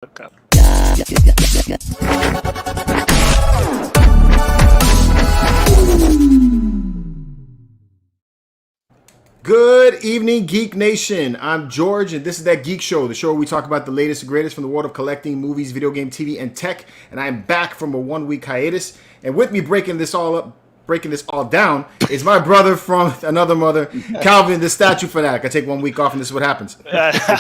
Okay. Good evening, Geek Nation. I'm George, and this is That Geek Show, the show where we talk about the latest and greatest from the world of collecting, movies, video game, TV, and tech. And I'm back from a 1-week hiatus. And with me breaking this all down, is my brother from another mother, Calvin, the statue fanatic. I take 1 week off, and this is what happens.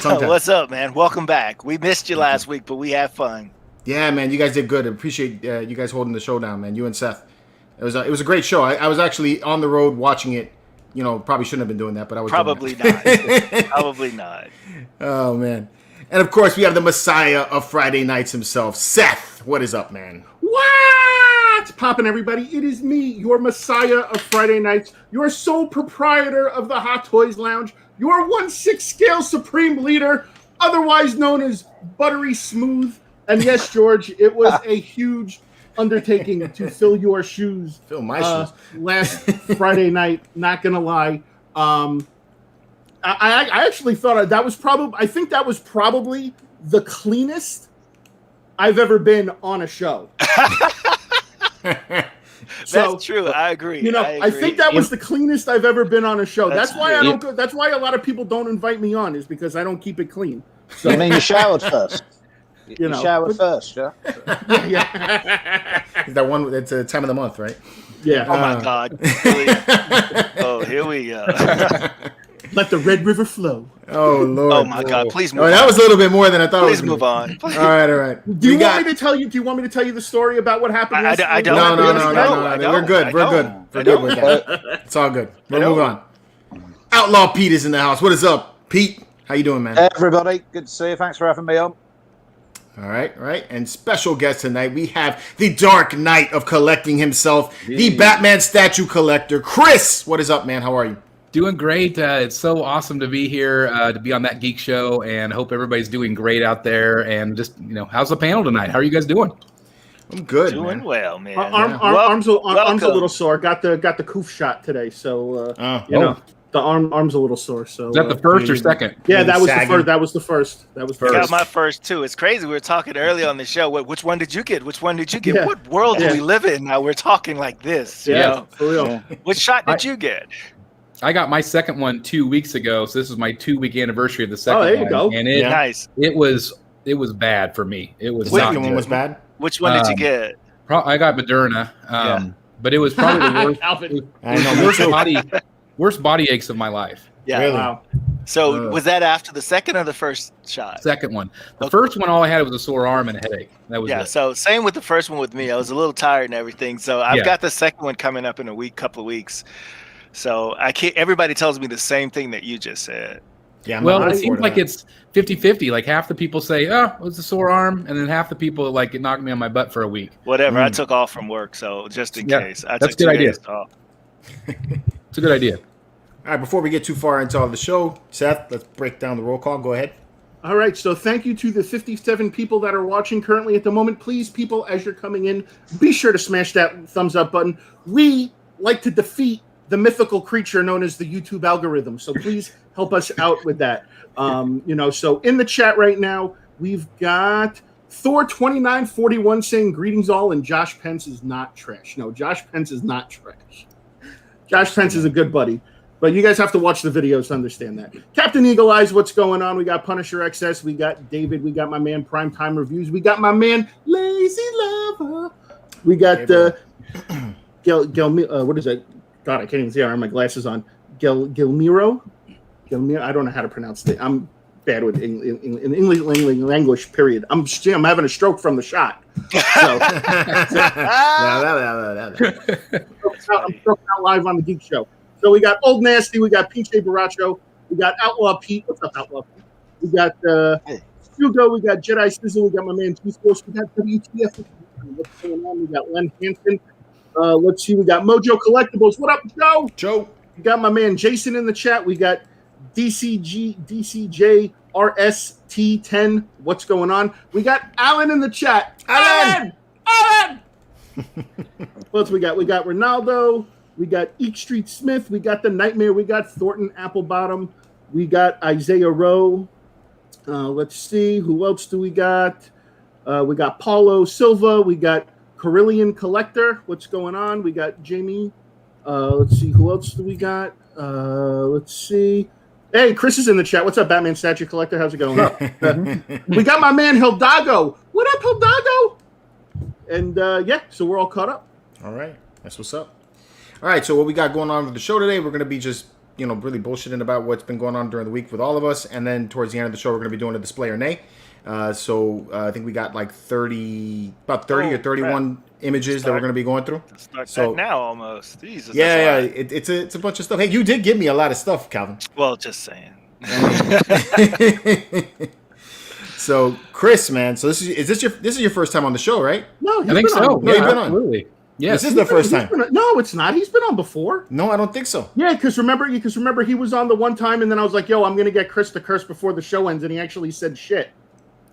What's up, man? Welcome back. We missed you last week, but we had fun. Yeah, man, you guys did good. I appreciate you guys holding the show down, man. You and Seth. It was a great show. I was actually on the road watching it. You know, probably shouldn't have been doing that, but I was probably not. Probably not. Oh, man. And, of course, we have the messiah of Friday nights himself, Seth. What is up, man? What's poppin', everybody? It is me, your messiah of Friday nights, your sole proprietor of the Hot Toys Lounge, your 1/6 scale supreme leader, otherwise known as Buttery Smooth. And yes, George, it was a huge undertaking to fill your shoes. Fill my shoes. Last Friday night, not gonna lie. I actually thought that was probably, I think that was probably the cleanest I've ever been on a show. That's true. I agree. You know, I think that was the cleanest I've ever been on a show. That's why I don't go. That's why a lot of people don't invite me on, is because I don't keep it clean. So, you mean you showered first? You showered first, yeah? Yeah. Is that one? It's a time of the month, right? Yeah. Oh my God. Oh, here we go. Let the Red River flow. Oh Lord. Oh my God. Please move on. That was a little bit more than I thought. Please move on. All right. Do you want me to tell you? Do you want me to tell you the story about what happened? I don't. No. We're good. We're good with that. It's all good. We'll move on. Outlaw Pete is in the house. What is up, Pete? How you doing, man? Everybody, good to see you. Thanks for having me on. All right. And special guest tonight, we have the Dark Knight of collecting himself, the Batman statue collector, Chris. What is up, man? How are you? Doing great. It's so awesome to be here, to be on That Geek Show, and hope everybody's doing great out there. And just, how's the panel tonight? How are you guys doing? I'm good. Doing well, man. Arm's a little sore. Got the coof shot today, so the arm's a little sore. So is that the first or second? Yeah, that was the first. That was the first. I got my first too. It's crazy. We were talking earlier on the show. Which one did you get? Yeah. What world do we live in now? We're talking like this. Yeah, for real. Yeah. Which shot did you get? I got my second one 2 weeks ago, so this is my 2-week anniversary of the second one. Oh, there you go. And Nice. It was bad for me. It was the not second good. one was bad. Which one did you get? I got Moderna, but it was probably the worst body aches of my life. Yeah. Really? Wow. So was that after the second or the first shot? Second one. The first one, all I had was a sore arm and a headache. That was it. So same with the first one with me. I was a little tired and everything. So I've got the second one coming up in a couple of weeks. So I can't. Everybody tells me the same thing that you just said. Yeah. Well, it seems like it's 50-50. Like half the people say, "Oh, it's a sore arm," and then half the people like it knocked me on my butt for a week. Whatever. I took off from work, so just in case. That's a good idea. It's a good idea. All right. Before we get too far into all the show, Seth, let's break down the roll call. Go ahead. All right, so thank you to the 57 people that are watching currently at the moment. Please, people, as you're coming in, be sure to smash that thumbs up button. We like to defeat the mythical creature known as the YouTube algorithm. So please help us out with that. So in the chat right now, we've got Thor2941 saying greetings all, and Josh Pence is not trash. No, Josh Pence is not trash. Josh Pence is a good buddy. But you guys have to watch the videos to understand that. Captain Eagle Eyes, what's going on? We got Punisher XS. We got David. We got my man Primetime Reviews. We got my man Lazy Lover. We got what is it? God, I can't even see. I have my glasses on. Gilmiro. I don't know how to pronounce it. I'm bad with in English language. Period. I'm having a stroke from the shot. So, I'm stroking out live on the Geek Show. So we got Old Nasty. We got PJ Baracho. We got Outlaw Pete. What's up, Outlaw Pete? We got Hugo. We got Jedi Sizzle. We got my man G-Force. We got WTF. What's going on? We got Len Hansen. Let's see. We got Mojo Collectibles. What up, Joe? Joe. We got my man Jason in the chat. We got DCJRST10. What's going on? We got Alan in the chat. Alan! What else we got? We got Ronaldo. We got Eek Street Smith. We got the Nightmare. We got Thornton Applebottom. We got Isaiah Rowe. Let's see, who else do we got? We got Paulo Silva. We got Carillion Collector. What's going on? We got Jamie. Let's see, who else do we got? Let's see. Hey, Chris is in the chat. What's up, Batman Statue Collector? How's it going? We got my man Hildago. What up, Hildago? And yeah, so we're all caught up. All right, that's what's up. All right, so what we got going on with the show today, we're going to be just, really bullshitting about what's been going on during the week with all of us. And then towards the end of the show, we're going to be doing a display or nay. So I think we got like 30 or 31 images that we're going to be going through. Start So that now almost. Jesus. yeah, it's a bunch of stuff. Hey, you did give me a lot of stuff, Calvin. Well, just saying. So Chris, man, so this is your first time on the show, right? No, I think so. No, you've been on. Absolutely. Yes. This is the first time. No, it's not. He's been on before. No, I don't think so. Yeah, because remember he was on the one time, and then I was like, "Yo, I'm gonna get Chris to curse before the show ends," and he actually said shit.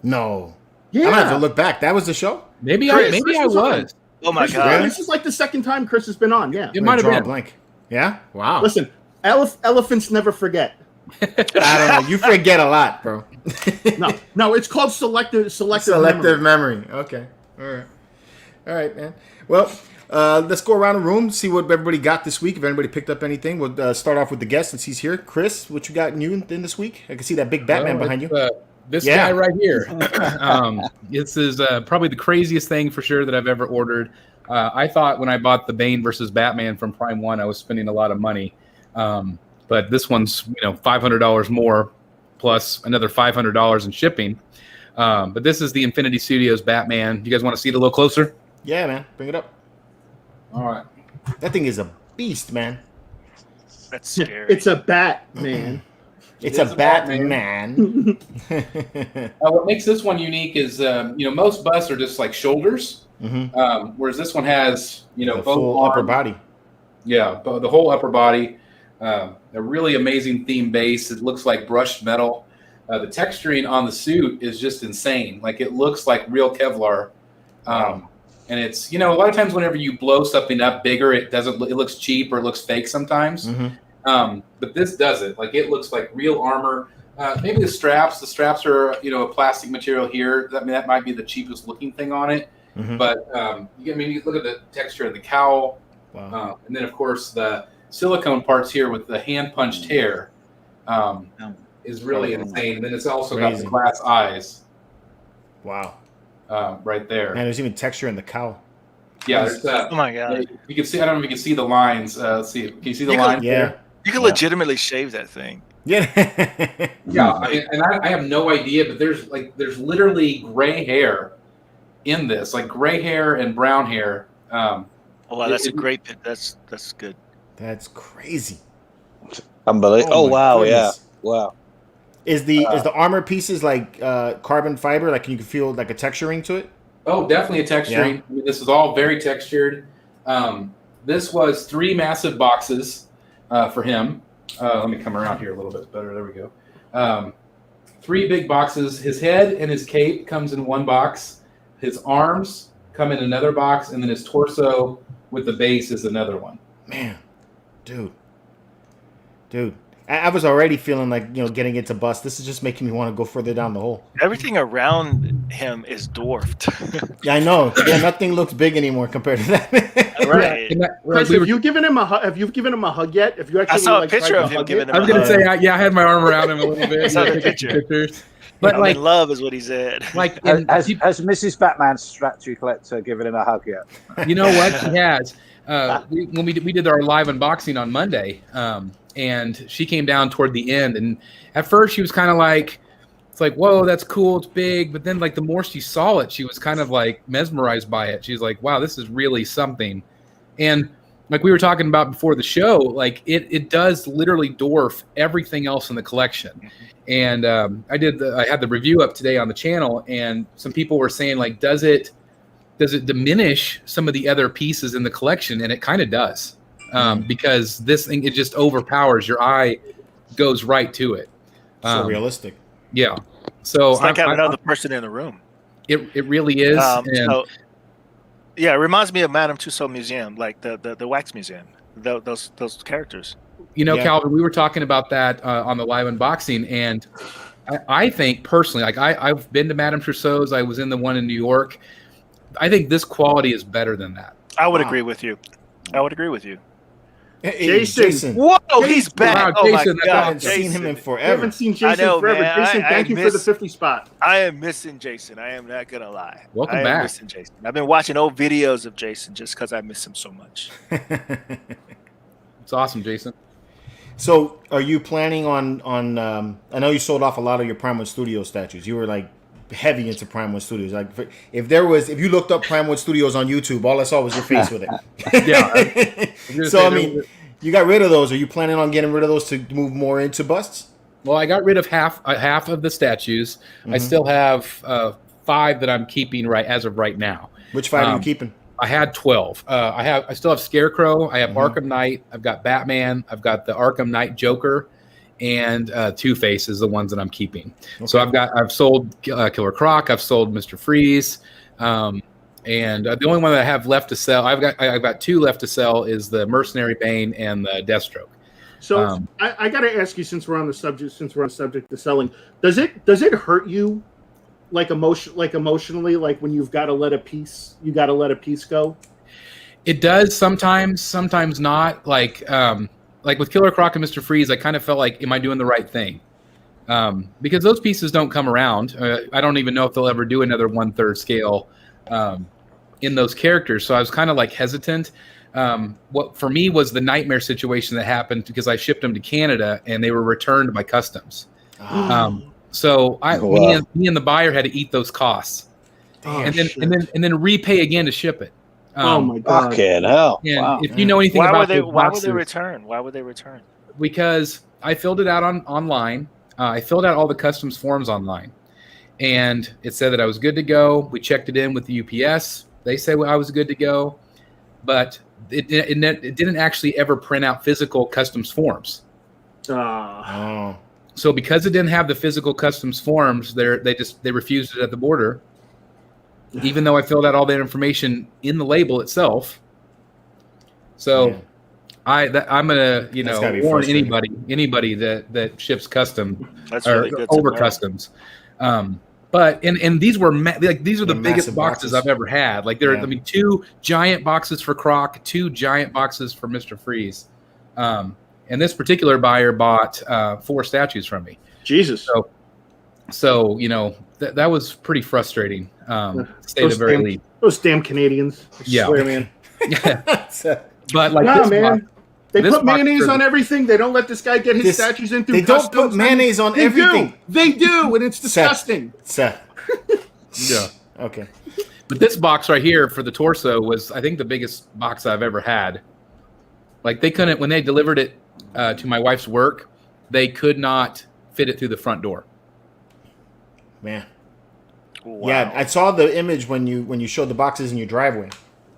No. Yeah, I'm gonna have to look back. That was the show. Maybe Chris I was on. was. Oh my This God. This is like the second time Chris has been on. Yeah. It might have Draw a been. blank. Yeah. Wow. Listen, elephants never forget. I don't know. You forget a lot, bro. No, it's called selective memory. Okay. All right, man. Well, let's go around the room, see what everybody got this week. If anybody picked up anything, we'll start off with the guest since he's here. Chris, what you got new in this week? I can see that big Batman behind you. This guy right here. This is probably the craziest thing for sure that I've ever ordered. I thought when I bought the Bane versus Batman from Prime 1, I was spending a lot of money. But this one's $500 more plus another $500 in shipping. But this is the Infinity Studios Batman. You guys want to see it a little closer? Yeah, man. Bring it up. All right. That thing is a beast, man. That's scary. It's a bat, man. It's a Batman. What makes this one unique is, most busts are just like shoulders, whereas this one has, the both full arms. upper body. Yeah, the whole upper body. A really amazing theme base. It looks like brushed metal. The texturing on the suit is just insane. Like it looks like real Kevlar. And it's, a lot of times whenever you blow something up bigger, it looks cheap or it looks fake sometimes. But this doesn't. Like it looks like real armor. Maybe the straps are, a plastic material here. That might be the cheapest looking thing on it. But you look at the texture of the cowl. Wow. And then of course the silicone parts here with the hand punched hair is really insane. And then it's also got the glass eyes. Wow. Right there. Man, there's even texture in the cowl. Yeah. There's, oh my God. You can see. I don't know if you can see the lines. Let's see. Can you see the lines? Yeah. There? You can legitimately shave that thing. Yeah. Yeah. I have no idea, but there's literally gray hair in this, like gray hair and brown hair. Oh wow, that's a great bit. That's good. That's crazy. Unbelievable. Oh wow, goodness. Yeah. Wow. Is the armor pieces like carbon fiber? Like you can feel like a texturing to it? Oh, definitely a texturing. Yeah. I mean, this is all very textured. This was 3 massive boxes for him. Let me come around here a little bit better. There we go. 3 big boxes. His head and his cape comes in one box. His arms come in another box, and then his torso with the base is another one. Man, dude. I was already feeling like, getting into bust. This is just making me want to go further down the hole. Everything around him is dwarfed. Yeah, I know. Yeah, nothing looks big anymore compared to that. Right. Chris, have you given him a hug yet? If you actually, I saw a picture of him giving him I was going to say, I had my arm around him a little bit. I saw the picture. But I'm in love is what he said. Like, Has Mrs. Batman Statue Collector given him a hug yet? You know what? She has. When we did our live unboxing on Monday, and she came down toward the end, and at first she was kind of like, it's like, whoa, that's cool, it's big. But then, like, the more she saw it, she was kind of like mesmerized by it. She's like, wow, this is really something. And like we were talking about before the show, like it does literally dwarf everything else in the collection. And I had the review up today on the channel, and some people were saying, like, does it diminish some of the other pieces in the collection? And it kind of does, because this thing, it just overpowers. Your eye goes right to it. So realistic. Yeah. So it's like having another person in the room. It really is. Yeah, it reminds me of Madame Tussauds Museum, like the wax museum. Those characters. Calvin, we were talking about that on the live unboxing, and I think personally, like I've been to Madame Tussauds. I was in the one in New York. I think this quality is better than that. I would agree with you. I would agree with you. Hey, Jason. Whoa, he's back. Wow, Oh Jason, my I God, haven't seen him in We forever. haven't seen Jason I know, forever. man. Jason, thank you for the 50 spot. I am missing Jason. I am not gonna lie. Welcome I am back. missing Jason. I've been watching old videos of Jason just because I miss him so much. It's awesome, Jason. So, are you planning on? I know you sold off a lot of your Primal Studio statues. You were like heavy into Primal Studios. Like, if you looked up Primal Studios on YouTube, all I saw was your face with it. Yeah. So, I mean, you got rid of those. Are you planning on getting rid of those to move more into busts? Well, I got rid of half of the statues. I still have 5 that I'm keeping as of right now. Which 5 are you keeping? I had 12. I still have Scarecrow. I have Arkham Knight. I've got Batman. I've got the Arkham Knight Joker, and Two-Face is the ones that I'm keeping. Okay. So I've sold Killer Croc. I've sold Mr. Freeze, and the only one that I have left to sell, I've got 2 left to sell, is the Mercenary Bane and the Deathstroke. So I got to ask you, since we're on the subject of selling, does it hurt you? Like emotionally, like when you've got to let a piece go. It does sometimes not. Like with Killer Croc and Mr. Freeze, I kind of felt like, am I doing the right thing? Because those pieces don't come around. I don't even know if they'll ever do another 1/3 scale in those characters. So I was kind of like hesitant. What for me was the nightmare situation that happened because I shipped them to Canada and they were returned by customs. So me and the buyer had to eat those costs, and then repay again to ship it. Oh my God! Fucking hell! And wow. if you know anything about those why boxes, would they return? Why would they return? Because I filled it out online. I filled out all the customs forms online, and it said that I was good to go. We checked it in with the UPS. They said I was good to go, but it didn't actually ever print out physical customs forms. So because it didn't have the physical customs forms, they refused it at the border, even though I filled out all that information in the label itself. So I'm gonna warn anybody that ships custom really good over customs. But these were these are the biggest boxes I've ever had. Like there, 2 giant boxes for Croc, 2 giant boxes for Mr. Freeze. And this particular buyer bought 4 statues from me. Jesus. So that was pretty frustrating. To say the very least. Those damn Canadians. I swear, man. But like, man. They put mayonnaise on everything. They don't let this guy get his statues in through customs. They don't put mayonnaise on everything. They do, and it's disgusting. Seth. Yeah. Okay. But this box right here for the torso was, I think, the biggest box I've ever had. Like they couldn't, when they delivered it to my wife's work, they could not fit it through the front door. Man. Wow. Yeah, I saw the image when you showed the boxes in your driveway,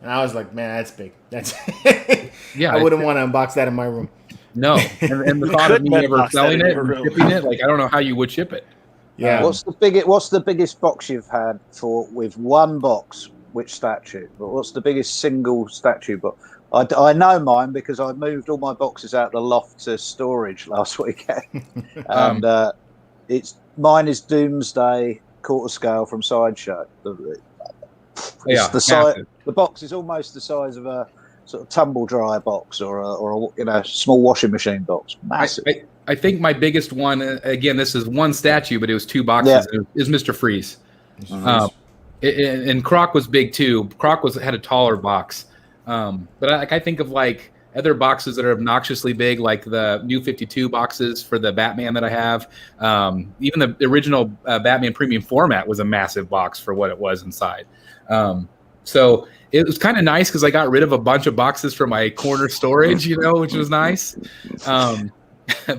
and I was like, man, that's big. That's yeah. I wouldn't want to unbox that in my room. No, and the thought of me ever selling it and shipping it, like I don't know how you would ship it. Yeah. What's the biggest box you've had with one box? Which statue? But what's the biggest single statue box? I know mine because I moved all my boxes out of the loft to storage last weekend, and mine is Doomsday quarter scale from Sideshow. The box is almost the size of a sort of tumble dryer box or a small washing machine box. Massive. I think my biggest one, again, this is one statue, but it was 2 boxes. Yeah. Is Mr. Freeze. And Croc was big too. Croc had a taller box. But I think of like other boxes that are obnoxiously big, like the New 52 boxes for the Batman that I have. Even the original Batman Premium format was a massive box for what it was inside. So it was kind of nice because I got rid of a bunch of boxes from my corner storage, which was nice.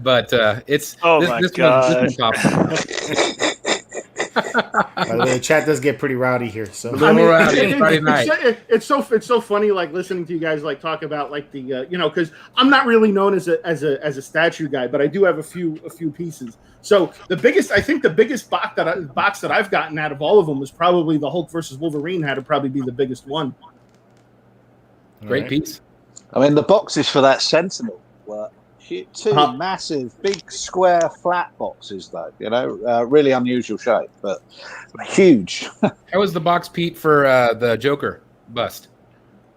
But it's this one By the way, the chat does get pretty rowdy here. So Friday night. It's so funny, like listening to you guys like talk about like the because I'm not really known as a statue guy, but I do have a few pieces. So the biggest box that I've gotten out of all of them was probably the Hulk versus Wolverine. Had to probably be the biggest one. Great piece. I mean, the boxes for that Sentinel were Two massive, big, square, flat boxes, though. You know, really unusual shape, but huge. How was the box, Pete, for the Joker bust?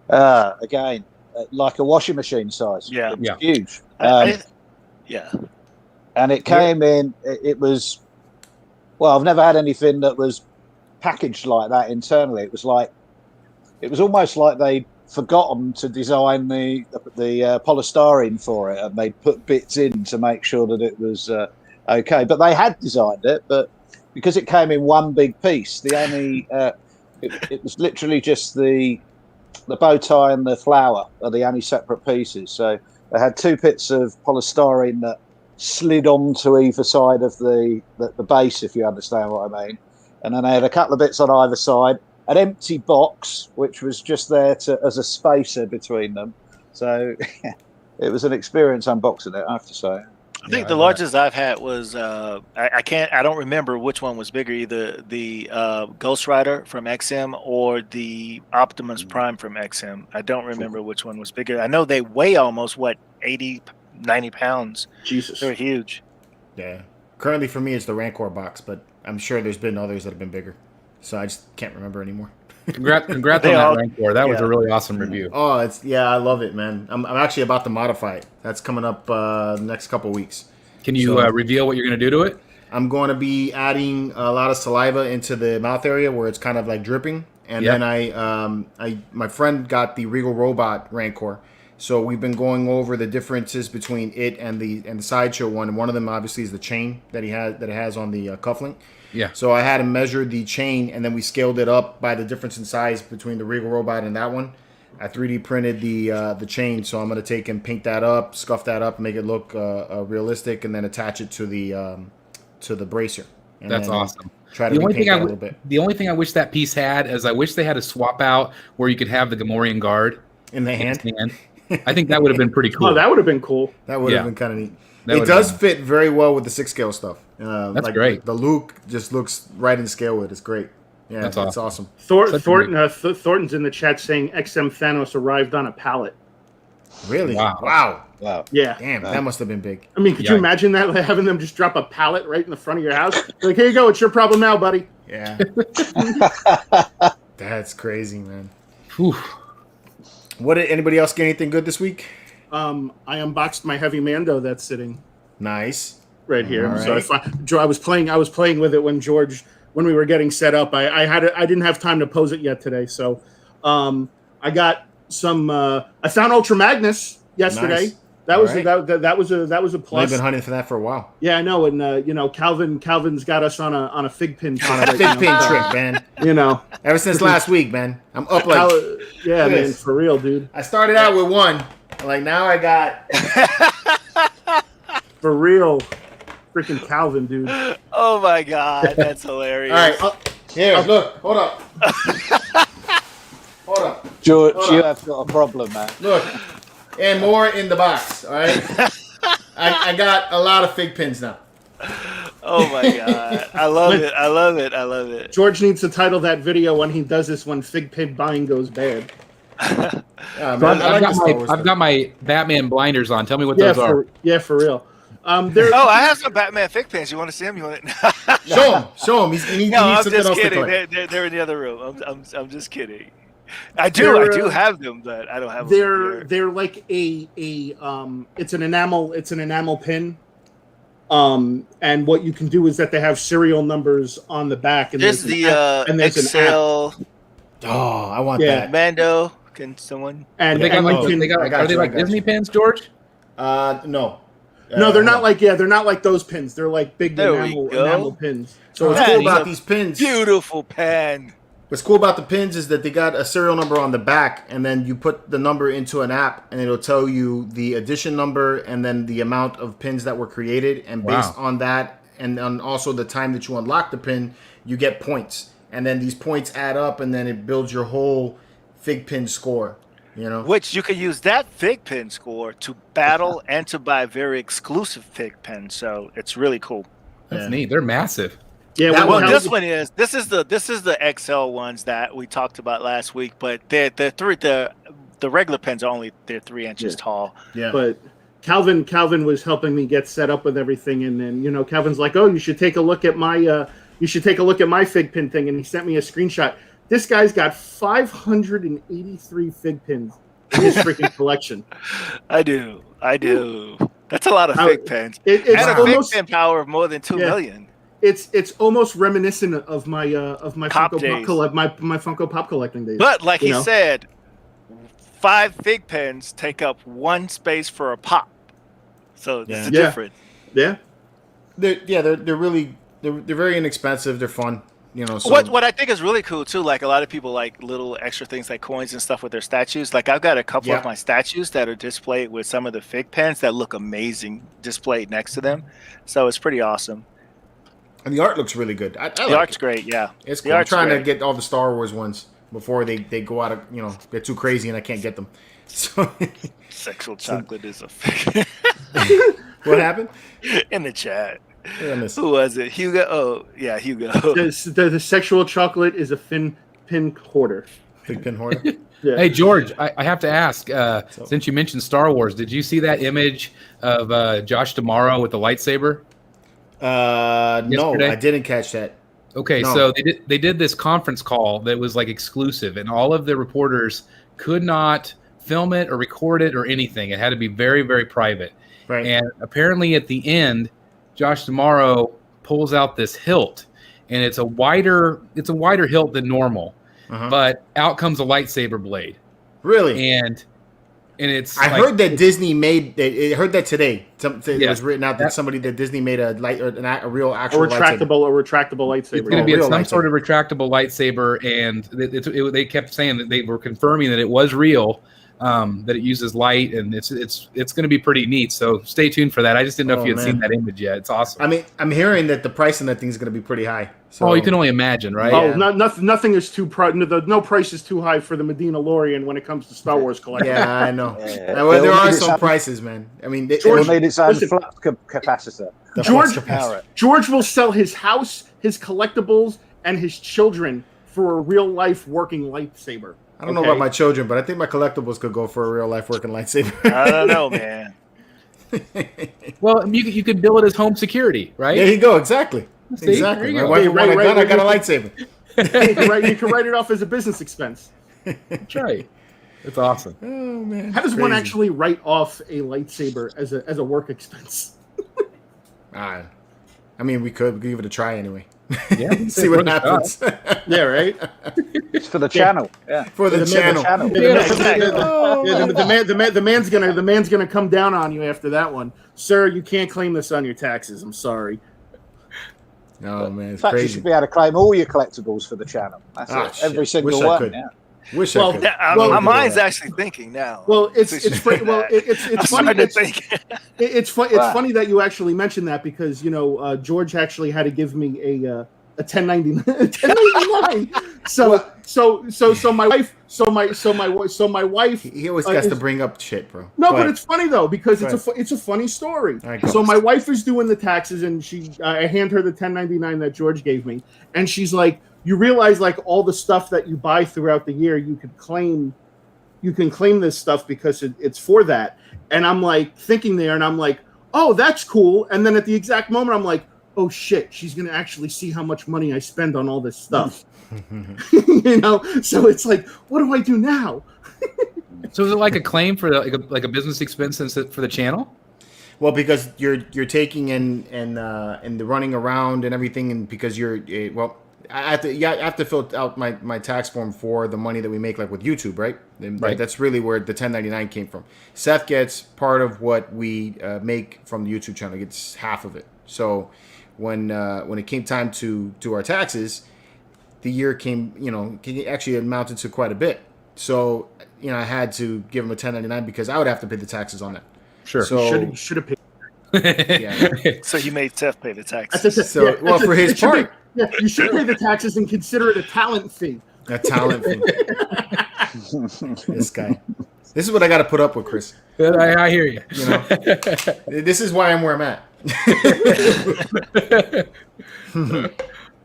Again, like a washing machine size. Yeah. It was huge. Yeah. And it came in. It was. Well, I've never had anything that was packaged like that internally. It was almost like they'd forgotten to design the polystyrene for it, and they'd put bits in to make sure that it was okay. But they had designed it, but because it came in one big piece, the only it was literally just the bow tie and the flower are the only separate pieces. So they had two bits of polystyrene that slid onto either side of the base, if you understand what I mean. And then they had a couple of bits on either side, an empty box, which was just there as a spacer between them. So it was an experience unboxing it, I have to say. I think the largest I've had was I don't remember which one was bigger, either the Ghost Rider from XM or the Optimus Prime from XM. I don't remember which one was bigger. I know they weigh almost 80, 90 pounds. Jesus, they're huge. Yeah. Currently for me it's the Rancor box, but I'm sure there's been others that have been bigger. So I just can't remember anymore. Congrats on that Rancor. That was a really awesome review. Oh, I love it, man. I'm actually about to modify it. That's coming up next couple weeks. Can you reveal what you're going to do to it? I'm going to be adding a lot of saliva into the mouth area where it's kind of like dripping. And then my friend got the Regal Robot Rancor. So we've been going over the differences between it and the Sideshow one. And one of them obviously is the chain that it has on the cufflink. Yeah. So I had him measure the chain, and then we scaled it up by the difference in size between the Regal Robot and that one. I 3D printed the chain, so I'm going to take and paint that up, scuff that up, make it look realistic, and then attach it to the bracer. And that's awesome. Try to repaint that a little bit. The only thing I wish that piece had is I wish they had a swap out where you could have the Gamorrean guard in the hand. I think that would have been pretty cool. Oh, that would have been cool. That would have been kind of neat. It does fit very well with the 6-scale stuff. That's great. The Luke just looks right in scale with it. It's great. Yeah, that's awesome. Thornton's in the chat saying XM Thanos arrived on a pallet. Really? Wow. Yeah. Damn, that must have been big. I mean, could you imagine that, like, having them just drop a pallet right in the front of your house? Like, here you go. It's your problem now, buddy. Yeah. That's crazy, man. Whew. What did anybody else get anything good this week? I unboxed my Heavy Mando that's sitting nice right here. Right. So I was playing with it when we were getting set up. I didn't have time to pose it yet today. So I got some I found Ultra Magnus yesterday. Nice. That was a plus. I've been hunting for that for a while. Yeah, I know, and Calvin's got us on a fig pin trip. On a fig pin trip, man. Ever since last week, man. I'm up like man, for real, dude. I started out with one, like now I got for real, freaking Calvin, dude. Oh my god, that's hilarious. All right, here, look, hold up. Hold up, George, you have got a problem, man. Look. And more in the box, all right? I got a lot of fig pins now. Oh, my God. I love it. I love it. I love it. George needs to title that video when he does this when fig pin buying goes bad. I've got my Batman blinders on. Tell me what those are. For real. I have some Batman fig pins. You want to see them? Show him. He needs I'm something just else kidding. to play. They're in the other room. I'm just kidding. I do have them, but I don't have them. They're like it's an enamel pin. And what you can do is that they have serial numbers on the back, and there's there's Excel. Oh, I want that. Mando. Can someone? And are they like Disney pins, George? No. No, they're not like they're not like those pins. They're like big enamel pins. So what's cool about these pins? Beautiful pen. What's cool about the pins is that they got a serial number on the back, and then you put the number into an app, and it'll tell you the edition number and then the amount of pins that were created. And based on that, and on also the time that you unlock the pin, you get points. And then these points add up, and then it builds your whole fig pin score. Which you can use that fig pin score to battle and to buy very exclusive fig pins. So it's really cool. That's neat. They're massive. Yeah, this is the XL ones that we talked about last week, but the regular pins are only 3 inches tall. Yeah, but Calvin was helping me get set up with everything, and then Calvin's like, "Oh, you should take a look at my fig pin thing," and he sent me a screenshot. This guy's got 583 fig pins in his freaking collection. I do. That's a lot of fig pins. It's and a almost, fig pin power of more than 2 million. It's almost reminiscent of my Pop my Funko Pop collecting days. But like he said, 5 fig pins take up 1 space for a pop, so it's different. Yeah, they're very inexpensive. They're fun. So. What I think is really cool too, like a lot of people like little extra things like coins and stuff with their statues. Like I've got a couple of my statues that are displayed with some of the fig pens that look amazing displayed next to them. So it's pretty awesome. And the art looks really good. The art's great, yeah. It's cool. I'm trying to get all the Star Wars ones before they go out of, they're too crazy and I can't get them. So Sexual chocolate is a fig. What happened? In the chat. Who was it? Hugo? Oh, yeah, Hugo. The sexual chocolate is a pin hoarder. Big pin hoarder? Yeah. Hey, George, I have to ask, since you mentioned Star Wars, did you see that image of Josh D'Amaro with the lightsaber? No, I didn't catch that. Okay, so they did this conference call that was like exclusive, and all of the reporters could not film it or record it or anything. It had to be very, very private. Right. And apparently at the end, Josh D'Amaro pulls out this hilt, and it's a wider hilt than normal, but out comes a lightsaber blade. Really? And it's. I heard that Disney made. I heard that today. It was written out that Disney made a real actual retractable lightsaber. It's going to be some sort of retractable lightsaber, and they kept saying that they were confirming that it was real. That it uses light, and it's going to be pretty neat. So stay tuned for that. I just didn't know if you had seen that image yet. It's awesome. I mean, I'm hearing that the price on that thing is going to be pretty high. So. Oh, you can only imagine, right? Oh, nothing is too no price is too high for the Medina Lorian when it comes to Star Wars collecting. Yeah, I know. Well, there are some prices, man. I mean, George made its own flux capacitor. George will sell his house, his collectibles, and his children for a real life working lightsaber. I don't know about my children, but I think my collectibles could go for a real life working lightsaber. I don't know, man. Well, you could bill it as home security, right? There you go. Exactly. See, exactly. My wife wanted a gun. I got a lightsaber. You can write it off as a business expense. That's right. That's awesome. Oh man. How does one actually write off a lightsaber as a work expense? I mean, we could give it a try anyway. Yeah, see what happens. Yeah, right. It's for the channel. Yeah, for the channel. The man's gonna come down on you after that one, sir. You can't claim this on your taxes. I'm sorry. Oh man, it's in fact, crazy. You should be able to claim all your collectibles for the channel. That's it. Every single Wish one. I could. Yeah. Wish I could. My mind's actually thinking now. Well, it's funny. It's funny that you actually mentioned that because George actually had to give me a 1099. So my wife. He always has to bring up shit, bro. No, but it's funny though because it's a funny story. So my wife is doing the taxes, and I hand her the 1099 that George gave me, and she's like, "You realize like all the stuff that you buy throughout the year, you can claim this stuff because it's for that." And I'm like thinking there, and I'm like, "Oh, that's cool." And then at the exact moment, I'm like, "Oh shit, she's gonna actually see how much money I spend on all this stuff." So it's like, what do I do now? So is it like a claim for like a business expense for the channel? Well, because you're taking and the running around and everything, and because I have to fill out my tax form for the money that we make, like with YouTube, right? Right. That's really where the 1099 came from. Seth gets part of what we make from the YouTube channel. He gets half of it. So when it came time to do our taxes, the year actually amounted to quite a bit. So I had to give him a 1099 because I would have to pay the taxes on that. Sure. So should have paid. Yeah. So you made Seth pay the taxes. For his part. You should pay the taxes and consider it a talent fee. A talent fee. This guy. This is what I got to put up with, Chris. I hear you. This is why I'm where I'm at.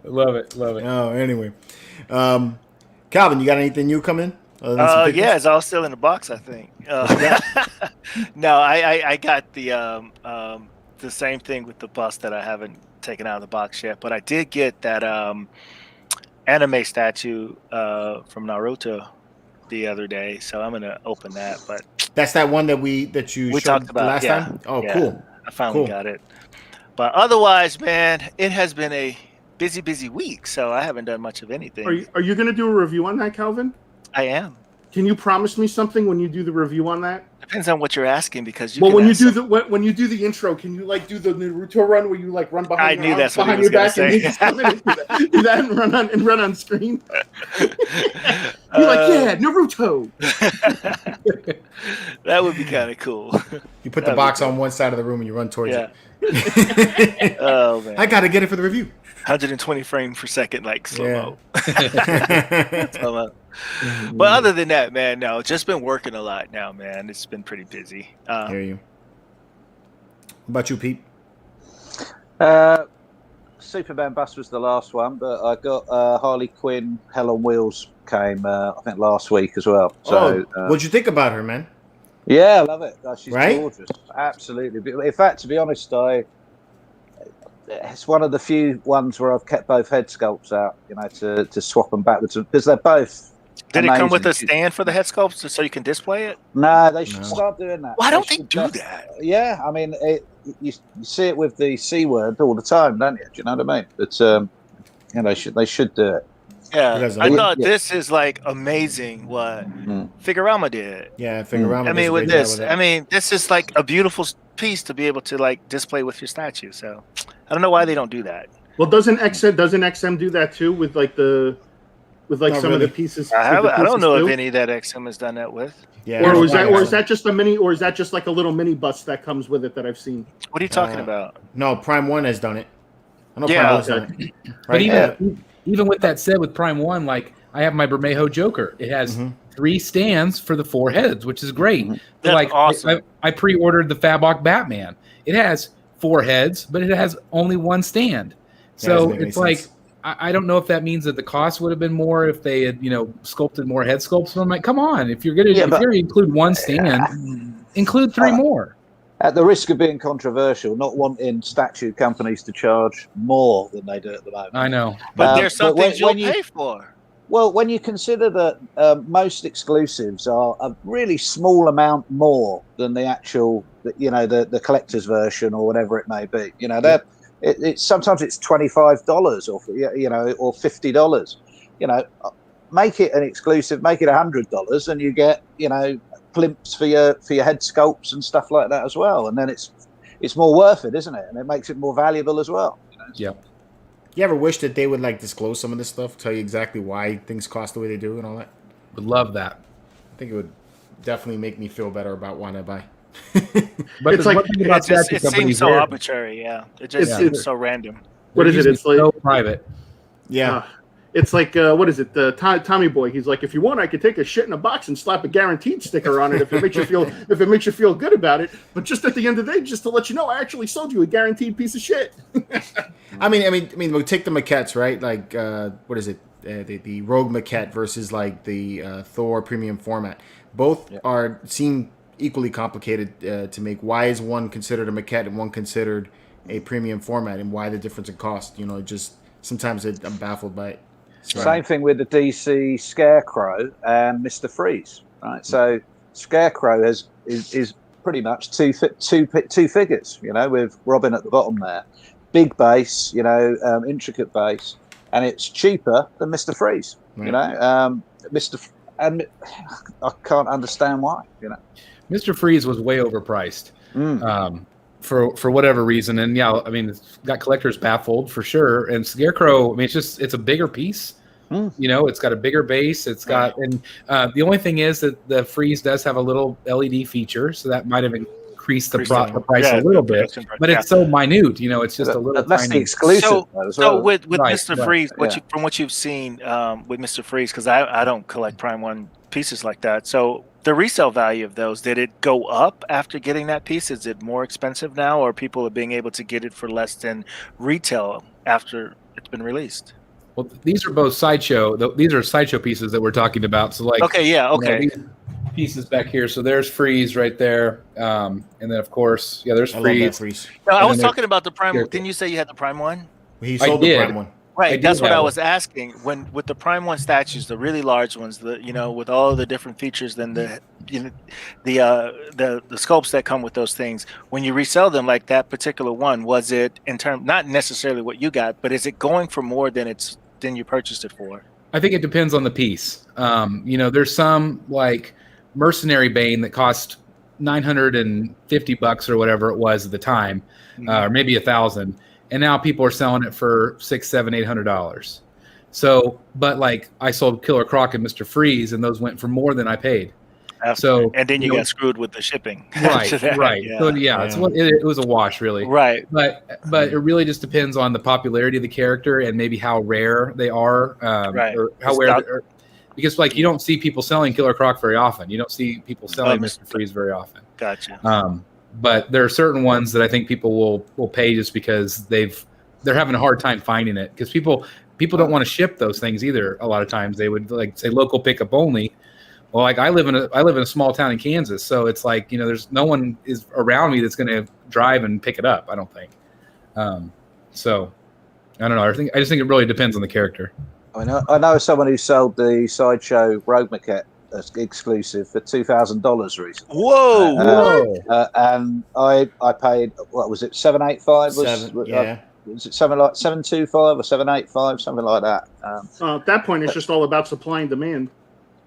Love it. Oh, anyway. Calvin, you got anything new coming Other than some Yeah, pictures? it's all still in the box, I think. No, I got the same thing with the bust that I haven't taken out of the box yet, but I did get that anime statue from Naruto the other day, so I'm gonna open that. But That's that one that you we showed talked the about, last yeah, time? Oh, yeah. cool. I finally got it. But otherwise, man, it has been a busy week, so I haven't done much of anything. Are you going to do a review on that, Calvin? I am. Can you promise me something when you do the review on that? Depends on what you're asking, because when you do the intro, can you like do the Naruto run where you like run behind your arms, behind your back and you just come in and do that and run on screen? You're like, yeah, Naruto. That would be kind of cool. You put the box on one side of the room and you run towards it. Oh man, I got to get it for the review. 120 frames per second, like slow mo. But other than that, man, no, just been working a lot now, man. It's been pretty busy. Hear you. What about you, Pete? Superman Bust was the last one, but I got Harley Quinn Hell on Wheels came I think last week as well. So what'd you think about her, man? Yeah, I love it. She's right? Gorgeous, absolutely. In fact, to be honest, it's one of the few ones where I've kept both head sculpts out, to swap them backwards because they're both. Did amazing. It come with a stand for the head sculpts so you can display it? No, they should start doing that. Why don't they do that? Yeah, I mean, you see it with the C word all the time, don't you? Do you know what I mean? But they should do it. Yeah, I thought this is like amazing what Figurama did. Yeah, Figurama. I mean, with this, this is like a beautiful piece to be able to like display with your statue. So I don't know why they don't do that. Well, doesn't XM do that too with like some of the pieces? I don't know if any that XM has done that with. Yeah. Or is that just a mini? Or is that just like a little mini bust that comes with it that I've seen? What are you talking about? No, Prime 1 has done it. I know Prime 1's done it. Right? But even with that said, with Prime 1, like I have my Bermejo Joker. It has 3 stands for the 4 heads, which is great. That's like awesome. I pre-ordered the Fabok Batman. It has 4 heads, but it has only 1 stand. So it's like I don't know if that means that the cost would have been more if they had sculpted more head sculpts. So I'm like, come on, if you're gonna include 1 stand, include 3 more. At the risk of being controversial, not wanting statue companies to charge more than they do at the moment. I know. But there's some things you'll pay for. Well, when you consider that most exclusives are a really small amount more than the actual, the collector's version or whatever it may be. It's sometimes it's $25 or $50. Make it an exclusive, make it $100, and you get plimps for your head sculpts and stuff like that as well, and then it's more worth it, isn't it? And it makes it more valuable as well. Yeah. You ever wish that they would like disclose some of this stuff, tell you exactly why things cost the way they do and all that? Would love that. I think it would definitely make me feel better about wanting to buy. But it's like it seems so arbitrary. Yeah, it just seems so random. What is it? It's like so private. Yeah. It's like what is it? The Tommy Boy. He's like, if you want, I could take a shit in a box and slap a guaranteed sticker on it if it makes you feel good about it. But just at the end of the day, just to let you know, I actually sold you a guaranteed piece of shit. I mean, we'll take the maquettes, right? Like, what is it? The Rogue maquette versus like the Thor premium format. Both seem equally complicated to make. Why is one considered a maquette and one considered a premium format, and why the difference in cost? Just sometimes I'm baffled by it. Same thing with the DC Scarecrow and Mr. Freeze, right? So Scarecrow is pretty much two figures, with Robin at the bottom there, big base, intricate base, and it's cheaper than Mr. Freeze, and I can't understand why, Mr. Freeze was way overpriced. For whatever reason, and it's got collectors baffled for sure. And Scarecrow, it's a bigger piece. It's got a bigger base. It's got, and the only thing is that the Freeze does have a little LED feature, so that might have increased the price a little bit. But it's so minute, it's just a little. That's tiny. the exclusive. So with Mr. Freeze, from what you've seen with Mr. Freeze, because I don't collect Prime 1 pieces like that, so. The resale value of those, did it go up after getting that piece? Is it more expensive now, or people are being able to get it for less than retail after it's been released? Well, these are both sideshow. These are sideshow pieces that we're talking about. So like, Okay, yeah, okay. these pieces back here. So there's Freeze right there, and then of course, there's I love that Freeze. Freeze. No, I And was then talking about the Prime. Scarecrow. Didn't you say you had the Prime one? He I sold the did. Prime one. Right, I that's do what I have was asking. With the Prime One statues, the really large ones, with all the different features, than the sculpts that come with those things. When you resell them, like that particular one, was it not necessarily what you got, but is it going for more than you purchased it for? I think it depends on the piece. There's some like Mercenary Bane that cost $950 or whatever it was at the time, or maybe $1,000, and now people are selling it for $600, $700, $800. So, but like I sold Killer Croc and Mr. Freeze, and those went for more than I paid. So, and then you got screwed with the shipping. Right, right. Yeah. So it was a wash, really. Right. But it really just depends on the popularity of the character and maybe how rare they are, right. or how rare. Because like you don't see people selling Killer Croc very often. You don't see people selling Mr. Freeze very often. Gotcha. But there are certain ones that I think people will pay just because they're having a hard time finding it, because people don't want to ship those things either. A lot of times they would like say local pickup only. Well, like I live in a small town in Kansas, so it's like there's no one is around me that's going to drive and pick it up. I don't think. So I don't know. I just think it really depends on the character. I know someone who sold the Sideshow Rogue Maquette exclusive for $2,000 recently. Whoa! And I paid, what was it, $785? Was it something like $725 or $785, something like that? At that point, it's just all about supply and demand.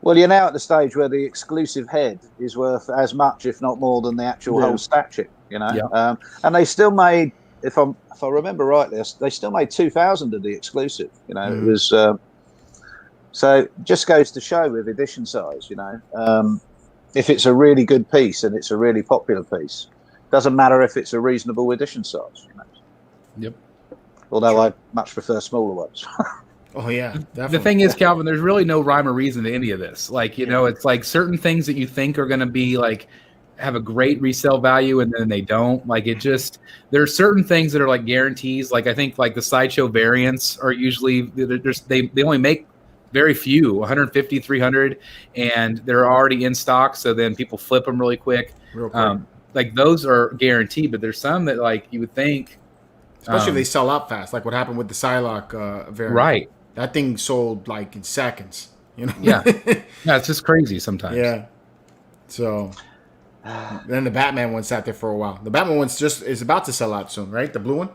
Well, you're now at the stage where the exclusive head is worth as much, if not more, than the actual whole statue. Yeah. And they still made, if I remember rightly, they still made 2,000 of the exclusive. It was so it just goes to show with edition size. If it's a really good piece and it's a really popular piece, doesn't matter if it's a reasonable edition size. Yep. Although I much prefer smaller ones. Oh yeah, definitely. The thing is, Calvin, there's really no rhyme or reason to any of this. Like, it's like certain things that you think are going to be like have a great resale value, and then they don't. Like, there are certain things that are like guarantees. Like, I think like the Sideshow variants are usually they only make very few, 150, 300, and they're already in stock. So then people flip them really quick. Real quick. Like those are guaranteed, but there's some that like you would think, especially if they sell out fast, like what happened with the Psylocke variant. Right. That thing sold like in seconds. Yeah. Yeah, it's just crazy sometimes. Yeah. So then the Batman one sat there for a while. The Batman one's is about to sell out soon, right? The blue one?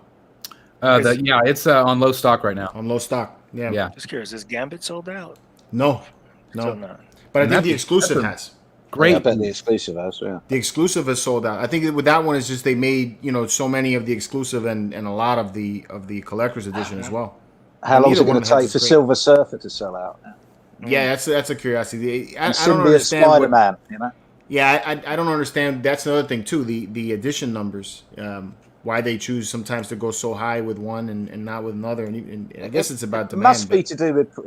It's on low stock right now. On low stock. Yeah. Yeah. Just curious, is Gambit sold out? No. Still not. But I think the exclusive has. Great. Yeah, I bet the exclusive has, yeah. The exclusive has sold out. I think with that one, it's just they made so many of the exclusive and a lot of the collector's edition as well. How long is it going to take for Silver Surfer to sell out? Yeah, that's a curiosity. I don't Symbiote understand Spider-Man, Yeah, I don't understand. That's another thing too. The edition numbers. Why they choose sometimes to go so high with one and not with another, and I guess it's about demand. It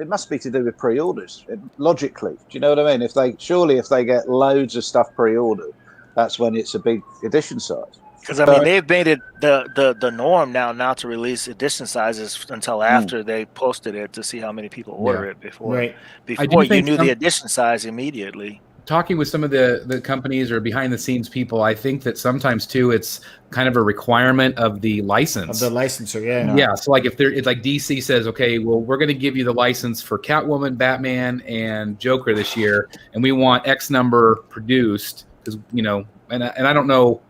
must be to do with pre-orders. Logically, do you know what I mean? If they get loads of stuff pre-ordered, that's when it's a big edition size. Because they've made it the norm now to release edition sizes until after they posted it to see how many people order it before. Right. Before you knew the edition size immediately. Talking with some of the companies or behind the scenes people, I think that sometimes too it's kind of a requirement of the license. Of the licensor, yeah. Yeah. So like it's like DC says, okay, well, we're going to give you the license for Catwoman, Batman, and Joker this year, and we want X number produced because and I don't know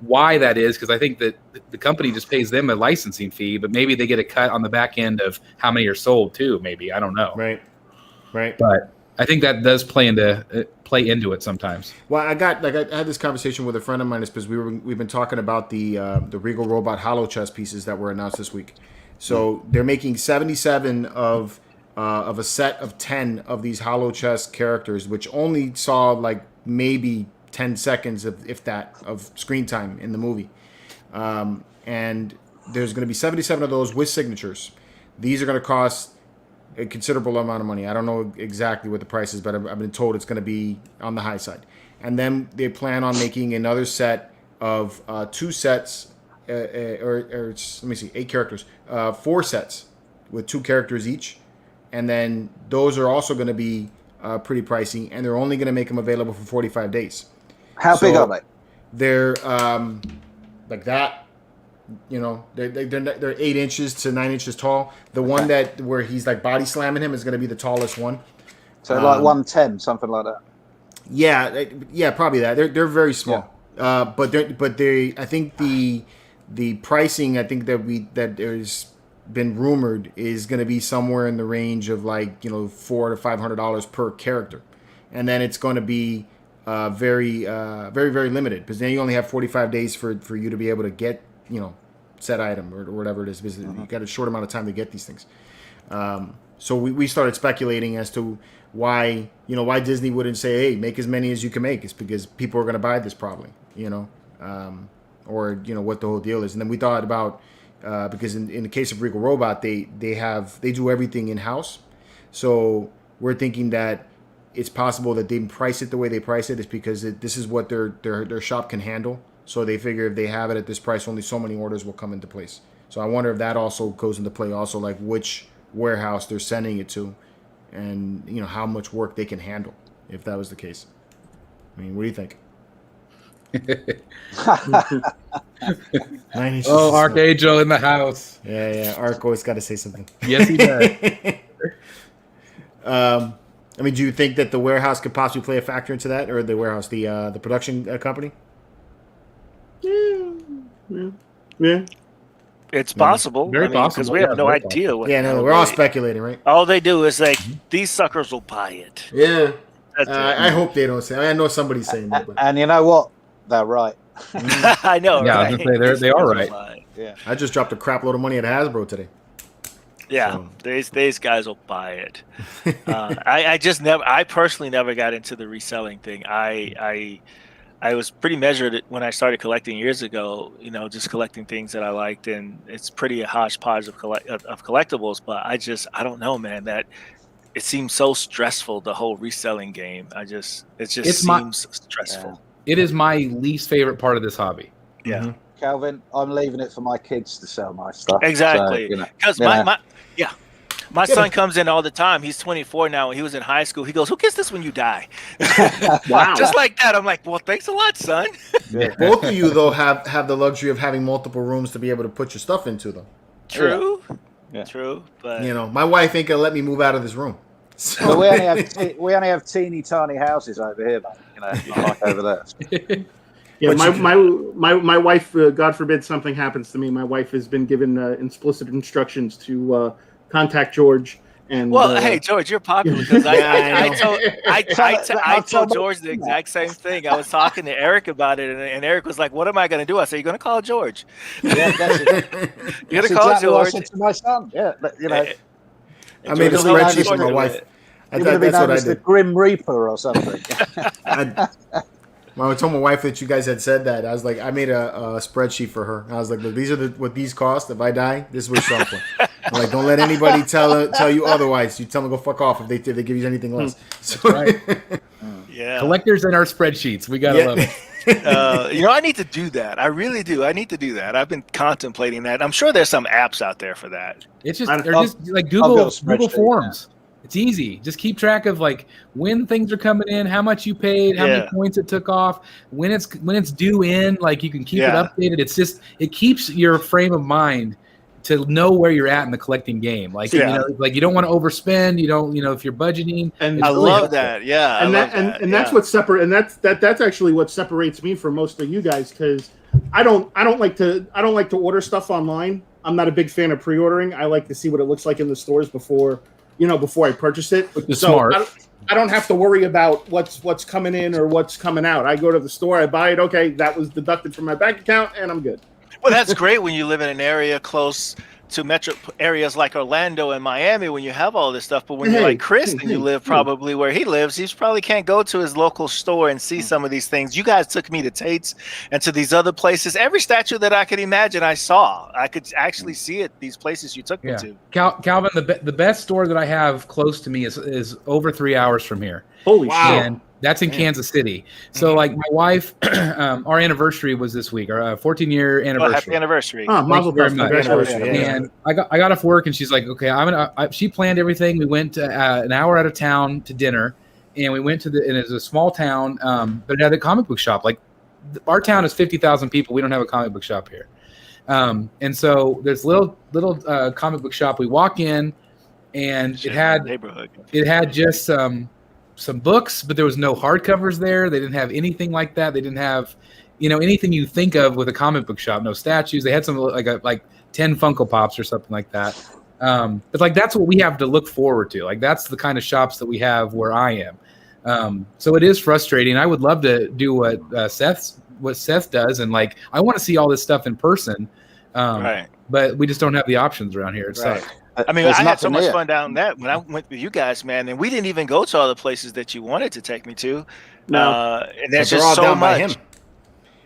why that is, because I think that the company just pays them a licensing fee, but maybe they get a cut on the back end of how many are sold too. Maybe, I don't know. Right. But I think that does play into it sometimes. Well, I had this conversation with a friend of mine because we've been talking about the Regal Robot Hollow Chest pieces that were announced this week. So they're making 77 of a set of 10 of these Hollow Chest characters, which only saw like maybe 10 seconds if that of screen time in the movie, and there's going to be 77 of those with signatures. These are going to cost a considerable amount of money. I don't know exactly what the price is, but I've been told it's going to be on the high side. And then they plan on making another set of 2 sets, or let me see, 8 characters, 4 sets with 2 characters each, and then those are also going to be pretty pricey, and they're only going to make them available for 45 days. How big are they? They're like that. You know, they're 8 inches to 9 inches tall. The one that where he's like body slamming him is going to be the tallest one. So like 110, something like that. Yeah, probably that. They're very small. Yeah. But they I think the pricing I think that there's been rumored is going to be somewhere in the range of like, you know, $400 to $500 per character, and then it's going to be very limited, because then you only have 45 days for you to be able to get, you know, said item or whatever it is, because you got a short amount of time to get these things. So we started speculating as to why Disney wouldn't say, hey, make as many as you can make. It's because people are going to buy this probably, you know, or, you know, what the whole deal is. And then we thought about, because in the case of Regal Robot, they do everything in-house. So we're thinking that it's possible that they price it the way they price it is because this is what their shop can handle. So they figure if they have it at this price, only so many orders will come into place. So I wonder if that also goes into play also, like which warehouse they're sending it to, and, you know, how much work they can handle if that was the case. I mean, what do you think? 9 inches. Oh, Archangel in the house. Yeah. Arc always got to say something. Yes, he does. I mean, do you think that the warehouse could possibly play a factor into that, or the warehouse, the production company? Yeah. It's possible. Very possible, because we have no idea. What We're all speculating, right? All they do is like, these suckers will buy it. Yeah. That's it. I hope they don't say. I know somebody's saying that. But. And you know what? They're right. I know. Yeah, right? I was gonna say they are right. Yeah. I just dropped a crap load of money at Hasbro today. Yeah, So. these guys will buy it. I personally never got into the reselling thing. I was pretty measured when I started collecting years ago, you know, just collecting things that I liked, and it's pretty a hodgepodge of collectibles, but I don't know, man, that it seems so stressful, the whole reselling game. It seems stressful. Yeah. It is my least favorite part of this hobby. Yeah. Mm-hmm. Calvin, I'm leaving it for my kids to sell my stuff. Exactly. Because So, my son comes in all the time. He's 24 now. When he was in high school, he goes, "Who gets this when you die?" Wow. Just like that. I'm like, well, thanks a lot, son. yeah. Both of you, though, have the luxury of having multiple rooms to be able to put your stuff into, though. True. Yeah. True. But You know, my wife ain't gonna let me move out of this room. So, Well, we only have teeny tiny houses over here, mate. You know, not like over there. Yeah, But my wife, God forbid something happens to me, my wife has been given explicit instructions to contact George. And hey, George, you're popular because I told George the exact same thing. I was talking to Eric about it, and Eric was like, "What am I going to do?" I said, "You're going to call George. Yeah, that's it. You're going That's to call exactly what I George." said to my son. Yeah, but, you know, I made a George will spreadsheet for handle my it. wife. you're going to be That's what known I as the did. Grim Reaper or something. When I told my wife that you guys had said that, I was like, I made a spreadsheet for her. I was like, look, these are what these cost. If I die, this is what it's for. I'm like, don't let anybody tell you otherwise. You tell them to go fuck off if they give you anything less. So, Right. Yeah. Collectors in our spreadsheets. We gotta love it. You know, I need to do that. I really do. I need to do that. I've been contemplating that. I'm sure there's some apps out there for that. It's just I've- they're just like I've got a Google spreadsheet, Forms. It's easy. Just keep track of like when things are coming in, how much you paid, how many Yeah. points it took off, when it's due in. Like you can keep Yeah. it updated. It's just it keeps your frame of mind to know where you're at in the collecting game. Like Yeah. you know, like you don't want to overspend. You don't, you know, if you're budgeting. And It's I really love helpful. that. Yeah. and I that love and that's yeah. what separate and that's actually what separates me from most of you guys, because I don't like to order stuff online. I'm not a big fan of pre-ordering. I like to see what it looks like in the stores before I purchase it. Which is So smart. I don't have to worry about what's coming in or what's coming out. I go to the store, I buy it. Okay, that was deducted from my bank account, and I'm good. Well, that's great when you live in an area close to metro areas like Orlando and Miami when you have all this stuff. But when you're like Chris and you live probably where he lives, he probably can't go to his local store and see some of these things. You guys took me to Tate's and to these other places. Every statue that I could imagine, I saw. I could actually see it. These places you took me to. Calvin, the best store that I have close to me is over 3 hours from here. Holy Wow. shit! And That's in Kansas City. So like my wife, our anniversary was this week, our 14-year anniversary. Happy anniversary. Oh, mazel tov. Congratulations. And I got off work and she's like, okay, she planned everything. We went an hour out of town to dinner, and we went and it's a small town, but it had a comic book shop. Like our town is 50,000 people. We don't have a comic book shop here. And so there's little comic book shop. We walk in, and it had just some books, but there was no hardcovers there. They didn't have anything like that. They didn't have, anything you think of with a comic book shop. No statues. They had some like 10 Funko Pops or something like that. But like that's what we have to look forward to. Like that's the kind of shops that we have where I am. So it is frustrating. I would love to do what Seth does, and like I want to see all this stuff in person. Right. But we just don't have the options around here. It sucks. I mean, I had so much fun down that when I went with you guys, man, and we didn't even go to all the places that you wanted to take me to. No, and there's just so much.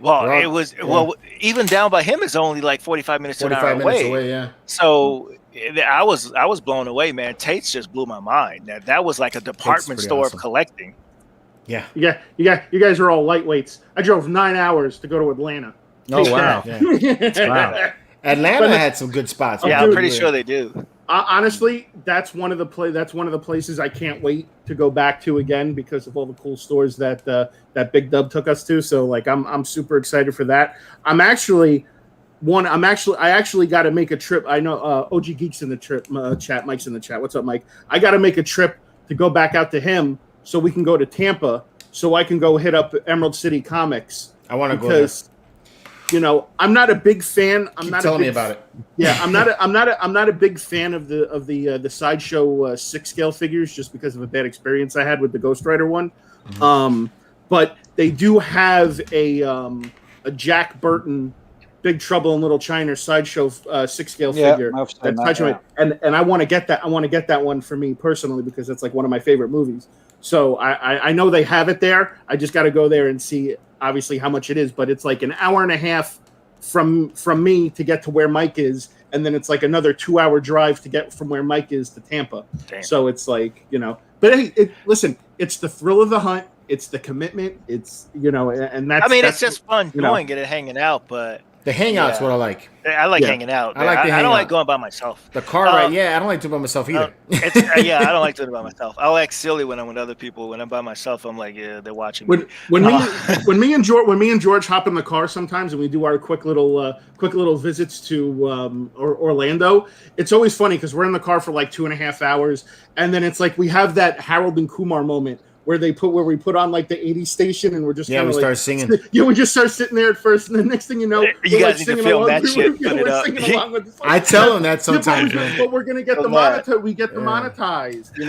Well, even down by him is only like 45 minutes to an hour away. Yeah. So I was blown away, man. Tate's just blew my mind. That was like a department store of collecting. Yeah. Yeah. You guys are all lightweights. I drove 9 hours to go to Atlanta. Oh wow. Wow. Atlanta had some good spots. Yeah, I'm pretty sure they do. Honestly, that's one of the places I can't wait to go back to again because of all the cool stores that Big Dub took us to. So like I'm super excited for that. I actually got to make a trip. I know OG Geek's in the chat. Mike's in the chat. What's up, Mike? I got to make a trip to go back out to him so we can go to Tampa so I can go hit up Emerald City Comics. I want to go there. I'm not a big fan. Tell me about it. Yeah, I'm not a big fan of the sideshow 6 scale figures just because of a bad experience I had with the Ghost Rider one. Mm-hmm. But they do have a Jack Burton Big Trouble in Little China sideshow 6 scale figure. And I want to get that. I want to get that one for me personally because it's like one of my favorite movies. So I know they have it there. I just got to go there and see obviously how much it is, but it's like an hour and a half from me to get to where Mike is, and then it's like another 2-hour drive to get from where Mike is to Tampa. Damn. So it's like, but hey, listen, it's the thrill of the hunt, it's the commitment, it's and that's it's just fun doing it and hanging out, but the Hangout's what I like. I like hanging out. I don't like going by myself. The car ride, I don't like doing it by myself either. I don't like doing it by myself. I'll act silly when I'm with other people. When I'm by myself, I'm like, yeah, they're watching me. When me and George hop in the car sometimes and we do our quick little visits to Orlando, it's always funny because we're in the car for like 2.5 hours, and then it's like we have that Harold and Kumar moment where we put on like the 80s station and we're just we start singing. We just start sitting there at first, and the next thing you know, you guys need to film that shit. I tell them that sometimes, but we're gonna get the monetized. We get the monetized. You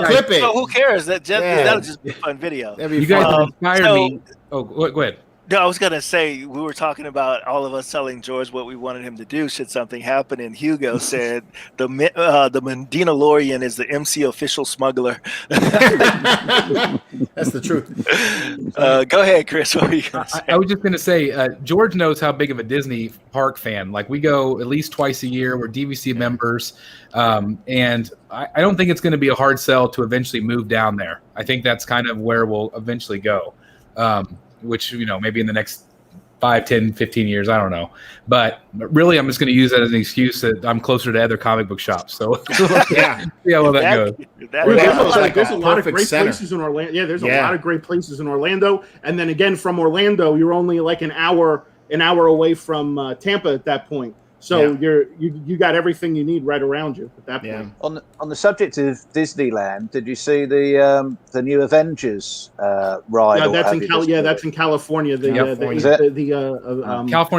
clip it. So who cares? That'll just be a fun video. You guys inspired me. Oh, go ahead. No, I was gonna say we were talking about all of us telling George what we wanted him to do should something happen, and Hugo said the Mandalorian is the MC official smuggler. That's the truth. Go ahead, Chris. What were you gonna say? I was just gonna say George knows how big of a Disney park fan. Like we go at least twice a year. We're DVC members, and I don't think it's going to be a hard sell to eventually move down there. I think that's kind of where we'll eventually go. Which, maybe in the next 5, 10, 15 years, I don't know. But really, I'm just going to use that as an excuse that I'm closer to other comic book shops. So, see how that goes. There's a lot of great places in Orlando. Yeah, there's a lot of great places in Orlando. And then again, from Orlando, you're only like an hour away from Tampa at that point. So you got everything you need right around you at that point. On the subject of Disneyland, did you see the new Avengers ride? Yeah, that's in California. California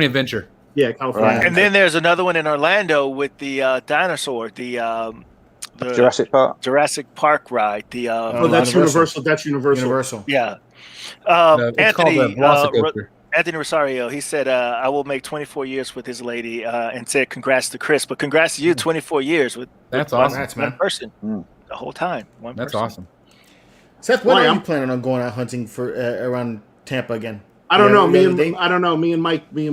Adventure. Yeah, California. Right. And then there's another one in Orlando with the dinosaur, the Jurassic Park ride. That's Universal. That's Universal. Yeah. It's called the Velocicoaster. Anthony Rosario, he said, I will make 24 years with his lady, and said congrats to Chris. But congrats to you, 24 years with awesome. One person the whole time. That's awesome. Seth, when are you planning on going out hunting for around Tampa again? I don't know. Me and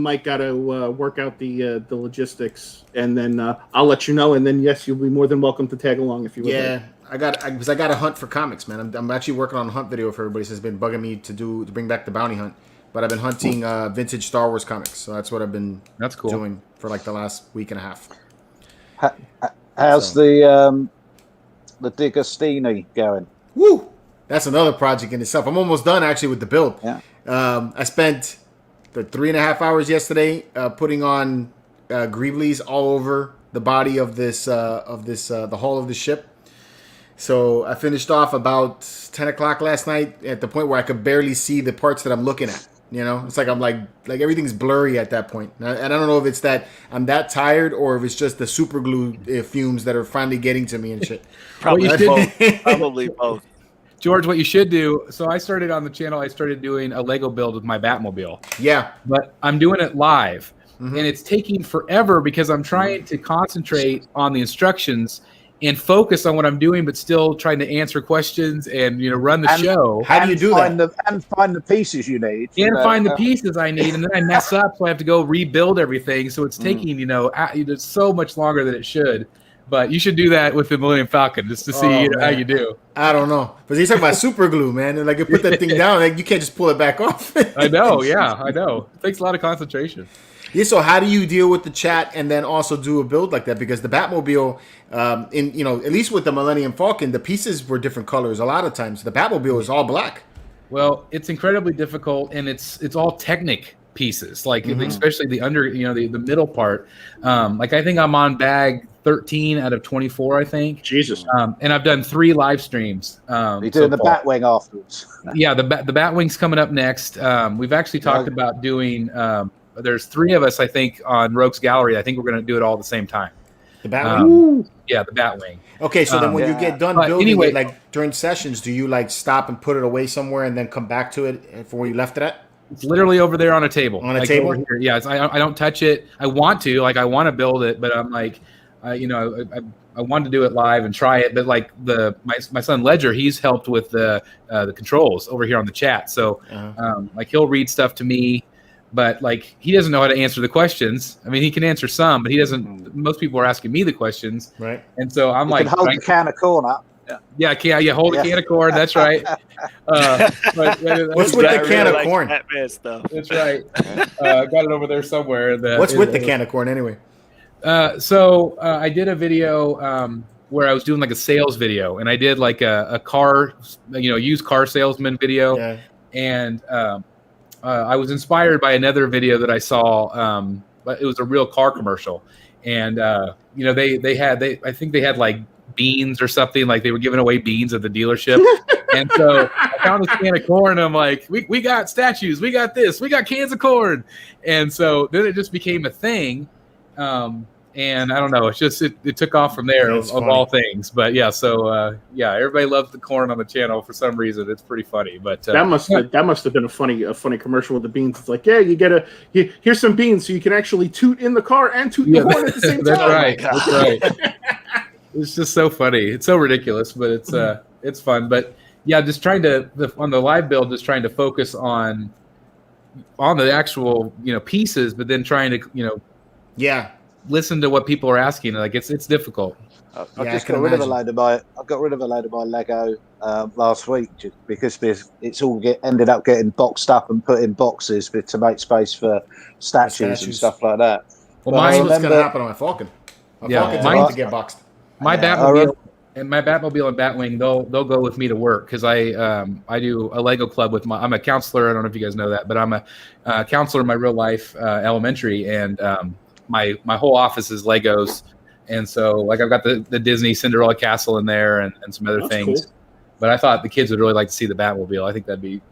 Mike got to work out the logistics, and then I'll let you know. And then yes, you'll be more than welcome to tag along if you would. Yeah, I got a hunt for comics, man. I'm actually working on a hunt video for everybody. So it's been bugging me to bring back the bounty hunt. But I've been hunting vintage Star Wars comics, so that's what I've been doing for like the last week and a half. How's the Digostini going? Woo! That's another project in itself. I'm almost done actually with the build. Yeah. I spent the 3.5 hours yesterday putting on Greeblies all over the body of the hull of the ship. So I finished off about 10 o'clock last night at the point where I could barely see the parts that I'm looking at. You know, it's like I'm like everything's blurry at that point. And I don't know if it's that I'm that tired or if it's just the super glue fumes that are finally getting to me and shit. Probably both. Probably both. George, what you should do. So I started on the channel. I started doing a Lego build with my Batmobile. Yeah, but I'm doing it live, and it's taking forever because I'm trying to concentrate on the instructions and focus on what I'm doing, but still trying to answer questions and run the show. How do you do that? And find the pieces you need. And find the pieces I need, and then I mess up, so I have to go rebuild everything. So it's taking it's so much longer than it should. But you should do that with the Millennium Falcon just to see how you do. I don't know, because he's talking about super glue, man. And like you put that thing down, like you can't just pull it back off. I know, yeah, I know. It takes a lot of concentration. Yeah, so how do you deal with the chat and then also do a build like that? Because the Batmobile, at least with the Millennium Falcon, the pieces were different colors. A lot of times, the Batmobile is all black. Well, it's incredibly difficult, and it's all Technic pieces, like especially the under, the middle part. Like I think I'm on bag 13 out of 24, I think. Jesus. And I've done 3 live streams. You're doing the Batwing afterwards. Yeah, the Batwing's coming up next. We've actually talked about doing. There's 3 of us, I think, on Rogues Gallery. I think we're going to do it all at the same time. The Batwing? Yeah, the Batwing. Okay, so then when you get done building anyway, it, like during sessions, do you like stop and put it away somewhere and then come back to it from where you left it at? It's literally over there on a table. On a table? Yeah, I don't touch it. I want to, I want to build it, but I'm like, I wanted to do it live and try it, but like my son Ledger, he's helped with the controls over here on the chat. So like he'll read stuff to me, but like he doesn't know how to answer the questions. I mean, he can answer some, but he doesn't. Most people are asking me the questions, right? And so I'm like, hold the can of corn up. Yeah, hold the can of corn. That's right. What's with the can of corn? Batman stuff. That's right. Got it over there somewhere. What's with the can of corn anyway? So I did a video where I was doing like a sales video, and I did like a car, used car salesman video, and I was inspired by another video that I saw, but it was a real car commercial, and I think they had like beans or something, like they were giving away beans at the dealership. And so I found this can of corn, and I'm like, we got statues, we got this, we got cans of corn. And so then it just became a thing. And I don't know, it's just it took off from there of all things. But yeah, so everybody loves the corn on the channel for some reason. It's pretty funny. But that must have been a funny commercial with the beans. It's like, here's some beans so you can actually toot in the car and toot the horn at the same time. That's right. It's just so funny. It's so ridiculous, but it's fun. But yeah, just trying to on the live build, just trying to focus on the actual pieces, but then trying to listen to what people are asking. Like it's difficult. I got rid of a load of my Lego last week just because it's all ended up getting boxed up and put in boxes to make space for statues and stuff like that. Well, that's what's going to happen on my Falcon. Falcon's about to get boxed. My Batmobile and Batwing, they'll go with me to work because I do a Lego club with I'm a counselor. I don't know if you guys know that, but I'm a counselor in my real life elementary, and my whole office is Legos, and so like I've got the Disney Cinderella castle in there and some other things. Cool. But I thought the kids would really like to see the Batmobile. I think that'd be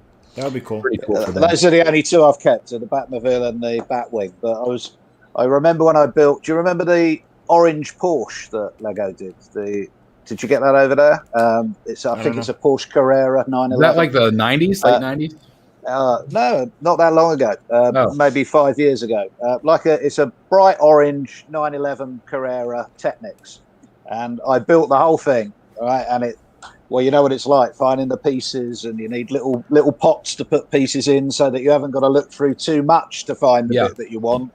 cool. Pretty cool for them. Those are the only 2 I've kept: the Batmobile and the Batwing. But I remember when I built. Do you remember the orange Porsche that Lego did? Did you get that over there? I think it's a Porsche Carrera 911. Is that like the 90s, late 90s? No, not that long ago. Maybe 5 years ago. It's a bright orange 911 Carrera Technics, and I built the whole thing. Right, and you know what it's like finding the pieces, and you need little pots to put pieces in so that you haven't got to look through too much to find the bit that you want.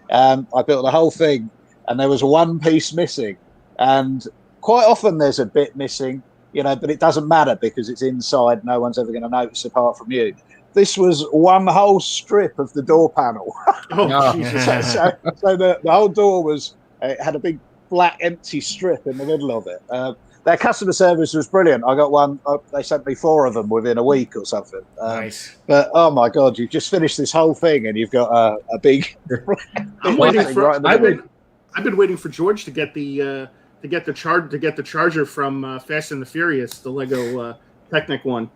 And I built the whole thing, and there was one piece missing, and quite often there's a bit missing, but it doesn't matter because it's inside. No one's ever going to notice apart from you. This was one whole strip of the door panel. Oh, Jesus. So the whole door had a big black empty strip in the middle of it. Their customer service was brilliant. I got one. They sent me 4 of them within a week or something. Nice. But oh my God, you've just finished this whole thing and you've got a big. I'm waiting for. I've been waiting for George to get the charger from Fast and the Furious, the Lego Technic one.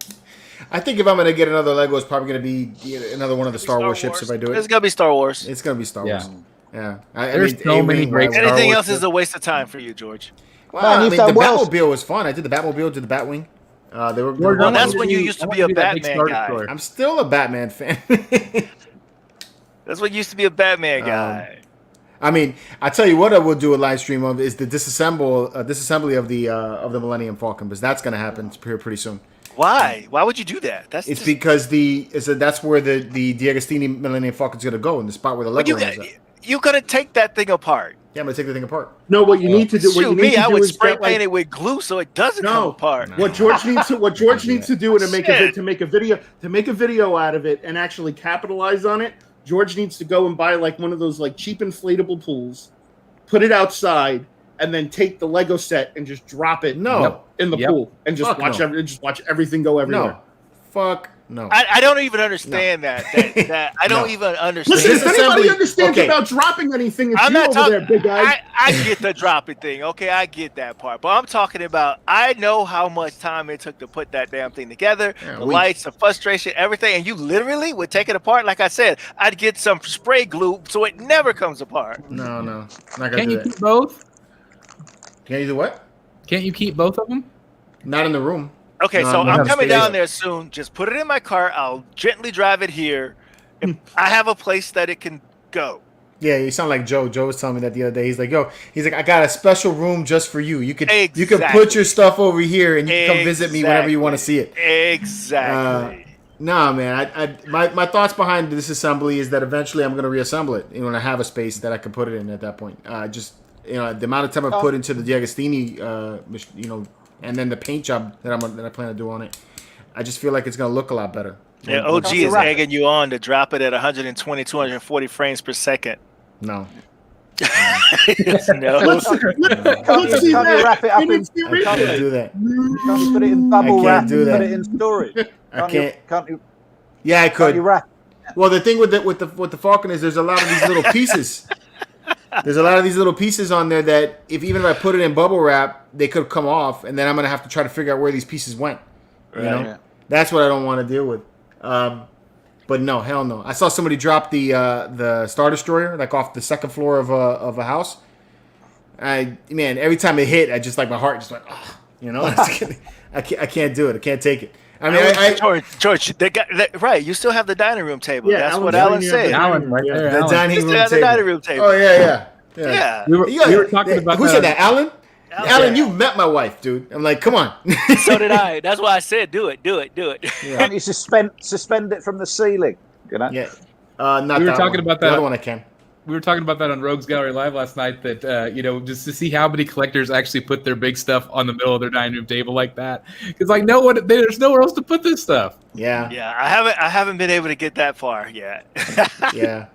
I think if I'm going to get another Lego, it's probably going to be another one of the Star Wars ships if I do it. It's going to be Star Wars. It's going to be Star Wars. Yeah. There's so many great Star Anything Wars else is a waste of time for you, George. Well, the Batmobile was fun. I did the Batmobile, did the Batwing. Well, that's when you used to be a Batman guy. I'm still a Batman fan. That's what used to be a Batman guy. I mean, I tell you what I will do a live stream of is the disassembly of the Millennium Falcon, because that's going to happen pretty soon. Why? Why would you do that? Because that's where the D'Agostini Millennium Falcon's going to go, in the spot where the Lego is at. You're going to take that thing apart. Yeah, I'm going to take the thing apart. No, what you need to do. I would spray paint it with glue so it doesn't come apart. What George needs to do to make a video out of it and actually capitalize on it. George needs to go and buy like one of those like cheap inflatable pools, put it outside, and then take the Lego set and just drop it in the pool and just watch everything go everywhere. No. Fuck no. I don't even understand that. I don't even understand. Listen, if anybody understands about dropping anything, it's you over there, big guy. I get the dropping thing. Okay, I get that part. But I'm talking about, I know how much time it took to put that damn thing together. The lights, the frustration, everything. And you literally would take it apart. Like I said, I'd get some spray glue so it never comes apart. No. Not gonna Can't do you that. keep both? Can you do what? Can't you keep both of them? Not in the room. Okay, so I'm coming down there soon. Just put it in my car. I'll gently drive it here. I have a place that it can go. Yeah, you sound like Joe. Joe was telling me that the other day. He's like, I got a special room just for you. You can put your stuff over here and you can come visit me whenever you want to see it. Exactly. Nah, man. My thoughts behind this assembly is that eventually I'm going to reassemble it. When I have a space that I can put it in at that point. The amount of time I put into the D'Agostini, and then the paint job that I plan to do on it, I just feel like it's going to look a lot better. Yeah, OG is egging you on to drop it at 120, 240 frames per second. No. No. Let's see that. Wrap it up in. I can't do that. Can't you put it in bubble wrap and put it in storage? I can't. Can't you? Yeah, I could. Can't you wrap? Well, the thing with the Falcon is there's a lot of these little pieces. There's a lot of these little pieces on there that even if I put it in bubble wrap, they could come off, and then I'm gonna have to try to figure out where these pieces went. You know, Yeah. That's what I don't want to deal with. But no, hell no. I saw somebody drop the Star Destroyer like off the second floor of a house. Every time it hit, I just like my heart just went, I can't do it. I can't take it. I mean, George, right? You still have the dining room table. Yeah, That's what Alan said. Alan, right there. the Alan. dining You still room have the table. dining room table. Oh yeah. Yeah. We were talking about who said that? Alan? Alan, you met my wife, dude. I'm like, come on. So did I. That's why I said, do it. Can't you suspend it from the ceiling? Yeah. Not We were that talking one. about The that. other one I can. We were talking about that on Rogues Gallery Live last night. That just to see how many collectors actually put their big stuff on the middle of their dining room table like that. Because like there's nowhere else to put this stuff. Yeah. Yeah, I haven't been able to get that far yet. Yeah.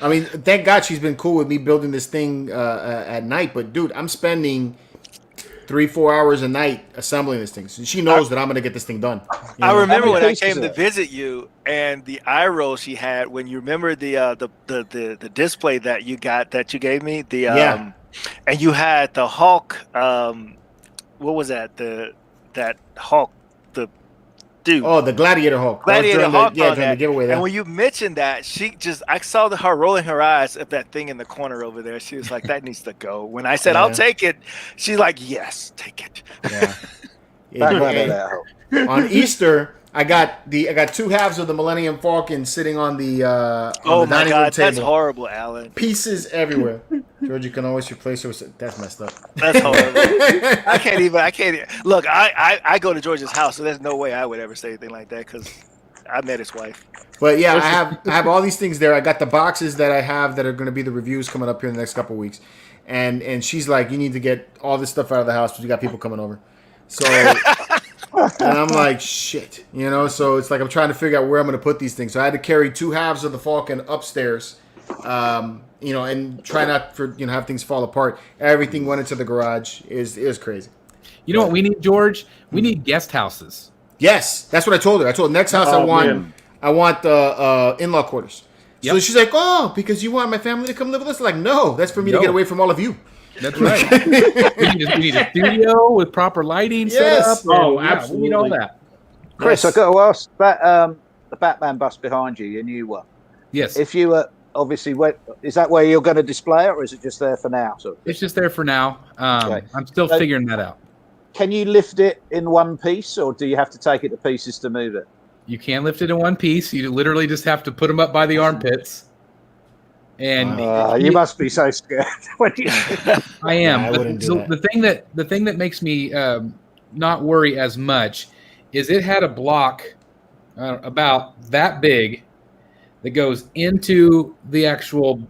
I mean, thank God she's been cool with me building this thing at night. But dude, I'm spending 3-4 hours a night assembling this thing. So she knows that I'm gonna get this thing done. I remember when I pieces came are to it? visit you and the eye roll she had when you remember the display that you gave me Yeah. and you had the Hulk what was that that Hulk the dude Oh, the Gladiator Hulk. Gladiator Hulk during on that. the giveaway. And when you mentioned that, I saw her rolling her eyes at that thing in the corner over there. She was like, "That needs to go." When I said, "I'll take it," she's like, "Yes, take it." Yeah. Back right at home. On Easter, I got 2 halves of the Millennium Falcon sitting on the Oh the my dining room God, that's table. horrible, Alan. Pieces everywhere. George, you can always replace her with that's messed up. That's horrible. I can't even. Look, I go to George's house, so there's no way I would ever say anything like that because I met his wife. But yeah, I have all these things there. I got the boxes that I have that are going to be the reviews coming up here in the next couple of weeks. And she's like, you need to get all this stuff out of the house because we got people coming over. So, and I'm like, shit, you know. So it's like I'm trying to figure out where I'm going to put these things. So I had to carry 2 halves of the Falcon upstairs, you know, and try not for have things fall apart. Everything went into the garage. Is crazy. You know what we need, George? We need guest houses. Yes, that's what I told her. I told her next house I want the in-law quarters. Yep. So she's like, oh, because you want my family to come live with us? Like, no, that's for me to get away from all of you. That's right. we need a studio with proper lighting set up. Oh, absolutely. We need all that. Chris, I've got to ask that the Batman bust behind you, your new one. Yes. If you obviously, is that where you're going to display it, or is it just there for now? It's just there for now. Okay. I'm still figuring that out. Can you lift it in one piece, or do you have to take it to pieces to move it? You can't lift it in one piece. You literally just have to put them up by the armpits. And you must be so scared when you. I am. I wouldn't do that. The thing that makes me not worry as much is it had a block about that big that goes into the actual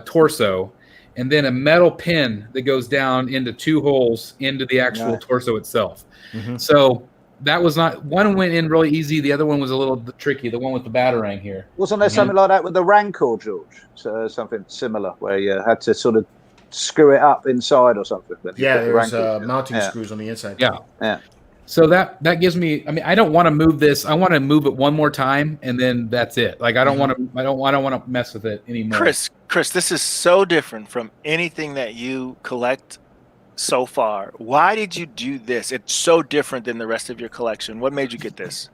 torso, and then a metal pin that goes down into 2 holes into the actual torso itself. Mm-hmm. So that was not, one went in really easy. The other one was a little tricky. The one with the batarang here. Wasn't there something like that with the Rancor, George? So something similar where you had to sort of screw it up inside or something. Yeah, there's mounting screws on the inside. Yeah. So that gives me. I mean, I don't want to move this. I want to move it one more time, and then that's it. Like I don't want to. I don't want to mess with it anymore. Chris, this is so different from anything that you collect so far. Why did you do this? It's so different than the rest of your collection. What made you get this?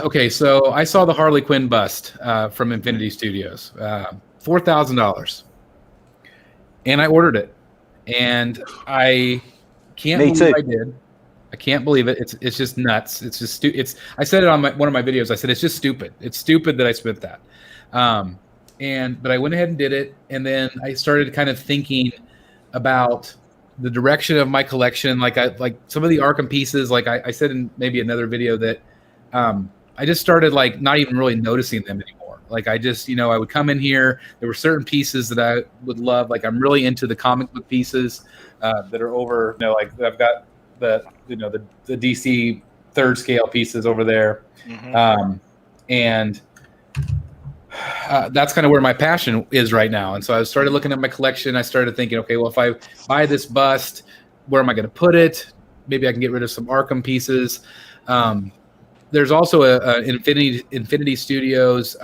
Okay, so I saw the Harley Quinn bust from Infinity Studios, $4,000, and I ordered it, and I can't believe I did. I can't believe it. It's just nuts. It's just I said it on one of my videos. I said it's just stupid. It's stupid that I spent that. But I went ahead and did it, and then I started kind of thinking about the direction of my collection. Like some of the Arkham pieces. Like I said in maybe another video that I just started like not even really noticing them anymore. Like I just I would come in here. There were certain pieces that I would love. Like I'm really into the comic book pieces that are over. Like I've got the DC 3rd scale pieces over there, and that's kind of where my passion is right now. And so I started looking at my collection. I started thinking, okay, well, if I buy this bust, where am I going to put it? Maybe I can get rid of some Arkham pieces. There's also a Infinity Studios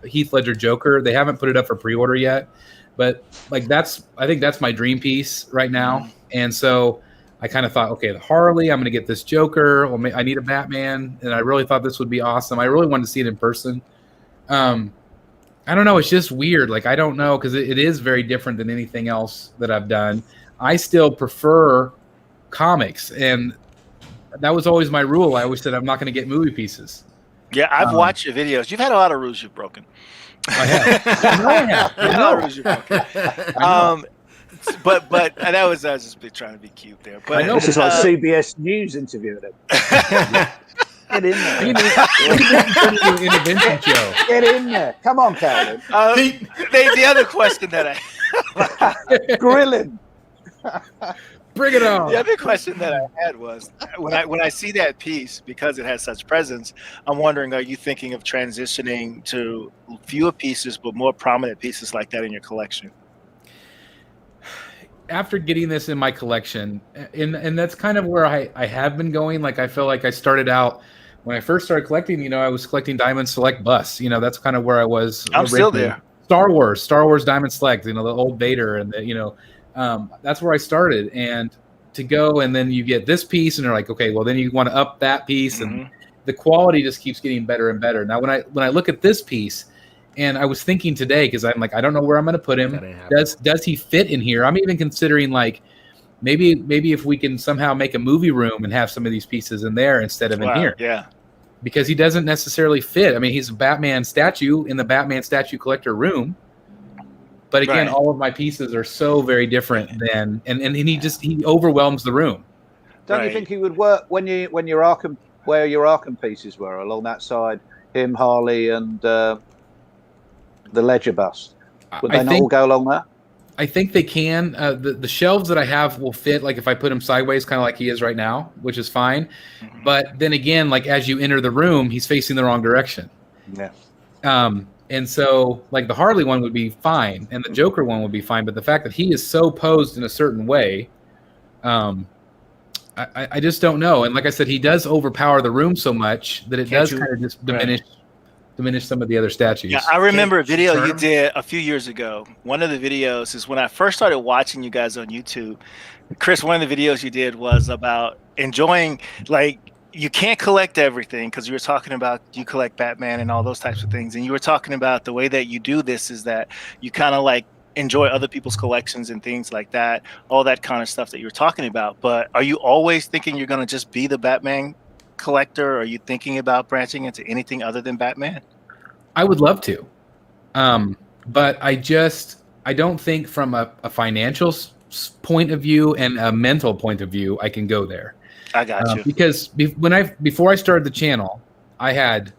Heath Ledger Joker. They haven't put it up for pre-order yet, but like I think that's my dream piece right now. And so I kind of thought, okay, the Harley, I'm going to get this Joker. Well, I need a Batman, and I really thought this would be awesome. I really wanted to see it in person. I don't know. It's just weird. Like, I don't know, because it is very different than anything else that I've done. I still prefer comics, and that was always my rule. I always said I'm not going to get movie pieces. Yeah, I've watched your videos. You've had a lot of rules you've broken. I have. I know. Rules you've broken. But that was I was just trying to be cute there. But I know this is like CBS News interviewing him. Get in there. Intervention show. Get in there. Come on, Calvin. The other question that I Grilling. Bring it on. The other question that I had was when I see that piece, because it has such presence, I'm wondering, are you thinking of transitioning to fewer pieces but more prominent pieces like that in your collection? After getting this in my collection, and that's kind of where I have been going. Like I feel like I started out when I first started collecting. I was collecting Diamond Select busts. That's kind of where I was. I'm still there. Star Wars Diamond Select. The old Vader, and that's where I started. And to go, and then you get this piece, and they're like, okay, well then you want to up that piece, and the quality just keeps getting better and better. Now when I look at this piece. And I was thinking today, because I'm like, I don't know where I'm going to put him. Does he fit in here? I'm even considering like maybe if we can somehow make a movie room and have some of these pieces in there instead of in here. Yeah. Because he doesn't necessarily fit. I mean, he's a Batman statue in the Batman statue collector room. But again, all of my pieces are so very different than, and he overwhelms the room. Don't you think he would work when your Arkham where your Arkham pieces were along that side. Him, Harley, and the Ledger bust. Would they not all go along there? I think they can. The shelves that I have will fit, like if I put him sideways, kind of like he is right now, which is fine. Mm-hmm. But then again, like as you enter the room, he's facing the wrong direction. Yeah. And so like the Harley one would be fine, and the Joker one would be fine. But the fact that he is so posed in a certain way, I just don't know. And like I said, he does overpower the room so much that it does kind of just diminish some of the other statues. Yeah, I remember a video you did a few years ago. One of the videos is when I first started watching you guys on YouTube. Chris, one of the videos you did was about enjoying, like, you can't collect everything because you were talking about you collect Batman and all those types of things. And you were talking about the way that you do this is that you kind of like enjoy other people's collections and things like that, all that kind of stuff that you were talking about. But are you always thinking you're going to just be the Batman collector? Or are you thinking about branching into anything other than Batman? I would love to. But I don't think from a financial point of view and a mental point of view, I can go there. I got you. Because before I started the channel, I had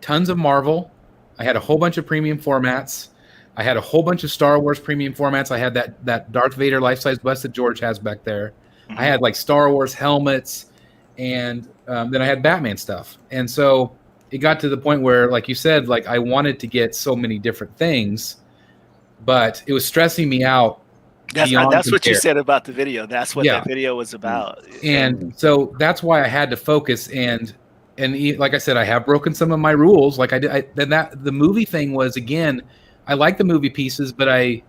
tons of Marvel. I had a whole bunch of premium formats. I had a whole bunch of Star Wars premium formats. I had that Darth Vader life-size bust that George has back there. Mm-hmm. I had like Star Wars helmets, and then I had Batman stuff. And so it got to the point where, like you said, like I wanted to get so many different things, but it was stressing me out. That's what you said about the video. That's what that video was about. And so that's why I had to focus. And like I said, I have broken some of my rules. Like the movie thing was, again, I like the movie pieces, but I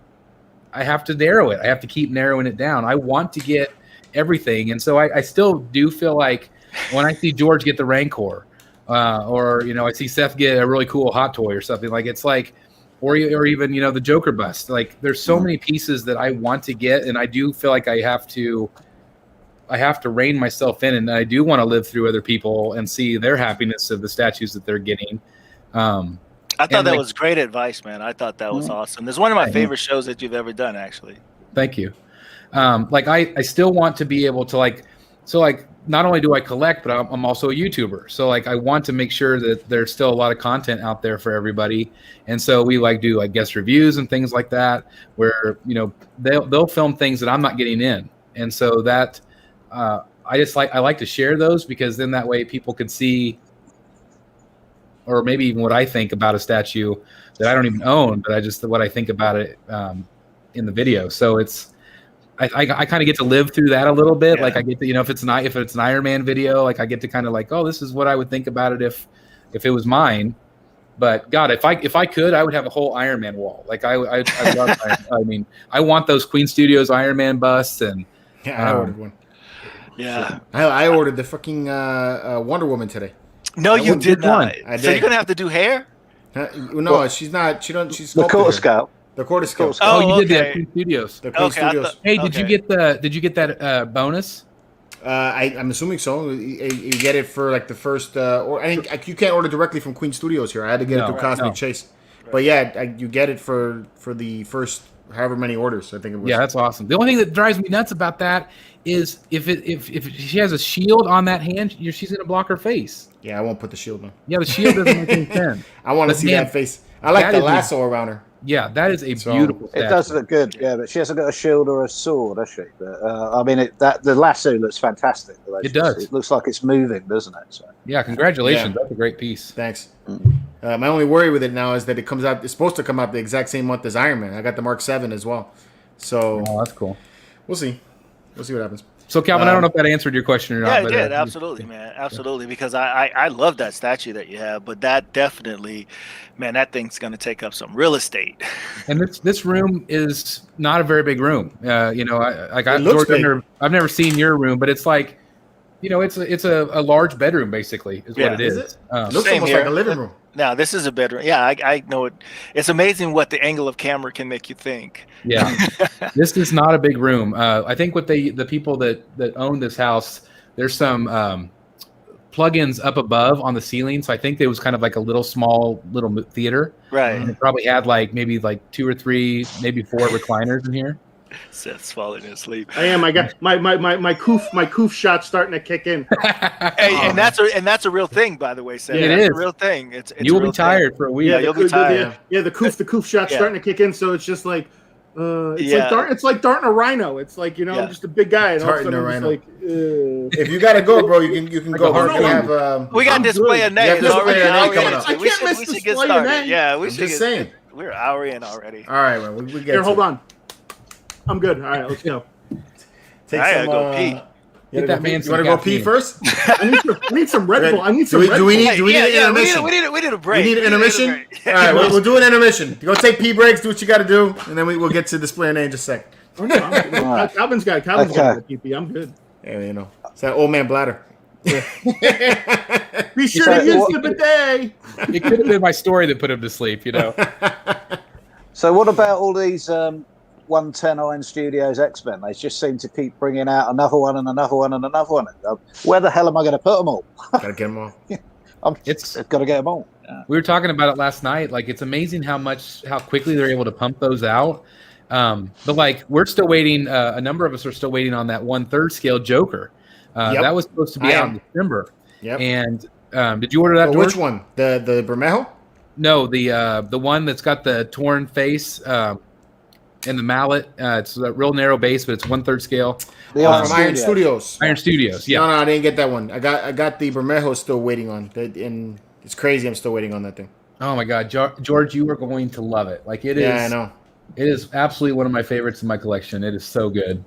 have to narrow it. I have to keep narrowing it down. I want to get everything. And so I still do feel like when I see George get the Rancor, or, I see Seth get a really cool hot toy or something, like it's like, or even, the Joker bust, like there's so many pieces that I want to get. And I do feel like I have to rein myself in, and I do want to live through other people and see their happiness of the statues that they're getting. I thought that was great advice, man. I thought that was awesome. It's one of my favorite shows that you've ever done, actually. Thank you. Like I still want to be able to not only do I collect, but I'm also a YouTuber. So like I want to make sure that there's still a lot of content out there for everybody. And so we do guest reviews and things like that, where they'll film things that I'm not getting in. And so that I like to share those, because then that way people can see, or maybe even what I think about a statue that I don't even own, but what I think about it in the video. So I kind of get to live through that a little bit. Yeah. Like I get to, if it's an Iron Man video, like I get to kind of like, oh, this is what I would think about it if it was mine. But God, if I could, I would have a whole Iron Man wall. Like I love I mean, I want those Queen Studios Iron Man busts, and I ordered one. Yeah, I ordered the fucking Wonder Woman today. No, you did not. I did. So you're gonna have to do hair? No, she's not. She's the quarter scale. The quarter scale. Oh, you did that Queen Studios. The Queen Studios. Hey, did you get that bonus? I'm assuming so. You get it for like the first, or I think you can't order directly from Queen Studios here. I had to get it through Cosmic Chase. Right. But yeah, you get it for the first however many orders. I think it was. Yeah, that's awesome. The only thing that drives me nuts about that is if she has a shield on that hand, she's gonna block her face. Yeah, I won't put the shield on. Yeah, the shield doesn't make any sense. I want to see that face. I like the lasso around her. Yeah, that is a beautiful statue. It does look good, yeah, but she hasn't got a shield or a sword, has she? But I mean, the lasso looks fantastic. It does. It looks like it's moving, doesn't it? So. Yeah, congratulations. Yeah. That's a great piece. Thanks. My only worry with it now is that it's supposed to come out the exact same month as Iron Man. I got the Mark 7 as well. So that's cool. We'll see. We'll see what happens. So, Calvin, I don't know if that answered your question or not. Yeah, it did. Absolutely, man. Absolutely. Because I love that statue that you have, but that definitely, man, that thing's going to take up some real estate. And this room is not a very big room. I've never seen your room, but it's like, it's a large bedroom, basically, is what it is. It looks almost like a living room. Now, this is a bedroom. Yeah, I know it. It's amazing what the angle of camera can make you think. Yeah, this is not a big room. I think the people that own this house, there's some plugins up above on the ceiling. So I think it was kind of like a small theater. Right. And it probably had maybe 2 or 3, maybe 4 recliners in here. Seth's falling asleep. I am. I got my coof shot's starting to kick in. Hey, and that's a real thing, by the way, Seth. It That's is a real thing. It's you will a real be tired for a week. Yeah, you'll be tired. The coof shot's Yeah. starting to kick in. So it's just like, it's like darting a rhino. It's like I'm just a big guy, and all of a Darting a sudden I'm just rhino. like, If you gotta go, bro, you can go. hard We have We got I'm display good. of names Yeah, display already. of name Hour coming in. up. I We can't miss should get display of started. name. Yeah, we I'm should just saying. We're an hour in already. All right, man. We get here, to hold it. on. I'm good. All right, let's go. Take I gotta some, go pee. You Get that man want some to go pee caffeine. first? I need some Red Bull. I need some Do Red we Bull. need? Do we need an intermission? We need a break. We need an intermission. All break. right, we'll do an intermission. Go take pee breaks. Do what you got to do, and then we'll get to display your name in just a sec. Oh, no, Calvin's got PP. I'm good. Yeah, it's that old man bladder. Be sure to use the bidet. It could have been my story that put him to sleep. So what about all these 110 Iron Studios X-Men? They just seem to keep bringing out another one and another one and another one. Where the hell am I going to put them all? Gotta get them all. I've got to get them all. We were talking about it last night. Like, it's amazing how quickly they're able to pump those out. But like, we're still waiting. A number of us are still waiting on that 1/3 scale Joker. Yep. That was supposed to be out in December. Yep. And did you order that? Which George? one? The Bermejo? No, the one that's got the torn face and the mallet. It's a real narrow base, but it's 1/3 scale. The From Iron Studios. Iron Studios. Yeah. No, I didn't get that one. I got the Bermejo still waiting on. And it's crazy. I'm still waiting on that thing. Oh my God, George, you are going to love it. Like it is. Yeah, I know. It is absolutely one of my favorites in my collection. It is so good.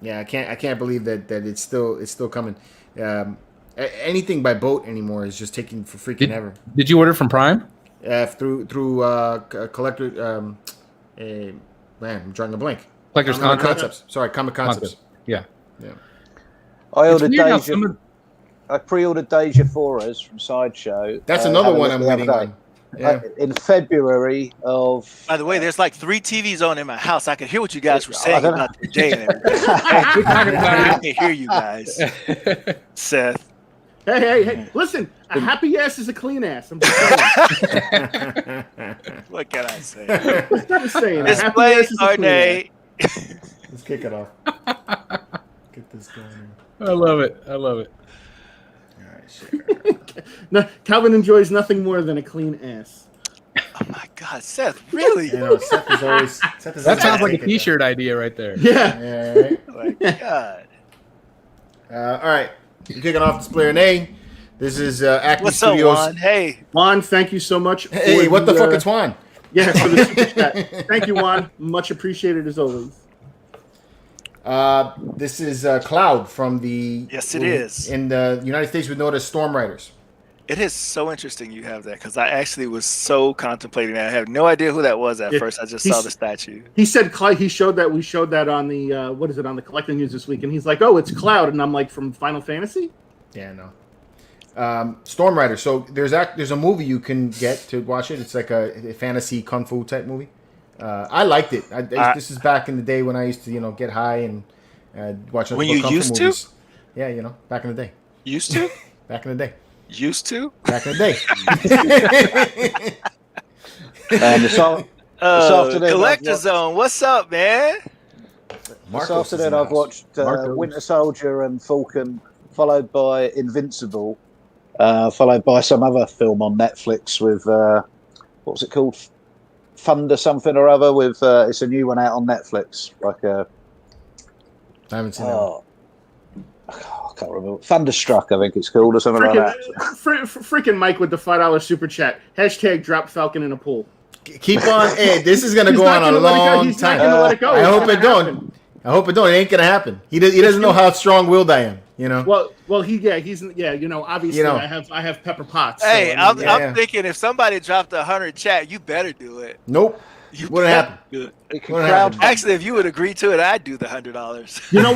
Yeah, I can't believe that it's still coming. Anything by boat anymore is just taking for freaking ever. Did you order from Prime? Through collector. Man, I'm drawing a blank. Collector's Comic Concept? Concepts. Sorry, Comic Concepts. Yeah. I It's ordered weird how Deja. some of- I pre-ordered Deja Foras from Sideshow. That's another had a one look I'm the other waiting day. on. Yeah. In February of. By the way, there's like 3 TVs on in my house. I could hear what you guys were saying don't know. about the day and everything. We're talking about I it. can hear you guys, Seth. Hey! Listen, a happy ass is a clean ass. I'm just saying. What can I say? Just saying. A happy Display ass is a our clean ass. day. Let's kick it off. Get this going. I love it. All right, shit. No, Calvin enjoys nothing more than a clean ass. Oh my God, Seth! Really? Seth is always. That sounds like a T-shirt idea right there. Yeah. Yeah, right. Oh my God. All right. We're kicking off display your name. This is Acme What's up, Studios. Juan? Hey. Juan, thank you so much. Hey, for what the fuck is Juan? Yeah, for the super chat. Thank you, Juan. Much appreciated as always. This is Cloud from the. Yes, it is. In the United States, we know it as Storm Riders. It is so interesting you have that because I actually was so contemplating that. I have no idea who that was at first. I just saw the statue. He said he showed that we showed that on the on the collecting news this week, and he's like, "Oh, it's Cloud," and I'm like, "From Final Fantasy?" Yeah, no. Storm Rider. So there's a movie you can get to watch it. It's like a fantasy kung fu type movie. I liked it. This is back in the day when I used to get high and watch when you kung fu used movies. Yeah, back in the day. Used to? Back in the day. Used to? Back in the day. And this afternoon, Collector Zone. What's up, man? this afternoon I've watched Winter Soldier and Falcon, followed by Invincible, followed by some other film on Netflix with what was it called? Thunder something or other. With it's a new one out on Netflix. Like I haven't seen that. I can't remember. Thunderstruck, I think it's called, or something like that. Freaking Mike with the $5 super chat. # drop Falcon in a pool. Keep on. Hey, this is gonna go on a long He's time. not gonna let it go. I hope It's it gonna don't. happen. I hope it don't. It ain't gonna happen. He doesn't know how strong-willed I am. Well, obviously I have Pepper Potts. Hey, so, I'm thinking if somebody dropped 100 chat, you better do it. Nope. You Wouldn't better happen. do it. It can What crowd. happened? Actually, if you would agree to it, I'd do the $100. You know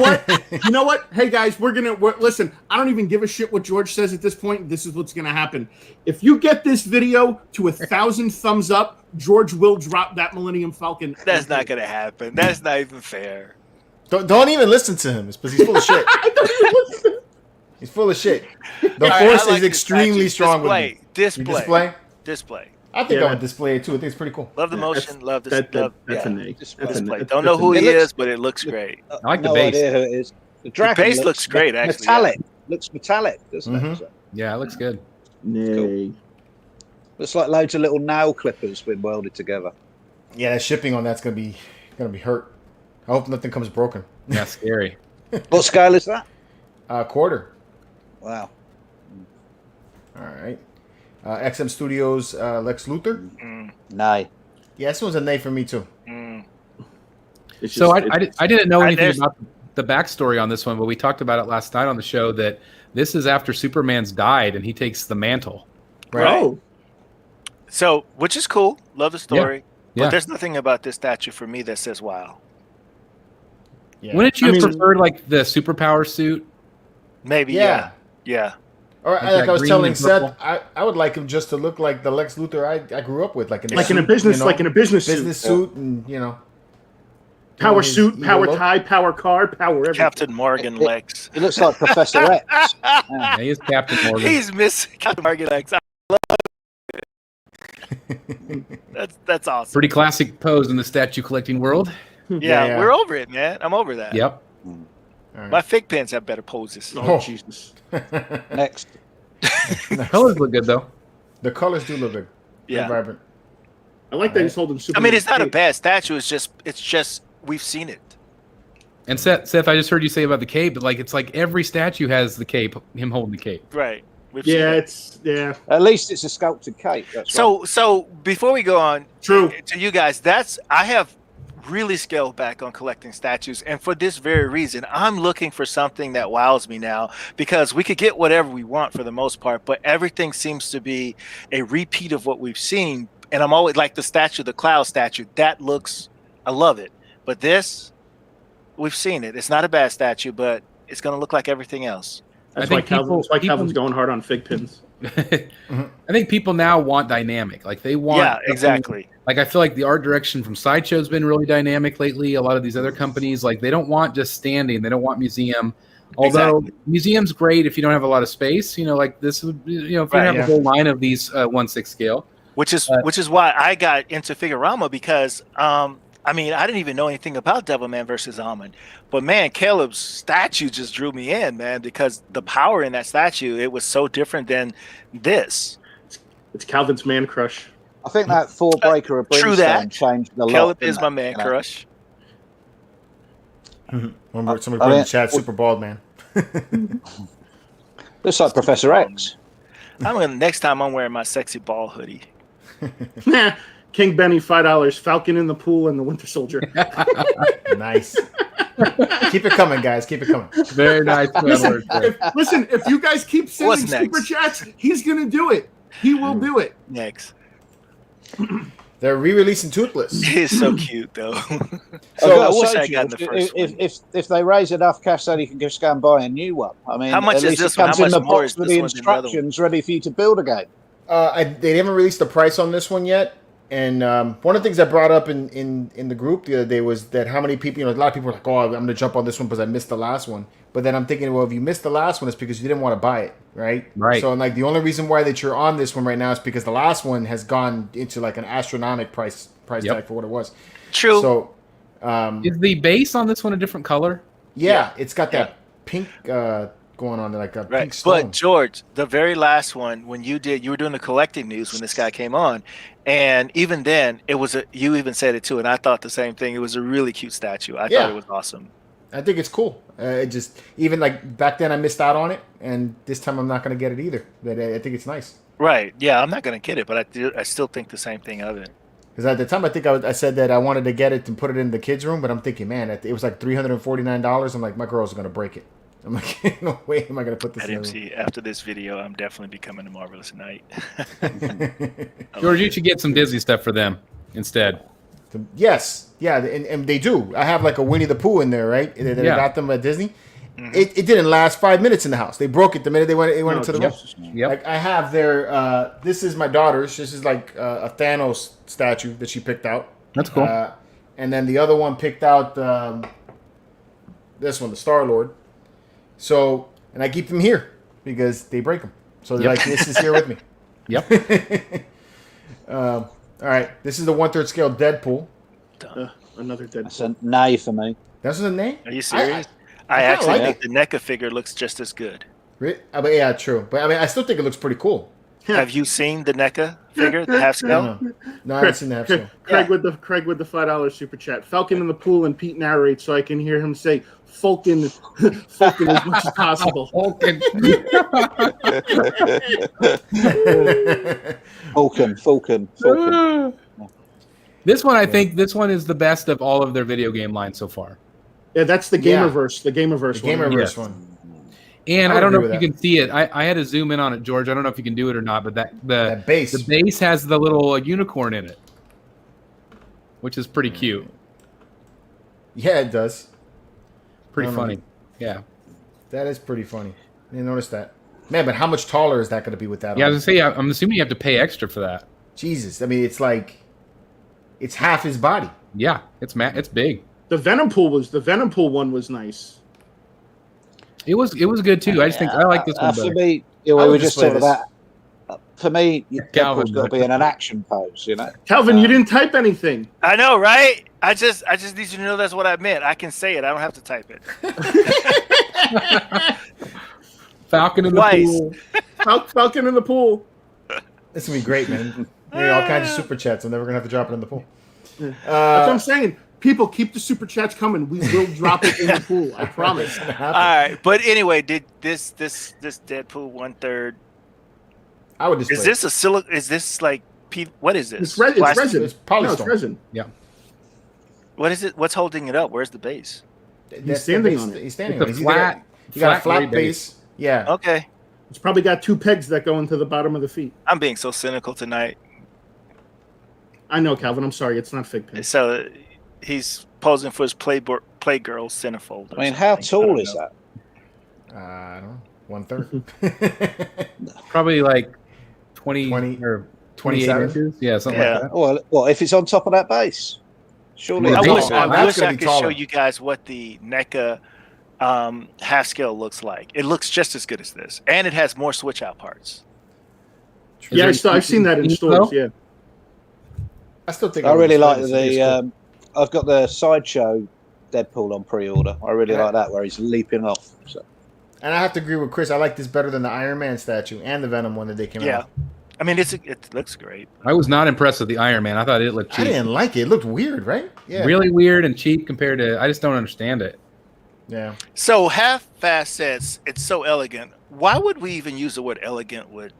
what? Hey guys, listen. I don't even give a shit what George says at this point. This is what's gonna happen. If you get this video to 1,000 thumbs up, George will drop that Millennium Falcon. That's not gonna happen. That's not even fair. Don't even listen to him. It's because he's full of shit. He's full of shit. The All right, force I like is this extremely statue. strong with me. Display. You display? Display. I think Yeah. I would display it too. I think it's pretty cool. Love the motion. Love this. That's yeah. a nay. That's a Display. nay. Don't know who That's he a nay. is, but it looks great. I like the no base. idea who it is. The dragon base looks great, actually, Metallic. Looks metallic, doesn't Mhm. it? So, Yeah, it looks good. Nay. looks like loads of little nail clippers been welded together. Yeah, that shipping on that's gonna be hurt. I hope nothing comes broken. Yeah, scary. What scale is that? Quarter. Wow. All right. XM Studios Lex Luthor. Nay. Yeah, this one's a nay for me too. It's So just- I didn't know anything there's- about the backstory on this one, but we talked about it last night on the show that this is after Superman's died and he takes the mantle. Oh, So, which is cool. Love the story. Yeah. But there's nothing about this statue for me that says wow. Yeah. Wouldn't you I have mean- preferred like the superpower suit? Maybe, Yeah. yeah. Or Like like that I was green telling and Seth, purple? I would like him just to look like the Lex Luthor I grew up with, like in a like in a suit, business, you know? like in a business suit. business suit, and Power his suit, evil power look. tie, power car, power everything. Captain Morgan Lex. It looks like Professor X. Yeah, he is Captain Morgan. He's missing Captain Morgan Lex. I love it. That's awesome. Pretty classic pose in the statue collecting world. Yeah, we're over it, man. I'm over that. Yep. All right. My fig pens have better poses. Oh, Oh. Jesus. Next. Colors look good though. The colors do look good. Very Yeah. vibrant. I like that he's holding super. I mean, it's not a bad statue. It's just we've seen it. And Seth, I just heard you say about the cape, but like it's like every statue has the cape, him holding the cape. Right. We've seen Yeah, it. it's At least it's a sculpted cape. That's right. So before we go on true. to you guys, I have really scaled back on collecting statues, and for this very reason, I'm looking for something that wows me now, because we could get whatever we want for the most part, but everything seems to be a repeat of what we've seen. And I'm always like the statue, the cloud statue. That looks, I love it. But this, we've seen it. It's not a bad statue, but it's going to look like everything else. That's I why think people- Calvin's going hard on fig pins. I think people now want dynamic. Like they want Yeah, exactly. Like I feel like the art direction from Sideshow's been really dynamic lately. A lot of these other companies, like they don't want just standing. They don't want museum. Although museum's great if you don't have a lot of space. You know, like this would, if you Right, have yeah. a whole line of these 1/6 scale. Which is why I got into Figurama, because I mean, I didn't even know anything about Devilman versus Almond, but man, Caleb's statue just drew me in, man, because the power in that statue, it was so different than this. It's Calvin's man crush. I think that four breaker of True brimstone that. changed a lot. Caleb didn't is my it? man You know? crush. Somebody put in mean, the chat, super bald man. Looks like Professor X. Next time I'm wearing my sexy ball hoodie. King Benny, $5. Falcon in the pool and the Winter Soldier. Nice. Keep it coming, guys. Keep it coming. Very nice. words there. Listen, if you guys keep What's sending super next? chats, he's gonna do it. He will do it. Next. They're re-releasing Toothless. He's so cute though. So, I I've wish said I to got you, the first one. if they raise enough cash, then you can just go and buy a new one. I mean, How much at is least this it one? comes How in the much more box is with this the one than the other one? instructions ready for you to build a game. They haven't released the price on this one yet. And one of the things I brought up in the group the other day was that how many people, a lot of people were like, oh, I'm going to jump on this one because I missed the last one. But then I'm thinking, well, if you missed the last one, it's because you didn't want to buy it, right? Right. So, like, the only reason why that you're on this one right now is because the last one has gone into, like, an astronomical price Yep. tag for what it was. True. So, Is the base on this one a different color? yeah, it's got that pink going on, like a pink Right, stone. but George, the very last one, when you were doing the collecting news when this guy came on, and even then, you even said it too, and I thought the same thing. It was a really cute statue. I Yeah. thought it was awesome. I think it's cool. It just, even like back then I missed out on it, and this time I'm not going to get it either. But I think it's nice. Right? Yeah, I'm not gonna get it, but I still think the same thing of it. Because at the time, I think I said that I wanted to get it and put it in the kids' room, but I'm thinking, man, it was like $349. I'm like, my girls are going to break it. I'm like, no way am I going to put this At in the MC, after this video, I'm definitely becoming a Marvelous Knight. George, you should get some Disney stuff for them instead. room. Yes. Yeah, and they do. I have like a Winnie the Pooh in there, right? That I Yeah. got them at Disney. It didn't last 5 minutes in the house. They broke it the minute it went into the room. Yep. Like I have their, this is my daughter's. This is like a Thanos statue that she picked out. That's cool. And then the other one picked out this one, the Star-Lord. So, and I keep them here because they break them. So they're Yep. like, this is here with me. Yep. All right, this is the 1/3 scale Deadpool. Another dead. That's a nay for me. That's the name. Are you serious? I I kinda actually like think the NECA figure looks just as good. I mean, yeah, true. But I mean, I still think it looks pretty cool. Have you seen the NECA figure, the half scale? No, I haven't seen that. So. Craig with the $5 super chat. Falcon in the pool, and Pete narrates so I can hear him say Falcon, Falcon as much as possible. Falcon. Falcon. This one, I think, this one is the best of all of their video game lines so far. Yeah, that's the Gamerverse. The Gamerverse one. Gamerverse one. And I I don't know if agree you with can see it. I had to zoom in on it, George. I don't know if you can do it or not, but That the base. base has the little unicorn in it, which is pretty cute. Yeah, it does. Pretty I don't know. funny. Yeah. That is pretty funny. I didn't notice that. Man, but how much taller is that going to be with that? Yeah, I on? was gonna say, I'm assuming you have to pay extra for that. Jesus, I mean, it's like it's half his body. Yeah, it's big. The Venom Pool one was nice. It was good too. I just think I like this one For better. me, I we would were just display talking about. For me, Calvin. Deadpool's got to be in an action pose, you know. Calvin, you didn't type anything. I know, right? I just need you to know that's what I meant. I can say it. I don't have to type it. Falcon in the Twice. pool. Falcon in the pool. This will be great, man. Maybe all kinds of super chats. I'm never going to have to drop it in the pool. That's what I'm saying. People, keep the super chats coming. We will drop it in the pool. I promise. All right, but anyway, did this Deadpool 1/3? I would display. Is this a silicone? Is this like what is this? It's resin. It's polystone. No, it's resin. Yeah. What is it? What's holding it up? Where's the base? He's standing on it. He's standing It's on a it. flat, You got a flat flat base. Yeah. Okay, It's probably got 2 pegs that go into the bottom of the feet. I'm being so cynical tonight. I know, Calvin. I'm sorry. It's not fig pen. So he's posing for his Playgirl centerfold. or I mean, how something. I tall don't is know. that? I don't know. 1/3. Probably like 20 20 or 27? 28 inches. Yeah, something Yeah. like that. Well, if it's on top of that base, surely. Yeah, I Well, wish, that's I, wish gonna I be could show taller. you guys what the NECA half scale looks like. It looks just as good as this, and it has more switch out parts. Yeah, Is there I've seen that in anything stores. though? Yeah. I still think I would really display like this. It is cool. I've got the sideshow Deadpool on pre-order. I really Yeah. like that where he's leaping off. So. And I have to agree with Chris. I like this better than the Iron Man statue and the Venom one that they came Yeah, out. I mean it looks great. I was not impressed with the Iron Man. I thought it looked I cheap. didn't like it. It looked weird, right? Yeah. Really weird and cheap compared to. I just don't understand it. Yeah. So half fast says it's so elegant. Why would we even use the word elegant with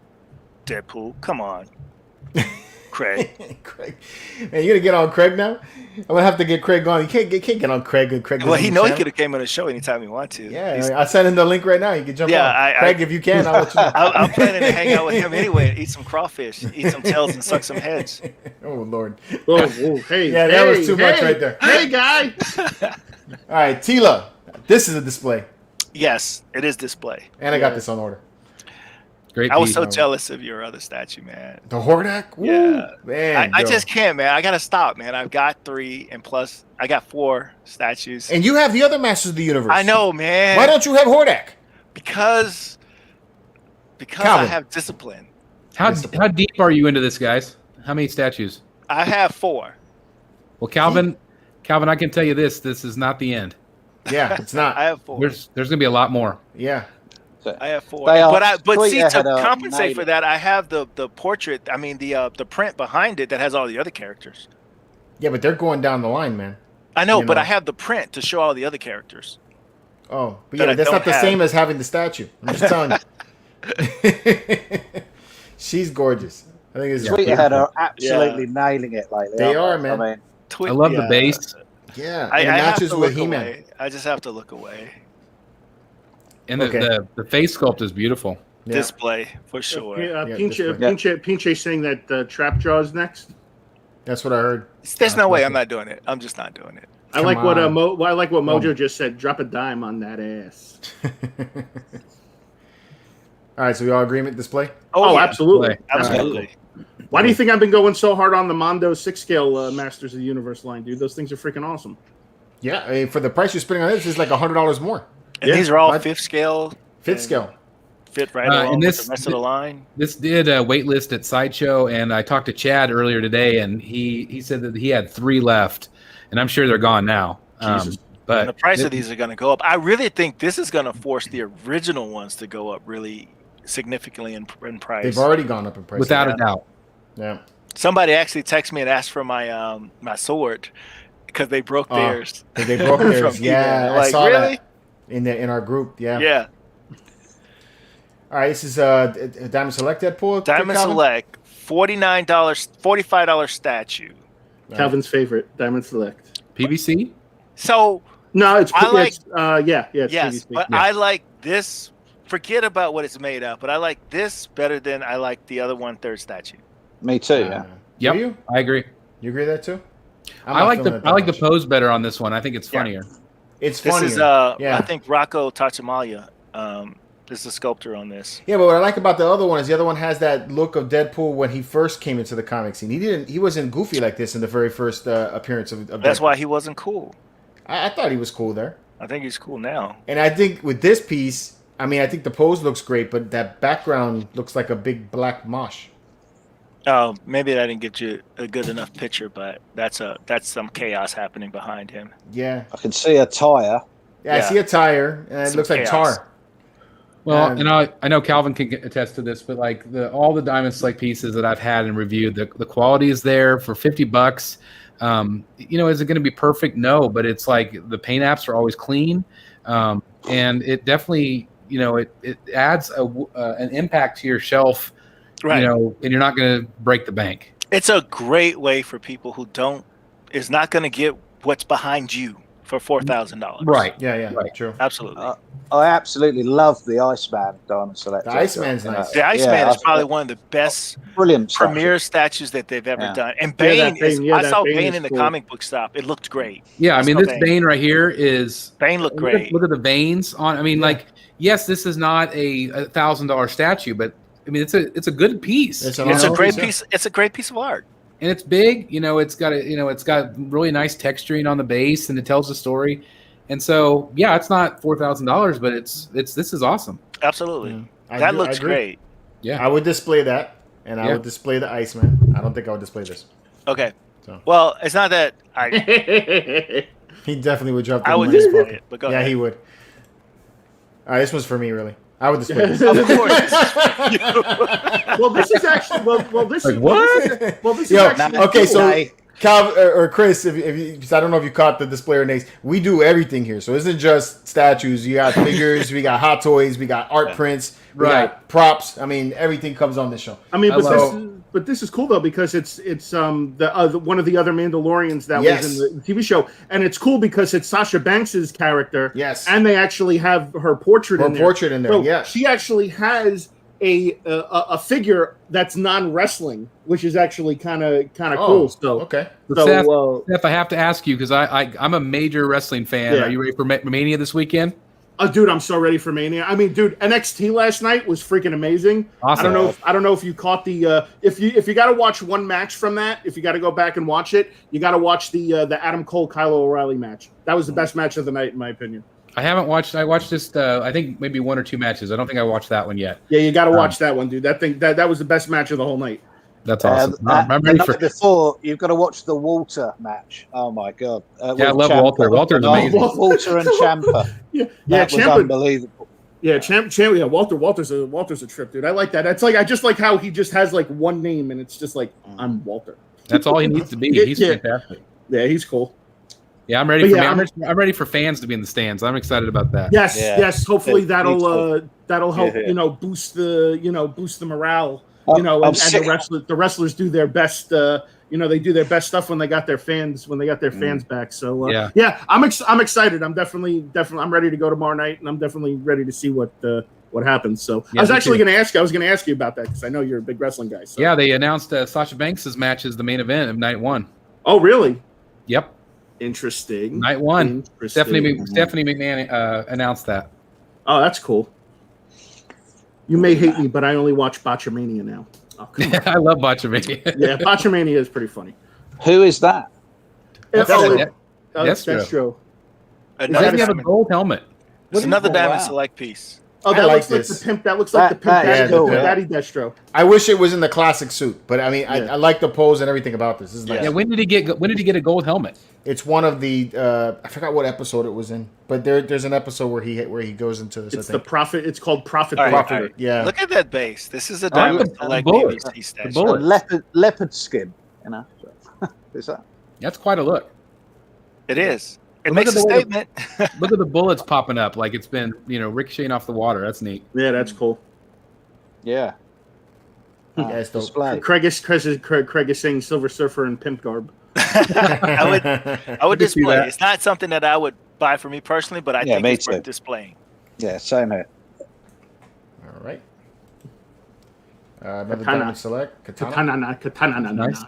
Deadpool? Come on, Craig. Craig. Man, you gonna get on Craig now? I'm gonna have to get Craig on. You can't get on Craig. And Craig. Well, he doesn't know he channel. could have came on the show anytime he wanted to. Yeah, He's- I'll send him the link right now. You can jump Yeah, on. I- Craig, if you can, I'll let you know. I'm planning to hang out with him anyway and eat some crawfish, eat some tails, and suck some heads. Oh Lord. Oh, hey. Yeah, that was hey, too much hey, right there. Hey, guy. All right, Tila. This is a display, Yes, it is display. and I got this on order. Great. I was piece. so jealous of your other statue, man. The Hordak. Woo. Yeah. Man. I yo. just can't, man. I gotta stop, man. I've got 3, and plus I got 4 statues. And you have the other Masters of the Universe. I know, man. Why don't you have Hordak? Because I Calvin. have discipline. How deep are you into this, guys? How many statues? I have 4. Well, Calvin, I can tell you this: this is not the end. Yeah, it's not. I have 4. There's gonna be a lot more. Yeah. I have 4. They are But straight see, to ahead of compensate for Nate. that, I have the portrait. I mean, the print behind it that has all the other characters. Yeah, but they're going down the line, man. I know, You but know. I have the print to show all the other characters. Oh, but That yeah, I that's don't not the have. same as having the statue. I'm just telling you. She's gorgeous. I think it's Sweethead are absolutely nailing it lately. They aren't are, man. I mean, I love the base Yeah, I and it have matches to with look He-Man. away. I just have to look away. and Okay. the face sculpt is beautiful. Yeah. Display for sure. Yeah, Pinche saying that Trap Jaw is next. That's what I heard. There's no way I'm not doing it. I'm just not doing it. I like Come what on. I like what Mojo just said. Drop a dime on that ass. All right, so we all agreement display? Oh, yeah. absolutely. Absolutely. Why do you think I've been going so hard on the Mondo 6-scale Masters of the Universe line, dude? Those things are freaking awesome. Yeah, I mean, for the price you're spending on this, it's like $100 more. And Yeah. these are all What? 5th scale. Fifth and scale. Fit right along and with the rest of the line. This did a wait list at Sideshow, and I talked to Chad earlier today, and he said that he had 3 left, and I'm sure they're gone now. Jesus. But And the price of these are going to go up. I really think this is going to force the original ones to go up really significantly in price. They've already gone up in price. without a doubt. Yeah. Somebody actually texted me and asked for my my sword because they broke theirs. They broke theirs. From Yeah, eBay. I Like, saw really? that in our group. Yeah. Yeah. All right, this is Diamond Select Deadpool. Diamond Calvin? Select, $45 statue. Calvin's favorite, Diamond Select. PVC? So No, it's I like- it's, it's yes, PVC. but Yeah. I like this. Forget about what it's made of, but I like this better than I like the other 1/3 statue. Me too. Yeah. Yep. Do you? I agree. You agree with that too? I'm I not like feeling the it that I like the much. pose better on this one. I think it's Yeah. funnier. It's This funnier. is yeah. I think Rocco Tachimaya is the sculptor on this. Yeah, but what I like about the other one is the other one has that look of Deadpool when he first came into the comic scene. He wasn't goofy like this in the very first appearance of That's Deadpool. why he wasn't cool. I thought he was cool there. I think he's cool now. And I think with this piece, I mean, I think the pose looks great, but that background looks like a big black mosh. Oh, maybe I didn't get you a good enough picture, but that's some chaos happening behind him. Yeah. I can see a tire. Yeah, I Yeah. see a tire, and it Some looks like chaos. tar. Well, And- and I know Calvin can attest to this, but like all the Diamond Select pieces that I've had and reviewed, the quality is there for $50. Is it going to be perfect? No, but it's like the paint apps are always clean, and it definitely it adds an impact to your shelf. Right. And you're not going to break the bank. It's a great way for people who is not going to get what's behind you for $4,000. Right. Yeah, Right. true. Absolutely. I absolutely love the Iceman Diamond Select. The Iceman's nice. The Iceman Yeah, is probably one of the best Brilliant statue. premier statues that they've ever Yeah. done. And Yeah, Bane that Bane- yeah, I that saw Bane Bane is in the cool. comic book stop. It looked great. Yeah, I mean, Let's this go Bane. vein right here is Bane looked great. Look at the veins on. I mean, yes, this is not a $1,000 statue, but I mean, it's a good piece. It's It's a Yeah. great piece. It's a great piece of art. And it's big. It's got really nice texturing on the base, and it tells the story. And so, yeah, it's not $4,000, but this is awesome. Absolutely. I That do- looks I agree. great. Yeah. I would display that, and I Yeah. would display the Iceman. I don't think I would display this. Okay. So. Well, it's not that I He definitely would drop the I would money in his display pocket. it, but go Yeah, ahead. he would. All right, this one's for me, really. I would display this. Of course. Well, this is actually well this Like, is what? well this is Yo, actually okay, so Nay. Cal or Chris, if you, 'cause I don't know if you caught the displayer names. We do everything here, so it isn't just statues. You got figures, we got hot toys, we got art prints, we Right. got props. I mean, everything comes on this show. I mean, I but this is cool though because it's the one of the other Mandalorians that Yes. was in the TV show, and it's cool because it's Sasha Banks's character. Yes. and they actually have her portrait. Her in there. portrait in there, So yeah. she actually has a figure that's non-wrestling, which is actually kind of cool. So okay. So Seth, Seth, I have to ask you because I'm a major wrestling fan. Yeah. Are you ready for Mania this weekend? dude, I'm so ready for Mania. I mean, dude, NXT last night was freaking amazing. Awesome. I don't know if you caught the if you got to watch one match from that, if you got to go back and watch it, you got to watch the Adam Cole Kyle O'Reilly match. That was the best match of the night in my opinion. I haven't watched. I watched just I think maybe 1 or 2 matches. I don't think I watched that one yet. Yeah, you got to watch that one, dude. That was the best match of the whole night. That's awesome. I'm The ready night for. before, you've got to watch the Walter match. Oh my god! Yeah, I with love Walter. Walter's amazing. Walter and Ciampa. Yeah, That was Ciampa. unbelievable. Yeah, yeah, Walter's a trip, dude. I like that. It's like I just like how he just has like one name and it's just like I'm Walter. That's all he needs to be. He's Yeah. fantastic. Yeah, he's cool. Yeah, I'm ready But for. yeah, I'm ready for fans to be in the stands. I'm excited about that. Yes, Yeah. yes. Hopefully Me that'll too. help Yeah. boost the morale. I'm And sick. the wrestlers do their best. They do their best stuff when they got their fans back. So Yeah. I'm excited. I'm definitely I'm ready to go tomorrow night, and I'm definitely ready to see what happens. So Yeah, I was me actually too. going to ask you. I was going to ask you about that because I know you're a big wrestling guy. So. Yeah, they announced Sasha Banks' match as the main event of night 1. Oh, really? Yep, Interesting. night 1. Interesting. Stephanie McMahon announced that. Oh, that's cool. You may hate me, but I only watch Botchamania now. Oh, come on. I love Botchamania. Yeah, Botchamania is pretty funny. Who is that? That's Oh, it. that's Destro. true. Why Another does he have a diamond, gold helmet? it's another Oh, diamond wow. select piece. Oh, I that like looks like this. the pimp. That looks like the pimp that is daddy, cool. the daddy Destro. I wish it was in the classic suit, but I mean, Yeah. I like the pose and everything about this. This is nice. Yeah, when did he get a gold helmet? It's one of the I forgot what episode it was in, but there's an episode where he goes into this. It's I the think. Prophet. It's called Prophet. All right, Prophet. all right. Yeah. Look at that base. This is a Oh, Diamond the Select bullet. BBC The statue. bullet. Leopard skin, you know. Is that? That's quite a look. It is. It Look makes at a the way statement. Look at the bullets popping up like it's been, ricocheting off the water. That's neat. Yeah, that's cool. Yeah. Yeah, it's dope. Display. Craig is saying Silver Surfer in pimp garb. I would I could see display. that. It's not something that I would buy for me personally, but I Yeah, think me it's worth too. displaying. Yeah, same here. All right. Another Katana. Diamond Select Katana. Katana. Nice.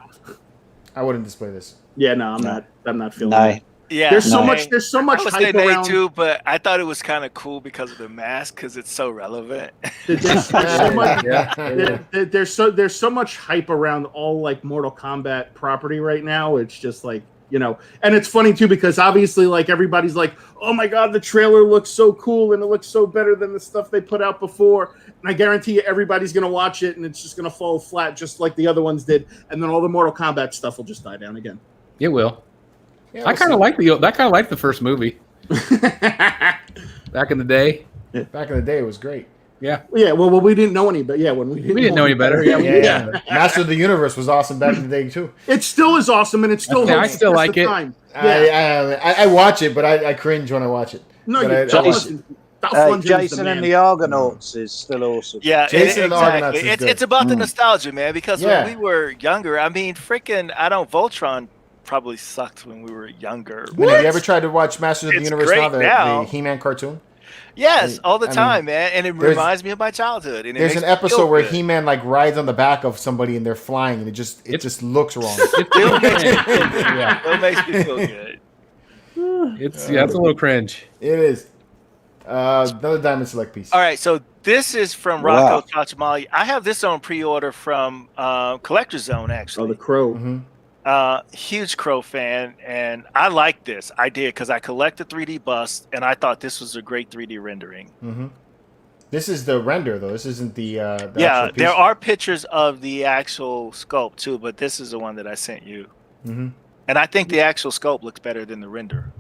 I wouldn't display this. Yeah, no, I'm No. not. I'm not feeling. No. it. Yeah, There's so No. much. There's so much I would say hype nay around. too, but I thought it was kind of cool because of the mask, because it's so relevant. There's so much. Yeah. There's so much hype around all like Mortal Kombat property right now. It's just like, and it's funny too because obviously like everybody's like, oh my god, the trailer looks so cool and it looks so better than the stuff they put out before. And I guarantee you everybody's gonna watch it and it's just gonna fall flat just like the other ones did. And then all the Mortal Kombat stuff will just die down again. It will. Yeah, I kind of like the first movie back in the day. Back in the day, it was great. Yeah, Yeah, well, we didn't know any, but yeah, when we we didn't know any better. Yeah, Yeah. Master of the Universe was awesome back in the day too. It still is awesome, and it still Yeah, I holds still the test like of it. time. Yeah. I watch it, but I cringe when I watch it. No, But you I Jason, watch it. Jason and the Argonauts is still awesome. Yeah, Jason and the Argonauts exactly. is good. It's about the nostalgia, man. Because Yeah. when we were younger, I mean, freaking, Voltron probably sucked when we were younger. I mean, have you ever tried to watch Masters of the It's Universe great now, the now. He-Man cartoon? Yes, all the I mean, time, man, and it there's- reminds me of my childhood. And it There's makes an me episode feel where good. He-Man like rides on the back of somebody and they're flying, and it just looks wrong. Still makes me feel good. Yeah. Still makes me feel good. it's a little cringe. It is. Another Diamond Select piece. All right, so this is from Wow. Rocco Chachmali. I have this on pre-order from Collector Zone, Oh, actually. the crow. Mm-hmm. Huge Crow fan, and I like this. I did because I collect the 3D bust, and I thought this was a great 3D rendering. Mm-hmm. This is the render, though. This isn't the Yeah, actual piece. there are pictures of the actual sculpt too, but this is the one that I sent you. Mm-hmm. And I think the actual sculpt looks better than the render.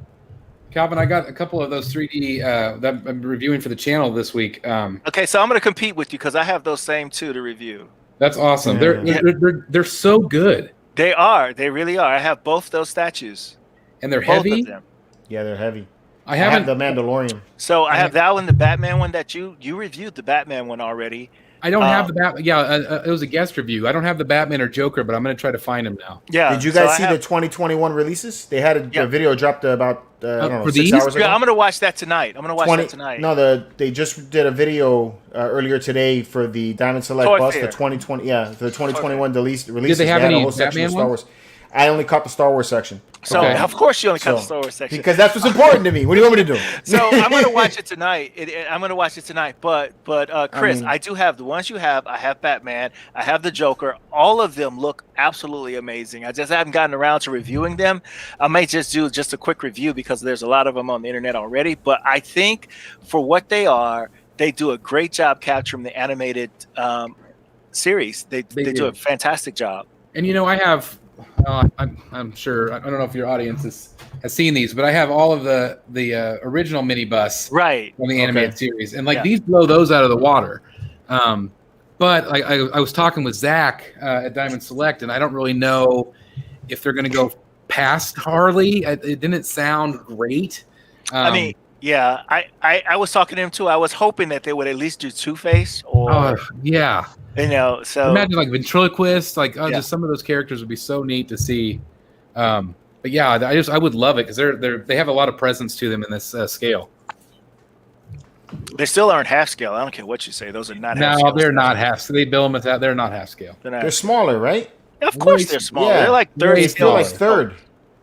Calvin, I got a couple of those 3D that I'm reviewing for the channel this week. Okay, so I'm going to compete with you because I have those same two to review. That's awesome. Yeah. They're so good, They are. They really are. I have both those statues. and they're Both heavy. of them. Yeah, they're heavy. I have haven't. the Mandalorian. So I have that one, the Batman one that you reviewed the Batman one already. I don't have the Bat. Yeah, it was a guest review. I don't have the Batman or Joker, but I'm going to try to find him now. Yeah. Did you so guys I see have- the 2021 releases? They had a Yeah. video dropped about I don't know for 6 these? hours ago. Yeah, I'm gonna watch that tonight. I'm gonna watch that tonight. No, they just did a video earlier today for the Diamond Select Toy bus, Fair. the 2020, for the 2021 releases. they have had a any whole section of Batman Star ones? Wars. I only caught the Star Wars section. So Okay. of course you only cut the So, Star Wars section because that's what's important to me. What do you want me to do? So I'm gonna watch it tonight. I'm gonna watch it tonight. But Chris, mean- I do have the ones you have. I have Batman. I have the Joker. All of them look absolutely amazing. I just haven't gotten around to reviewing them. I may just do just a quick review because there's a lot of them on the internet already. But I think for what they are, they do a great job capturing the animated series. They do do. a fantastic job. And I have. I'm sure. I don't know if your audience has seen these, but I have all of the original minibus Right. from the animated Okay. series, and like Yeah. these blow those out of the water. But I was talking with Zach at Diamond Select, and I don't really know if they're going to go past Harley. It didn't sound great. I mean, yeah, I was talking to him too. I was hoping that they would at least do Two-Face or yeah. so Imagine like ventriloquist, like Yeah. just some of those characters would be so neat to see. But yeah, I would love it because they have a lot of presence to them in this scale. they still aren't half scale. I don't care what you say; those are not. half No, scale. they're not half. So they bill them as that. They're not half scale. They're not. They're smaller, right? Of course, way- they're small. yeah. They're like Way 30 They feel like scale. third.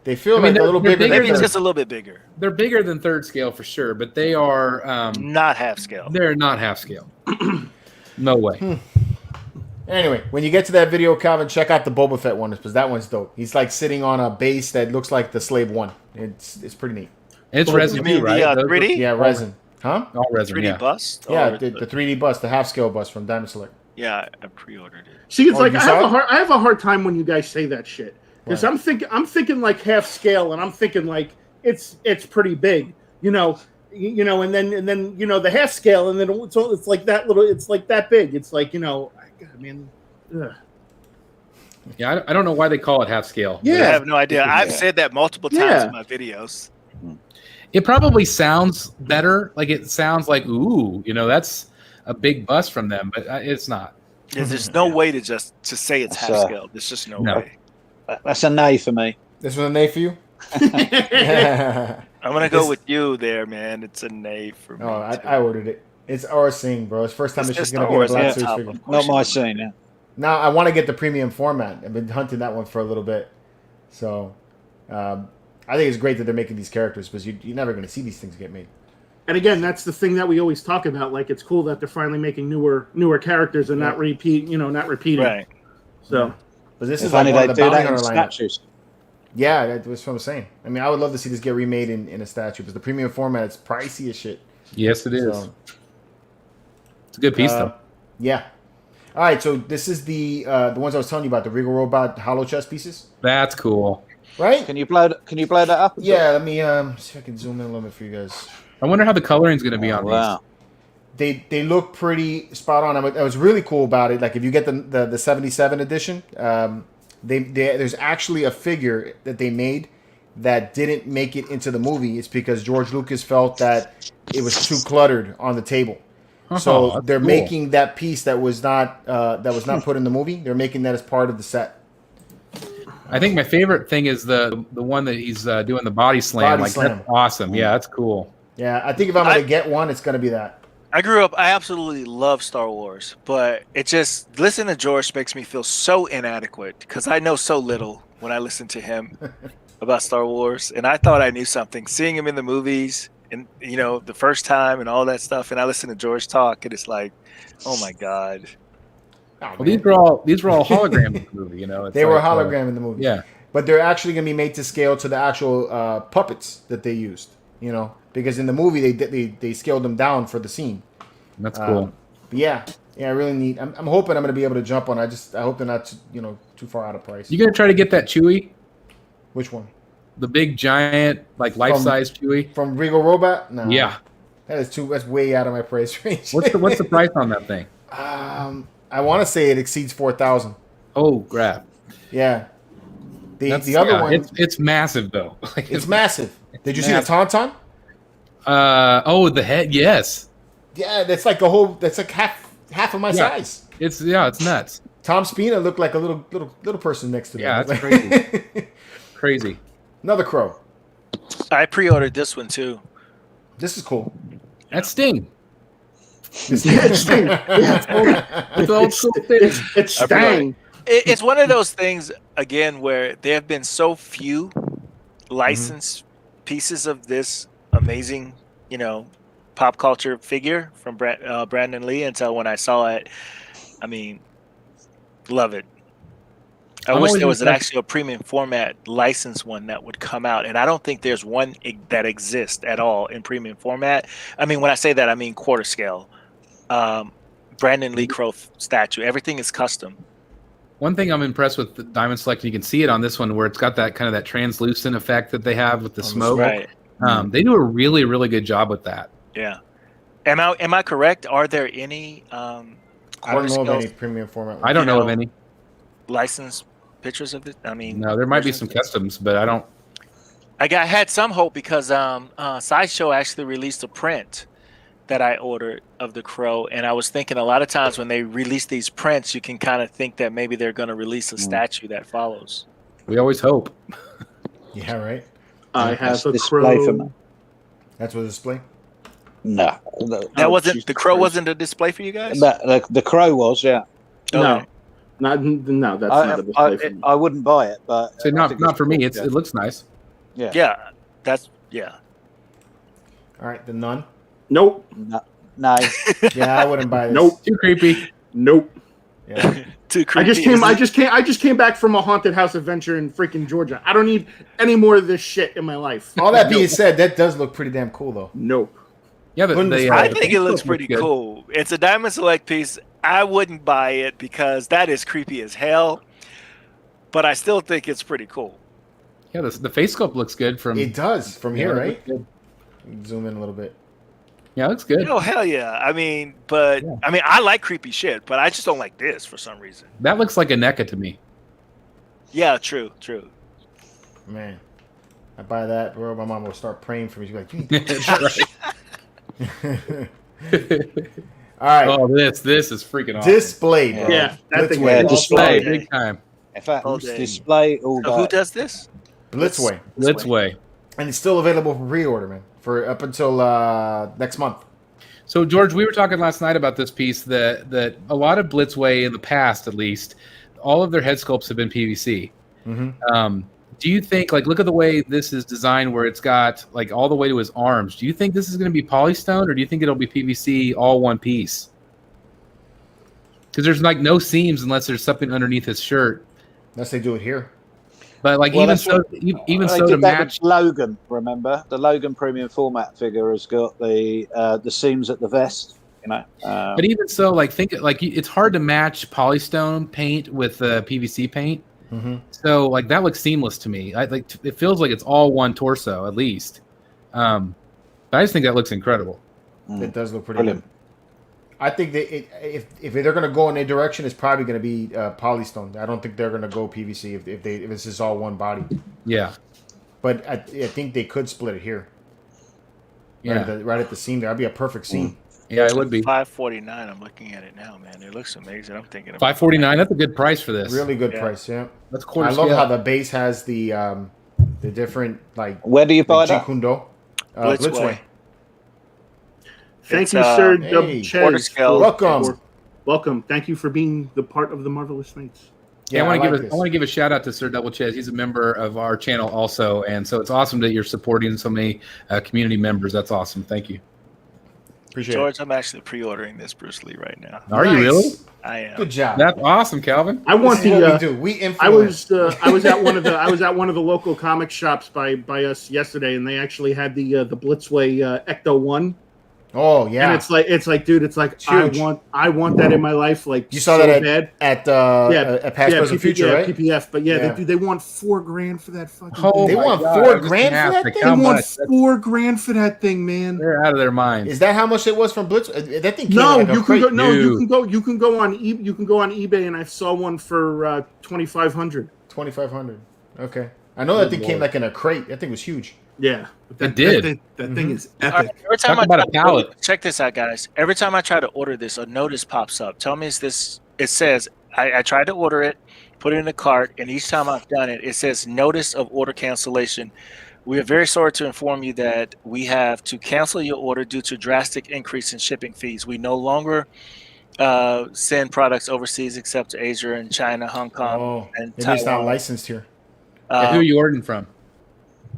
They feel I mean, like a little they're bigger. bigger Maybe than it's third. just a little bit bigger. They're bigger than third scale for sure, but they are Not half scale. they're not half scale. No way. Anyway, when you get to that video, Calvin, check out the Boba Fett one because that one's dope. He's like sitting on a base that looks like the Slave One. It's pretty neat. And it's Oh, resin You mean too, right? the Those- 3D? Yeah, resin. Huh? All resin, 3D yeah. bust? Yeah, Or the 3D bust, the half scale bust from Diamond Select. Yeah, I pre-ordered it. See, it's Oh, like you I saw have a hard time when you guys say that shit because Why? I'm thinking like half scale, and I'm thinking like it's pretty big, and then the half scale, and then it's like that little, it's like that big. It's like God, man. Ugh. Yeah, I don't know why they call it half scale. Yeah. I have no idea. I've Yeah. said that multiple times Yeah. in my videos. It probably sounds better. Like it sounds like, ooh, that's a big bust from them, but it's not. There's no way to say it's half scale. There's just no No. way. That's a nay for me. This was a nay for you? I'm gonna go with you there, man. It's a nay for me. Oh, too. I ordered it. It's our scene, bro. It's the first time It's it's just just gonna Star be a Wars, Black yeah. Series Top, figure. of course Not my you scene. Yeah. Now I want to get the premium format. I've been hunting that one for a little bit, so I think it's great that they're making these characters because you're never going to see these things get made. And again, that's the thing that we always talk about. Like, it's cool that they're finally making newer characters and not repeating. Right. So, But this If is like only one they of the do bounty that in hunter lineup. statues. Yeah, that's what I'm saying. I mean, I would love to see this get remade in a statue, because the premium format is pricey as shit. Yes, it is. So, It's a good piece, though. yeah. All right, so this is the ones I was telling you about, the Regal Robot hollow chest pieces, That's cool. right? Can you blow that up? Yeah, let me see if I can zoom in a little bit for you guys. I wonder how the coloring's going to be on Wow. They look pretty spot on. I was really cool about it. Like if you get the 77 edition, there's actually a figure that they made that didn't make it into the movie. It's because George Lucas felt that it was too cluttered on the table. So that's they're cool. making that piece that was not put in the movie. They're making that as part of the set. I think my favorite thing is the one that he's doing the body slam. Body slam. That's awesome. Yeah, that's cool. Yeah, I think if I'm gonna get one, it's gonna be that. I grew up. I absolutely love Star Wars, but it just listening to George makes me feel so inadequate because I know so little when I listen to him about Star Wars, and I thought I knew something. Seeing him in the movies, and the first time and all that stuff, and I listen to George talk, and it's like, oh my god. Oh, Well, these were all holograms in the movie. It's They were like, hologram in the movie. yeah. But they're actually going to be made to scale to the actual puppets that they used, because in the movie they scaled them down for the scene. That's cool. But yeah, I really need. I'm hoping I'm going to be able to jump on. I hope they're not too far out of price. You gonna try to get that Chewie, Which one? the big giant life-size Chewie? From Regal Robot? No. Yeah. That's way out of my price range. What's the price on that thing? I want to say it exceeds 4,000. Oh, crap. Yeah. The other one. It's massive though. It's massive. Did you see the Tauntaun? The head. Yes. Yeah, that's like that's like half of my size. It's nuts. Tom Spina looked like a little person next to me. Yeah, that's crazy. Crazy. Another crow. I pre-ordered this one too. This is cool. That's Sting. This it's old school Sting. it's Stang. It's one of those things again where there have been so few licensed pieces of this amazing, pop culture figure from Brandon Lee until when I saw it. I mean, love it. I wish there was actually a premium format licensed one that would come out, and I don't think there's one that exists at all in premium format. I mean, when I say that, I mean quarter scale. Brandon Lee Crow statue. Everything is custom. One thing I'm impressed with the Diamond Select, you can see it on this one where it's got that kind of that translucent effect that they have with the smoke. Right. They do a really, really good job with that. Yeah. Am I correct? Are there any I don't know of any premium format. I don't know of any. licensed pictures of it? I mean, No, there might be some customs, but I don't. I had some hope because Sideshow actually released a print that I ordered of the Crow, and I was thinking a lot of times when they release these prints, you can kind of think that maybe they're going to release a statue that follows. We always hope. Yeah, right. I have a display for crow. me. That's what display. No. That wasn't Jesus the Crow. Christ. Wasn't a display for you guys? The crow was, yeah. No, no, that's not a display for me. I wouldn't buy it, but So I not think not for me. cool, It looks nice. yeah. Yeah, that's yeah. All right, the nun. Nope, No. Yeah, I wouldn't buy this. Nope. Too creepy. nope. Yeah. Too I creepy. just came back from a haunted house adventure in freaking Georgia. I don't need any more of this shit in my life. All that being said, that does look pretty damn cool, though. Nope. Yeah, I think it looks Facebook pretty good. cool. It's a Diamond Select piece. I wouldn't buy it because that is creepy as hell, but I still think it's pretty cool. Yeah, the face sculpt looks good from. It does from Yeah, here, it right? looks good. Zoom in a little bit. Yeah, it looks good. Oh hell yeah! I mean, I like creepy shit, but I just don't like this for some reason. That looks like a NECA to me. Yeah, true. Man, I buy that, bro. My mom will start praying for me. She'll be like, "You need to That's right. All right. Oh, this is freaking awesome. Display, bro. Yeah, that thing Blitzway. Yeah, display. Big time. In fact, All day. display all So who day. does this? Blitzway. Blitzway. And it's still available for pre-order, man, for up until next month. So, George, we were talking last night about this piece that a lot of Blitzway in the past, at least, all of their head sculpts have been PVC. Mm-hmm. Do you think, like, look at the way this is designed, where it's got like all the way to his arms? Do you think this is going to be polystone, or do you think it'll be PVC all one piece? Because there's like no seams unless there's something underneath his shirt. Unless they do it here. But like Well, even that's so, what- even They so to did that with match. Logan, remember? The Logan premium format figure has got the seams at the vest, you know. But even so, like think like it's hard to match polystone paint with PVC paint. Mm-hmm. So like that looks seamless to me. It feels like it's all one torso at least. But I just think that looks incredible. It does look pretty Brilliant. good. I think if they're going to go in a direction, it's probably going to be polystone. I don't think they're going to go PVC if this is all one body. Yeah. But I think they could split it here. Yeah. Right at the seam there. That'd be a perfect seam. Yeah, it would be. $549. I'm looking at it now, man. It looks amazing. I'm thinking about $549. That's a good price for this. Really good Yeah. price, yeah. That's quarter I love scale. how the base has the different like Where do you buy Jeet that? Kune Do. Blitzway. Thank It's, you, Sir hey, Dub quarter Ches. scale. Welcome. Welcome. Thank you for being the part of the Marvelous Knights. Yeah, I want like to this. give a give a shout out to Sir Double Ches. He's a member of our channel also, and so it's awesome that you're supporting so many community members. That's awesome. Thank you. Appreciate George, I'm actually pre-ordering this Bruce Lee right now. it. Are you really? I am. Good job. That's awesome, Calvin. I want This is what we the. do. We influence. I was at one of the local comic shops by us yesterday, and they actually had the Blitzway Ecto 1. Oh yeah. And it's like, dude, it's like Huge. I want that in my life. Like You saw so that bad. at Past Present Future, right? PPF. But yeah, Yeah. they want $4,000 for that fucking. Oh, They my want God, $4,000 I was for just that asked, thing? They how want much? $4,000 for that thing, man. They're out of their minds. Is that how much it was from Blitz? That thing came No, in like a you can go. crate. No, you Dude. can go on eBay, and I saw one for $2,500. 2,500. Okay. I know that thing came like in a crate. That thing was huge. Yeah, It did. That thing is All epic. right, every time Talk I about try a to pallet. order- check this out, guys. Every time I try to order this, a notice pops up. Tell me, is this? It says I tried to order it, put it in the cart, and each time I've done it, it says notice of order cancellation. We are very sorry to inform you that we have to cancel your order due to drastic increase in shipping fees. We no longer send products overseas except to Asia and China, Hong Kong, Oh, and maybe it's not Taiwan. licensed here. Yeah, who are you ordering from?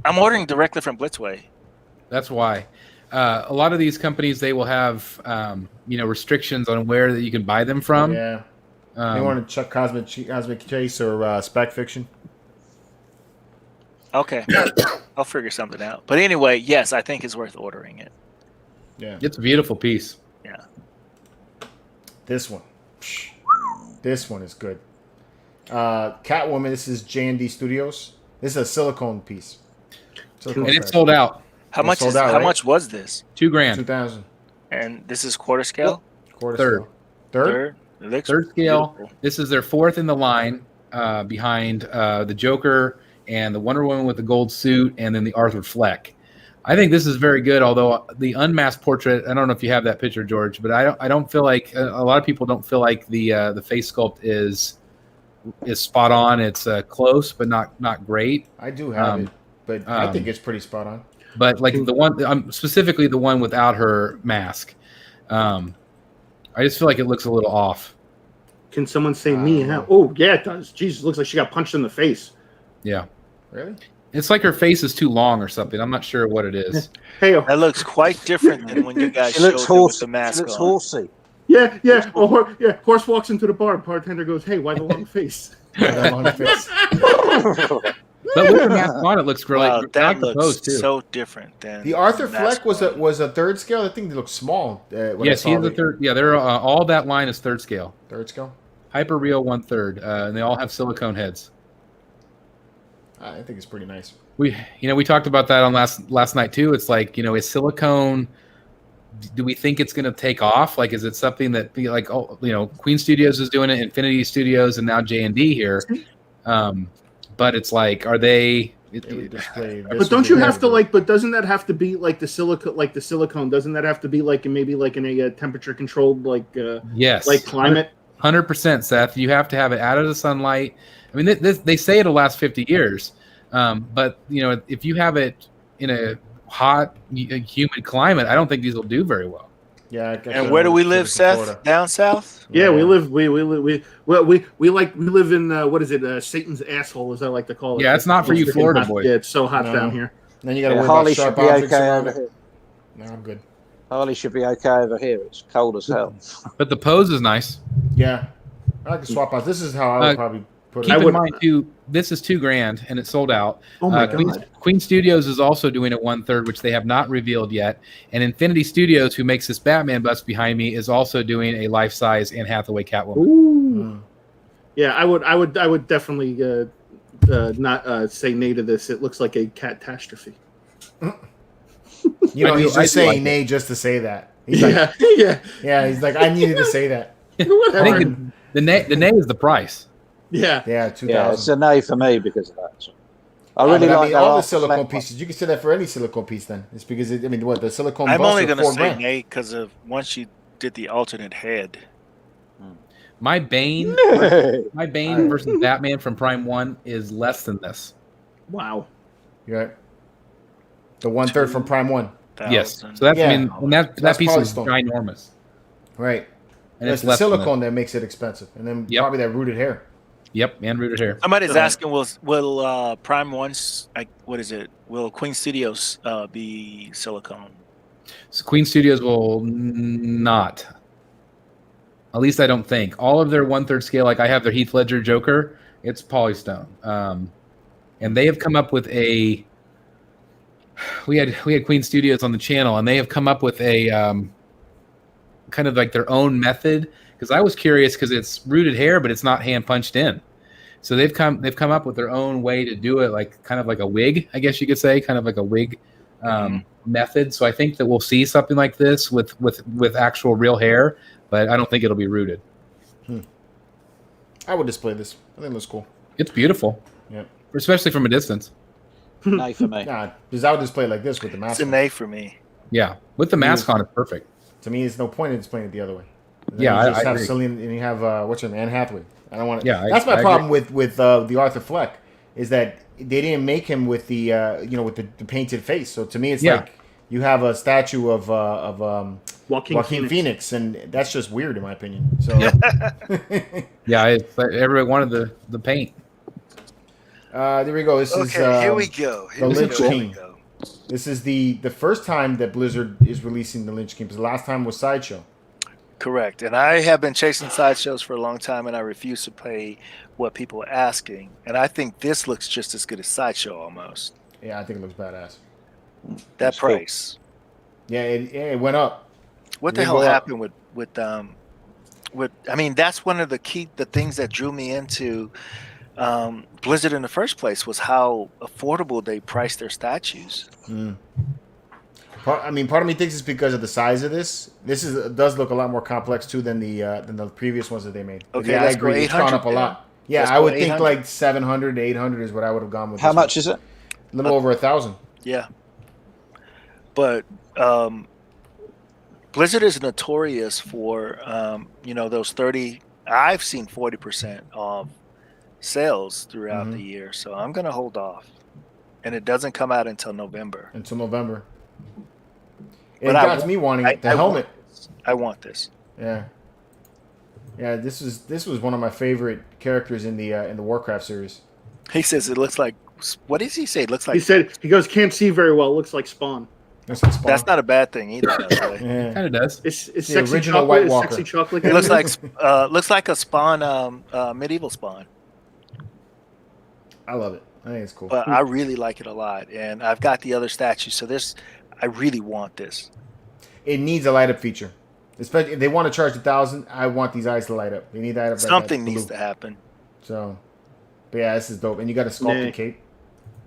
I'm ordering directly from Blitzway. That's why. A lot of these companies, they will have restrictions on where that you can buy them from. Yeah. They want to check Cosmic Chase or Spec Fiction. Okay, I'll figure something out. But anyway, yes, I think it's worth ordering it. Yeah. It's a beautiful piece. Yeah. This one. This one is good. Catwoman, this is J&D Studios. This is a silicone piece. Silicone And it's fabric. sold out. How It's much sold is out, how right? much was this? $2,000. 2,000. And this is quarter scale? Quarter Third. scale. Third? It looks Third scale. beautiful. This is their fourth in the line behind the Joker and the Wonder Woman with the gold suit, and then the Arthur Fleck. I think this is very good. Although the unmasked portrait, I don't know if you have that picture, George, but I don't feel like a lot of people don't feel like the face sculpt is spot on. It's close, but not great. I do have it, but I think um, it's pretty spot on. But like the one, specifically the one without her mask, I just feel like it looks a little off. Can someone say me? How? Oh yeah, it does. Jesus, looks like she got punched in the face. Yeah, Really? it's like her face is too long or something. I'm not sure what it is. Hey, That looks quite different than when you guys She showed looks it with horsey. the mask She looks on. horsey. yeah. Horse walks into the bar. Bartender goes, "Hey, why the long face?" That long face. But with the mask on, it looks great. Wow, I that like the pose looks too. so different than The Arthur mask Fleck on. was a third scale. I think they look small. When I Yes, saw he's the third. Yeah, they're all that line is third scale. third scale. Hyper Real 1/3, and they all have silicone heads. I think it's pretty nice. We talked about that on last night too. It's like, is silicone? Do we think it's going to take off? Like, is it something that Queen Studios is doing it, Infinity Studios, and now J&D here? But it's like, are they? But don't you have to like? But doesn't that have to be like the silicone? Doesn't that have to be like maybe like in a temperature controlled yes, like climate? 100%, Seth. You have to have it out of the sunlight. I mean, they say it'll last 50 years, but if you have it in a hot, humid climate, I don't think these will do very well. Yeah. And where do we live, Seth? Florida. Down south? Yeah, we live in what is it? Satan's asshole, as I like to call it. Yeah, it's not for you Florida boys. Yeah, it's so hot down here. And then you got to worry Harley about sharp should be objects okay around over it. here. No, I'm good. Harley should be okay over here. It's cold as hell. But the pose is nice. Yeah, I can swap out. This is how I would probably put it. Keep in mind too, this is $2,000 and it's sold out. Oh my God. Queen Studios is also doing it 1/3, which they have not revealed yet. And Infinity Studios, who makes this Batman bust behind me, is also doing a life-size Anne Hathaway Catwoman. Ooh. Yeah, I would definitely not say nay to this. It looks like a catastrophe. He's just saying nay just to say that. He's like, yeah. He's like, I needed to say that. I think the nay is the price. Yeah, 2,000. Yeah, it's a nay for me because of that. I really like all the silicone pieces. You can say that for any silicone piece. Then it's because the silicone. I'm only going to say nay because of once you did the alternate head. My Bane, versus Batman from Prime 1 is less than this. Wow. You're right. The 1/3 from Prime 1. Yes. So that's that piece is Polystone. ginormous. Right. And it's the silicone that makes it expensive, and then probably that rooted hair. Yep, and rooted hair. Somebody's asking, will Prime 1's, what is it? Will Queen Studios be silicone? So Queen Studios will not. At least I don't think. All of their 1/3 scale, like I have their Heath Ledger Joker, it's Polystone. And they have come up with a. We had Queen Studios on the channel, and they have come up with a kind of like their own method. Because I was curious, because it's rooted hair, but it's not hand punched in. So they've come up with their own way to do it, like kind of like a wig, I guess you could say, kind of like a wig method. So I think that we'll see something like this with actual real hair, but I don't think it'll be rooted. I would display this. I think it looks cool. It's beautiful. Yeah. Especially from a distance. Nay for me. Nah, because I would display it like this with the mask. It's a nay for me. Yeah, with the mask on, it's perfect. To me, there's no point in displaying it the other way. Yeah, you just I have agree. Celine, and you have what's her name, Anne Hathaway. I don't want to. Yeah, that's my problem with the Arthur Fleck is that they didn't make him with the with the painted face. So to me, it's like you have a statue of Joaquin Phoenix, and that's just weird in my opinion. So it's like everybody wanted the paint. There we go. This is here we go. The Lynch King. This is the first time that Blizzard is releasing the Lynch King. Because the last time was Sideshow. Correct. And I have been chasing sideshows for a long time, and I refuse to pay what people are asking. And I think this looks just as good as Sideshow almost. Yeah, I think it looks badass. That price. Cool. Yeah, it went up. What the hell happened with I mean, that's one of the things that drew me into Blizzard in the first place was how affordable they priced their statues. Part of me thinks it's because of the size of this. This does look a lot more complex too than the previous ones that they made. Okay, yeah, I let's go agree. It's gone 800 up a lot. Yeah, Let's I go would think 800. like 700 to 800 is what I would have gone with. How much is it? A little over 1,000. Yeah, but Blizzard is notorious for those 30. I've seen 40% off sales throughout the year, so I'm gonna hold off, and it doesn't come out until November. It got me wanting the helmet. I want this. Yeah. This was one of my favorite characters in the Warcraft series. He says it looks like. What does he say? It looks like. He goes can't see very well. It looks like Spawn. That's not a bad thing either. Yeah. Kind of does. It's the sexy original chocolate. White Walker. Sexy chocolate. It looks like a Spawn, medieval Spawn. I love it. I think it's cool. but I really like it a lot, and I've got the other statues. So I really want this. It needs a light up feature, especially if they want to charge 1,000. I want these eyes to light up. They need that up. Something needs to happen. So, but yeah, this is dope, and you got a sculpted cape.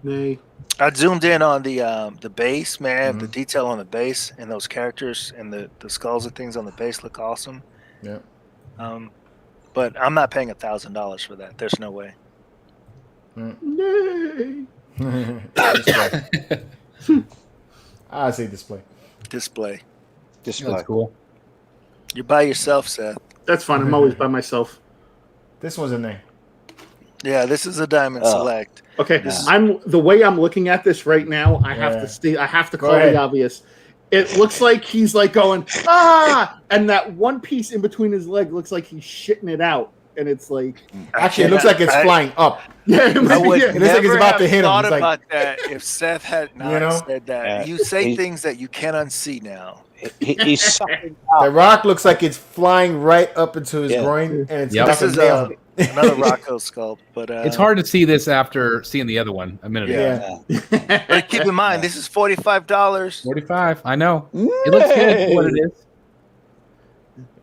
Nay. I zoomed in on the base, man. The detail on the base and those characters and the skulls and things on the base look awesome. Yeah. But I'm not paying $1,000 for that. There's no way. Nay. I say display. Display. That's cool. You're by yourself, Seth. That's fine. I'm always by myself. This one's in there. Yeah, this is a Diamond Select. Okay, Yeah. The way I'm looking at this right now. I have to call the obvious. It looks like he's like going and that one piece in between his leg looks like he's shitting it out, and it's like actually it looks like it's flying up. Yeah, I would it looks like it's about to hit him. Thought It's like, about that if Seth had not said that. You say he- things that you can't unsee now. He's sucking The up. rock looks like it's flying right up into his groin, and it's Yep. got This the is nail. another Rocco sculpt, but It's hard to see this after seeing the other one a minute ago. Yeah. But keep in mind, this is $45. 45. I know. It looks good for what it is.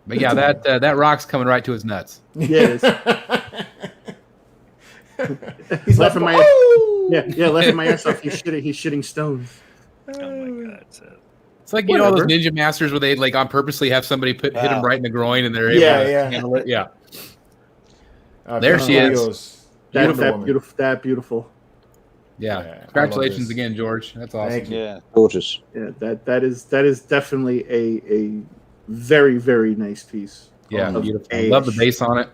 But yeah, that rock's coming right to his nuts. yeah, it is. He's laughing my laughing my ass off. He's shitting stones. Oh my god! It's like all those ninja masters where they like on purposely have somebody hit him right in the groin and they're able to handle it. Yeah. There she is. That beautiful. Yeah. Congratulations again, George. That's awesome. Thank you. Yeah, gorgeous. Yeah, that is definitely a very, very nice piece. Yeah, of beautiful. age. Love the base on it.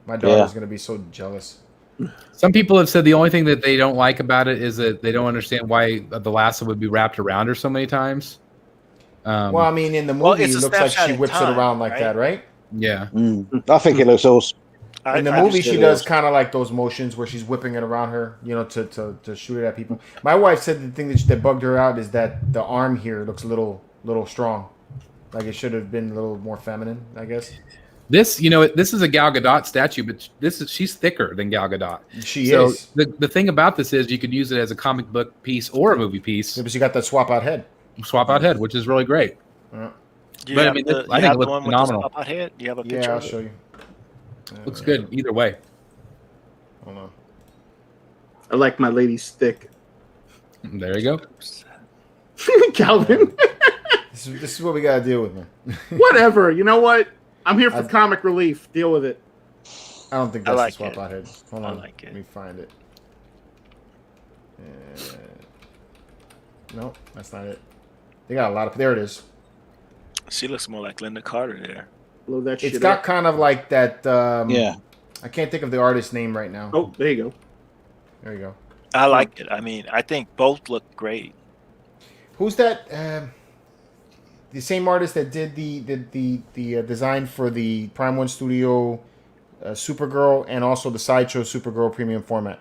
My daughter's gonna be so jealous. Some people have said the only thing that they don't like about it is that they don't understand why the lasso would be wrapped around her so many times. Well, I mean, in the movie, it's it a looks like snapshot she in whips time, it around like right? that, right? Yeah. I think it looks awesome. In the movie, she does kind of like those motions where she's whipping it around her, to shoot it at people. My wife said the thing that bugged her out is that the arm here looks a little strong, like it should have been a little more feminine, I guess. This, this is a Gal Gadot statue, but she's thicker than Gal Gadot. She is. The thing about this is you could use it as a comic book piece or a movie piece. Yeah, but she got that swap out head. Swap out head, which is really great. Do you But, have I mean, the, I you think have it the looks one phenomenal. with the swap out head? Do you have a picture? Yeah, I'll of it? show you. Looks good either way. Hold on. I like my lady's thick. There you go. Calvin. This is what we gotta deal with, man. Whatever. You know what? I'm here for comic relief. Deal with it. I don't think I that's like the swap it. out head. Hold on. I like it. Let me find it. Nope, that's not it. They got a lot of. There it is. She looks more like Linda Carter there. Blow that shit It's got up. kind of like that. Yeah. I can't think of the artist's name right now. Oh, there you go. There you go. I like it. I mean, I think both look great. Who's that? The same artist that did the design for the Prime One Studio Supergirl and also the Sideshow Supergirl premium format.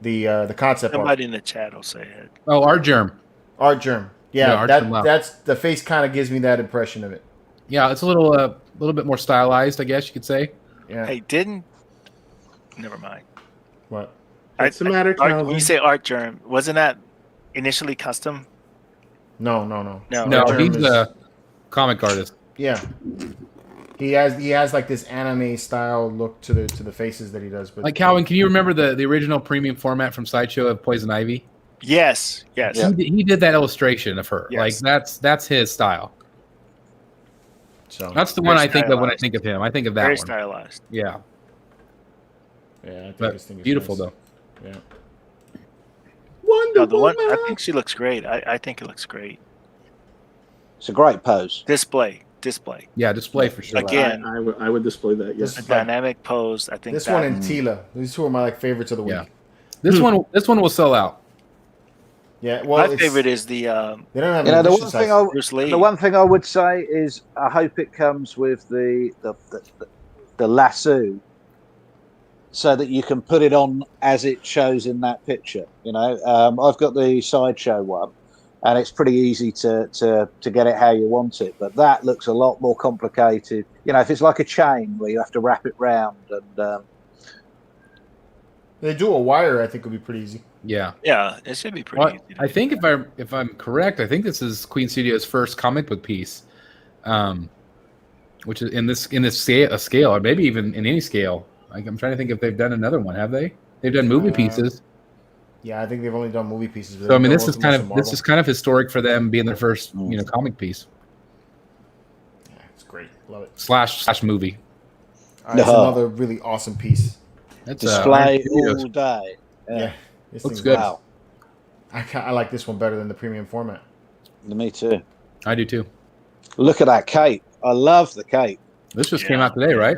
The concept art. Somebody in the chat will say it. Oh, Art Germ. Art Germ. Yeah, Art Germ, wow. that's the face kind of gives me that impression of it. Yeah, it's a little bit more stylized, I guess you could say. Yeah. Hey, never mind. What? What's the matter, When Calvin? you say Art Germ, wasn't that initially custom? No. No. No, Art Germ he's a comic artist. Yeah. He has like this anime style look to the faces that he does. But Like Calvin, can you remember the original premium format from Sideshow of Poison Ivy? Yes. Yeah. He did that illustration of her. Yes. Like that's his style. So That's the Very one I think of when I stylized. think of him. I think of that Very one. stylized. Yeah, yeah, I think but this thing is beautiful nice. though. Yeah. Wonder No, the one Woman. I think she looks great. I think it looks great. It's a great pose. Display. Yeah, display for sure. Again, I would display that. Yes. This a is like- dynamic pose. I think This that, one and Tila. These two are my favorites of the week. Yeah. This one will sell out. Yeah. Well, my favorite is the They don't have You an know, edition size. Bruce Lee. the one thing I would say is I hope it comes with the lasso, so that you can put it on as it shows in that picture. You know, I've got the Sideshow one, and it's pretty easy to get it how you want it. But that looks a lot more complicated. You know, if it's like a chain where you have to wrap it round and They do a wire, I think would be pretty easy. Yeah. Yeah, it should be pretty Well, easy. I think if I'm correct, I think this is Queen Studio's first comic book piece, which is in this scale, or maybe even in any scale. Like, I'm trying to think if they've done another one. Have they? They've done movie pieces. Yeah, I think they've only done movie pieces. So I mean, this is kind of historic for them being their first comic piece. Yeah, it's great. Love it. Slash movie. It's another really awesome piece. That's Display all day. Yeah, this looks thing's good. Wow. I like this one better than the premium format. Me too. I do too. Look at that cape. I love the cape. This just came out today, right?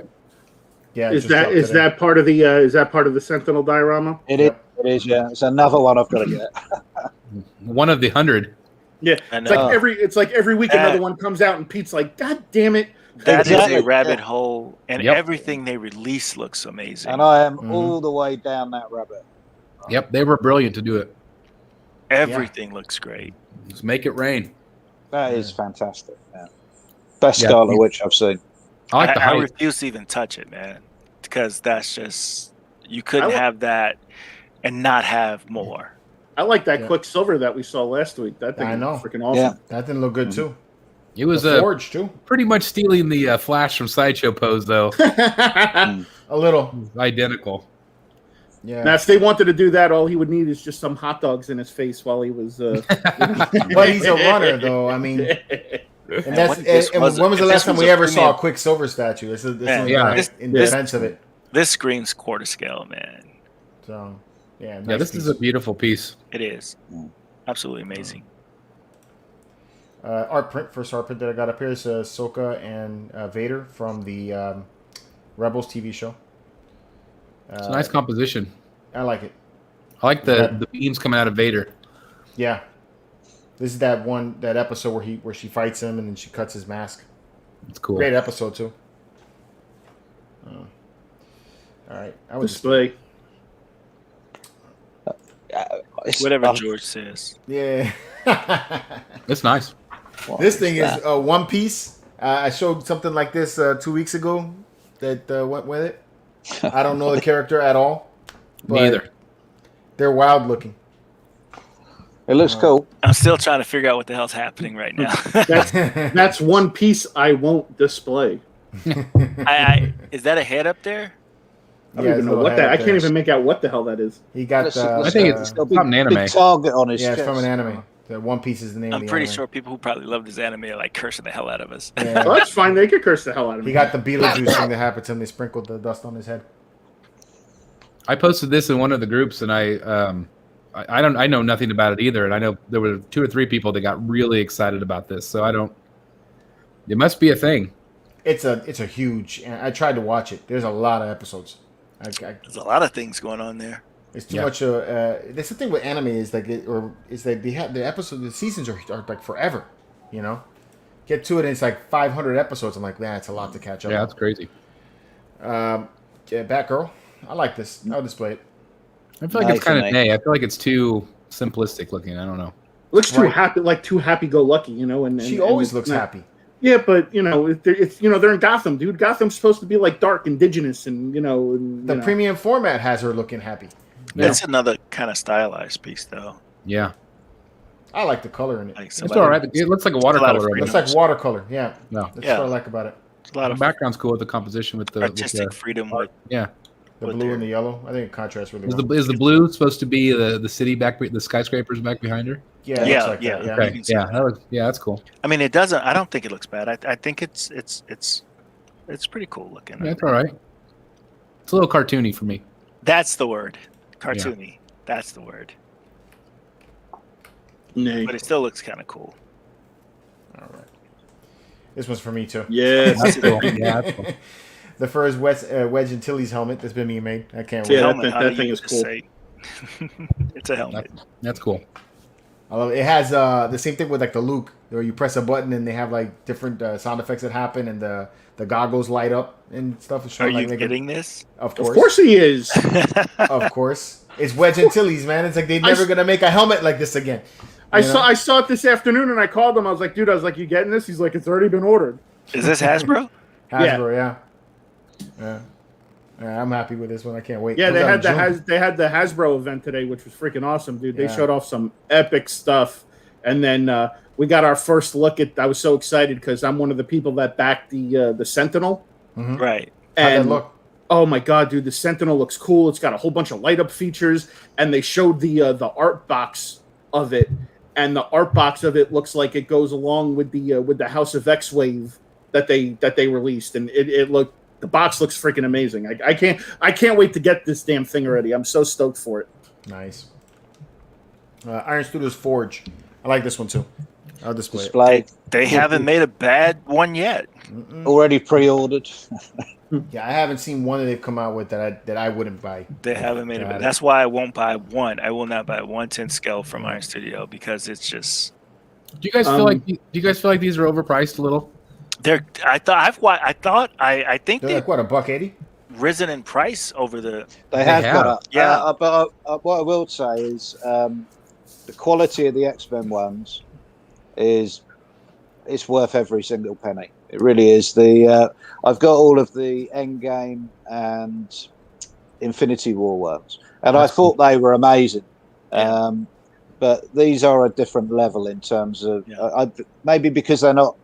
Yeah, Is that part of the Sentinel diorama? It is. Yeah, it's another one I've got to get. One of the 100. Yeah, I it's know. like every week another one comes out, and Pete's like, "God damn it!" That Exactly. is a rabbit hole, and Yep. everything they release looks amazing. And I am all the way down that rabbit. Yep, they were brilliant to do it. Everything looks great. Just make it rain. That is fantastic. Yeah. Best Yeah. Scarlet Witch I've seen. I like the I height. refuse to even touch it, man, because that's just you couldn't have that and not have more. I like that Yeah. Quicksilver that we saw last week. That thing I know. was freaking awesome. Yeah. That didn't look good too. It was The Forge too. pretty much stealing the Flash from Sideshow pose, though. A little. Identical. Yeah. Now, if they wanted to do that, all he would need is just some hot dogs in his face while he was. But he's a runner, though. I mean, and that's and when was the last time we ever saw a Quicksilver statue? This is in defense of it. This screams quarter scale, man. So, yeah. Yeah, this is a beautiful piece. It is absolutely amazing. Art print, first art print that I got up here is Ahsoka and Vader from the Rebels TV show. It's a nice composition. I like it. I like the beams coming out of Vader. Yeah. This is that episode where she fights him and then she cuts his mask. It's cool. Great episode too. All right, I was display. Whatever George says. Yeah. It's nice. This thing is One Piece. I showed something like this 2 weeks ago that went with it. I don't know the character at all. Me either. They're wild looking. It looks cool. I'm still trying to figure out what the hell's happening right now. That's one piece I won't display. Is that a head up there? I don't even know what that. I can't even make out what the hell that is. He got. I think it's from an anime. Big target on his chest. It's from an anime. The One Piece is the name. I'm of the pretty anime. sure people who probably love this anime are like cursing the hell out of us. Yeah. Well, that's fine. They could curse the hell out of me. He got the Beetlejuice thing that happened to him. They sprinkled the dust on his head. I posted this in one of the groups, and I know nothing about it either, and I know there were 2 or 3 people that got really excited about this. So I don't. It must be a thing. It's a huge. I tried to watch it. There's a lot of episodes. There's a lot of things going on there. It's too much. That's the thing with anime is like they have the episodes. The seasons are like forever. You know, get to it and it's like 500 episodes. I'm like, man, it's a lot to catch up. Yeah, on. that's crazy. Batgirl. I like this. I'll display it. I feel like it's kind of nay. I feel like it's too simplistic looking. I don't know. Looks too happy, like too happy-go-lucky, you know. And she always looks happy. Yeah, but you know, it's they're in Gotham, dude. Gotham's supposed to be like dark, indigenous, and the premium format has her looking happy. That's another kind of stylized piece, though. Yeah, I like the color in it. It's all right. It looks like a watercolor. It looks like watercolor. Yeah, no, that's what I like about it. A lot the of background's cool with the composition with the artistic freedom. With yeah, the blue and the yellow. I think it contrasts really well. Is the blue supposed to be the city back, the skyscrapers back behind her? Yeah, Okay. Yeah, that's cool. I mean, it doesn't. I don't think it looks bad. I think it's pretty cool looking. Yeah, it's all right. It's a little cartoony for me. That's the word. Cartoony. Yeah. That's the word. Nay. But it still looks kind of cool. All right. This one's for me too. Yeah, that's cool. Yeah, that's cool. The first Wedge Antilles helmet that's been made. I can't wait. Yeah, that thing is cool. It's a helmet. That's cool. I love it. It has the same thing with like the Luke, where you press a button and they have like different sound effects that happen, and the goggles light up and stuff. Are you getting this? Of course. Of course he is. Of course. It's Wedge Antilles, man. It's like they're never gonna make a helmet like this again. I saw it this afternoon, and I called him. I was like, dude, you getting this? He's like, it's already been ordered. Is this Hasbro? Hasbro, yeah. I'm happy with this one. I can't wait. Yeah, Comes they out had in June. they had the Hasbro event today, which was freaking awesome, dude. They Yeah. showed off some epic stuff, and then we got our first look at. I was so excited because I'm one of the people that backed the Sentinel. Mhm. Right. How'd And that look? oh my god, dude, the Sentinel looks cool. It's got a whole bunch of light up features, and they showed the art box of it, and the art box of it looks like it goes along with the House of X Wave that they released, and it looked. The box looks freaking amazing. I can't wait to get this damn thing already. I'm so stoked for it. Nice. Iron Studios Forge. I like this one too. I'll display it. Display They haven't made a bad one yet. already pre-ordered. Yeah, I haven't seen one that they've come out with that I wouldn't buy. They haven't made it. Got But that's why I won't buy one. I will not buy 1/10 scale from Iron Studio because it's just Do you guys feel like these are overpriced a little? they're. I think They're they've like what, $1.80? risen in price over the. They have have. got up. Yeah. But what I will say is the quality of the X-Men ones is it's worth every single penny. It really is. I've got all of the Endgame and Infinity War ones, and I thought they were amazing. Yeah. But these are a different level in terms of Yeah. maybe because they're not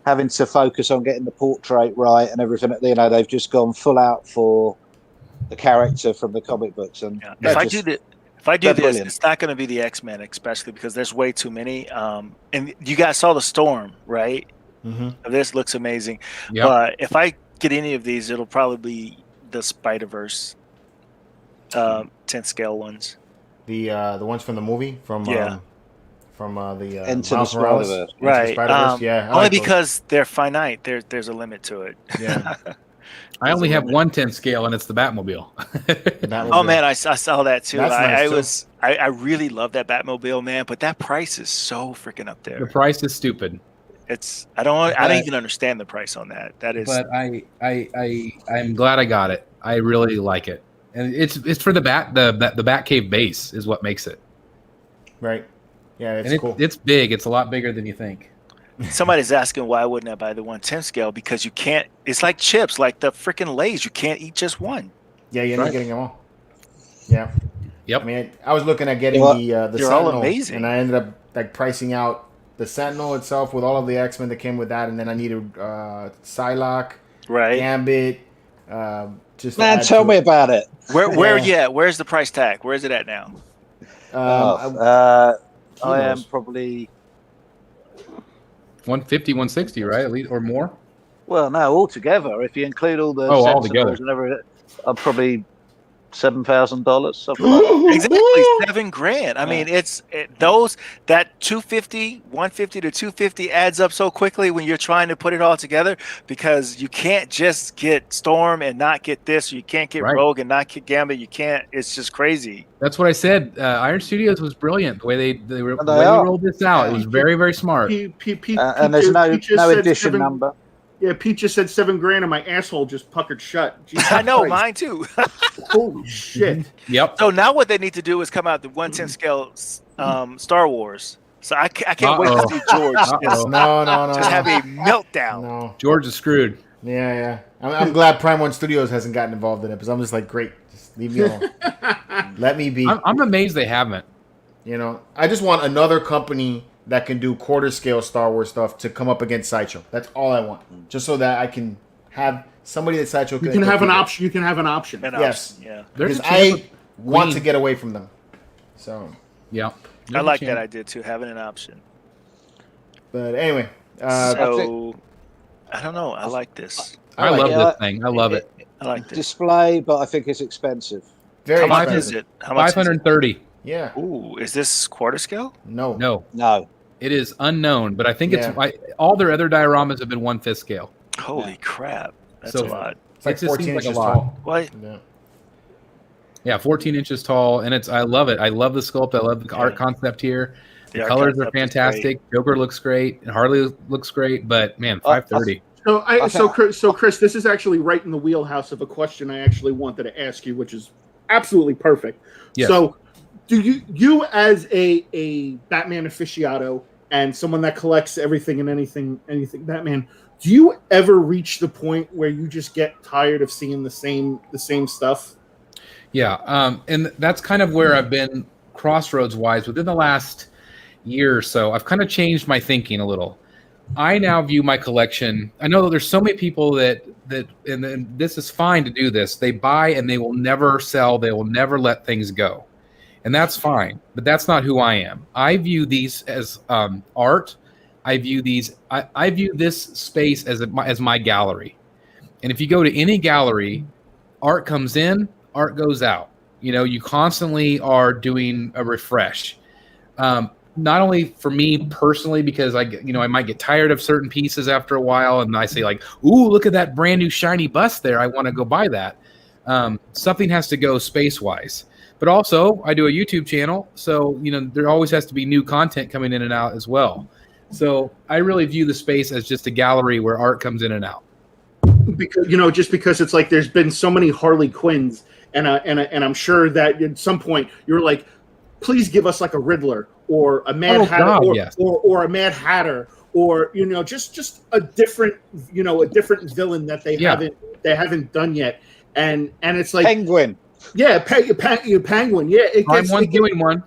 having to focus on getting the portrait right and everything. You know, they've just gone full out for the character from the comic books. And Yeah. they're If I just- do they're this, brilliant. it's not going to be the X-Men, especially because there's way too many. And you guys saw the Storm, right? Mm-hmm. This looks amazing. Yeah. But if I get any of these, it'll probably be the Spider-Verse 10th scale ones. The ones from the movie from Yeah. the Into the Miles Morales. Spider-Verse. Into the Right. Spider-Verse. Yeah. I Only like those. because they're finite. There's a limit to it. Yeah. I only have 1/10 scale, and it's the Batmobile. The Batmobile. Oh man, I saw that too. That's nice, too. I really love that Batmobile, man, but that price is so freaking up The there. price is stupid, I don't But- even understand the price on that. That is but I'm glad I got it. I really like it, and it's for the Batcave base is what makes it. Right. Yeah, it's And cool. it's big. It's a lot bigger than you think. somebody's asking why wouldn't I buy the 1/10 scale because you can't. It's like chips, like the freaking Lay's. You can't eat just one. Yeah, you're not Right. getting them all. Yeah. Yep. I mean, I was looking at getting Well, the they're all Sentinel, amazing. and I ended up like pricing out the Sentinel itself with all of the X-Men that came with that, and then I needed Psylocke, Right? Gambit. Just to Man, add tell to me it. about it. Where Yeah. yeah? Where's the price tag? Where is it at now? I am knows? probably 150, 160, right? At least or more. well, no, altogether. If you include all the Oh, Sentinels altogether. and everything, I'm probably $7,000, something like that. Exactly $7,000. I mean, that 250, 150 to 250 adds up so quickly when you're trying to put it all together because you can't just get Storm and not get this, or you can't get Right. Rogue and not get Gambit. You can't. It's just crazy. That's what I said. Iron Studios was brilliant. The way they And the they way are. rolled this out, it was very, very smart. And there's no edition number. Yeah, Pete just said $7,000, and my asshole just puckered shut. Jesus I know, Christ. mine too. Holy shit! Yep. So now what they need to do is come out the 1/10 scale Star Wars. So I can't wait to see George just, No. just have a meltdown. No. George is screwed. Yeah. I'm glad Prime One Studios hasn't gotten involved in it because I'm just like, great, just leave me alone. Let me be. I'm amazed they haven't. You know, I just want another company that can do quarter scale Star Wars stuff to come up against Sideshow. That's all I want, just so that I can have somebody that Sideshow You can have an compete with. option. You can have an option. An Yes. option, yeah. There's Because a chance I want Queen- to get away from them. So, Yeah. I like that idea too, having an option. but anyway, So I don't know. I like this. I like love it. this thing. I love it. I like this. Display, but I think it's expensive. Very How much expensive. is it? How much? Is it? 530. Yeah. Ooh, is this quarter scale? No. No, No. it is unknown, but I think Yeah. all their other dioramas have been 1/5 scale. Holy crap! That's So- a lot. It's like It just 14 seems like a inches lot. tall. What? Yeah. Yeah, 14 inches tall, and I love it. I love the sculpt. I love the art concept here. The art colors are concept is fantastic. Joker looks great, and Harley looks great. But man, 530. So Chris, this is actually right in the wheelhouse of a question I actually wanted to ask you, which is absolutely perfect. Yes. So, do you as a Batman aficionado and someone that collects everything and anything Batman, Do you ever reach the point where you just get tired of seeing the same stuff? Yeah, and that's kind of where I've been crossroads wise within the last year or so. I've kind of changed my thinking a little. I now view my collection. I know that there's so many people that and this is fine to do this. They buy and they will never sell. They will never let things go, and that's fine. But that's not who I am. I view these as art. I view these. I view this space as my gallery. And if you go to any gallery, art comes in, art goes out. You know, you constantly are doing a refresh. Not only for me personally, because I might get tired of certain pieces after a while, and I say like, "Ooh, look at that brand new shiny bust there! I want to go buy that." Something has to go space-wise, but also I do a YouTube channel, so there always has to be new content coming in and out as well. So I really view the space as just a gallery where art comes in and out. Because just because it's like there's been so many Harley Quinns, and I'm sure that at some point you're like, please give us like a Riddler or a Mad Hatter, or a Mad Hatter, or just a different villain that they haven't done yet, and it's like Penguin. Yeah, Penguin. Yeah, I'm doing one.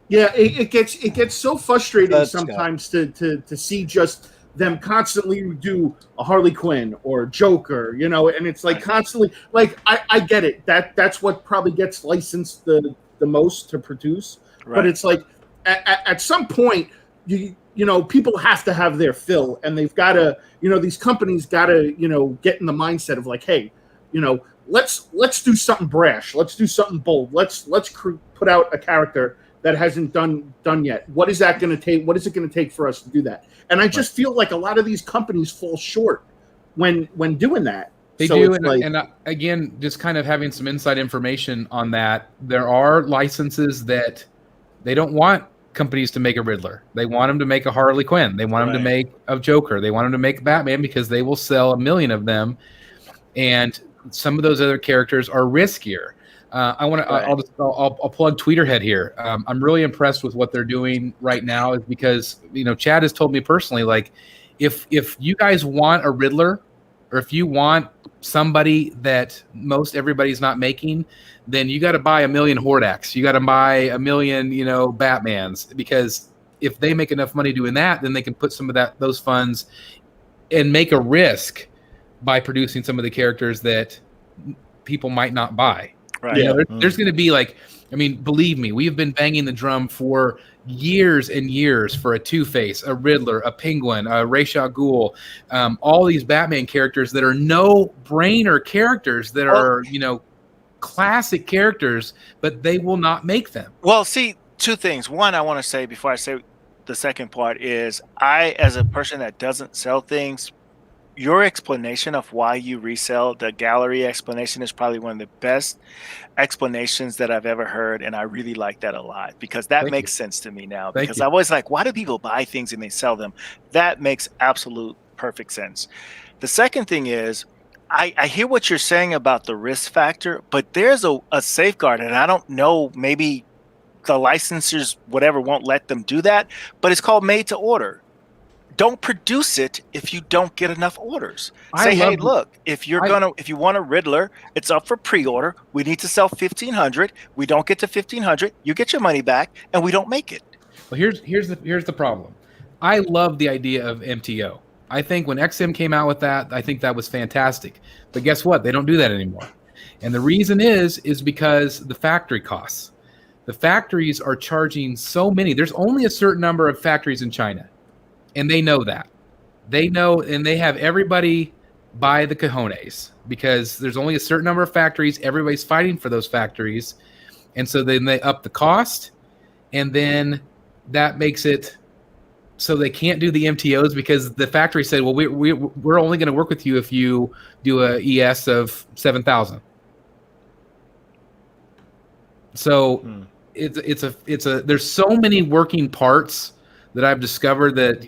Yeah, it gets so frustrating sometimes to see just them constantly do a Harley Quinn or Joker, and it's like constantly like I get it. That's what probably gets licensed the most to produce. Right. But it's like at some point people have to have their fill, and they've got to these companies got to get in the mindset of like, hey, let's do something brash, let's do something bold, let's put out a character that hasn't done yet. What is that going to take? What is it going to take for us to do that? And I just feel like a lot of these companies fall short when doing that. They do, and again, just kind of having some inside information on that, there are licenses that they don't want companies to make a Riddler. They want them to make a Harley Quinn. They want them to make a Joker. They want them to make Batman because they will sell 1 million of them. And some of those other characters are riskier. I'll plug Tweeterhead here. I'm really impressed with what they're doing right now, is because Chad has told me personally, like, if you guys want a Riddler, or if you want somebody that most everybody's not making, then you got to buy 1 million Hordaks. You got to buy 1 million Batmans, because if they make enough money doing that, then they can put some of those funds and make a risk by producing some of the characters that people might not buy. Right. There's going to be believe me, we've been banging the drum for years and years for a Two-Face, a Riddler, a Penguin, a Ra's al Ghul, all these Batman characters that are no-brainer characters that are, classic characters, but they will not make them. Well, see, two things. One, I want to say before I say the second part is, I, as a person that doesn't sell things, your explanation of why you resell, the gallery explanation, is probably one of the best explanations that I've ever heard, and I really like that a lot, because that makes sense to me now. Because I was like, why do people buy things and they sell them? That makes absolute perfect sense. The second thing is, I hear what you're saying about the risk factor, but there's a safeguard, and I don't know, maybe the licensors, whatever, won't let them do that, but it's called made to order. Don't produce it if you don't get enough orders. Say, hey, look, if you want a Riddler, it's up for pre-order. We need to sell 1,500. We don't get to 1,500. You get your money back, and we don't make it. Well, here's the problem. I love the idea of MTO. I think when XM came out with that, I think that was fantastic. But guess what? They don't do that anymore. And the reason is because the factory costs. The factories are charging so many. There's only a certain number of factories in China. And they know that. They know, and they have everybody by the cojones, because there's only a certain number of factories. Everybody's fighting for those factories. And so then they up the cost, and then that makes it so they can't do the MTOs, because the factory said, well, we're only going to work with you if you do a ES of 7,000. So it's a there's so many working parts that I've discovered that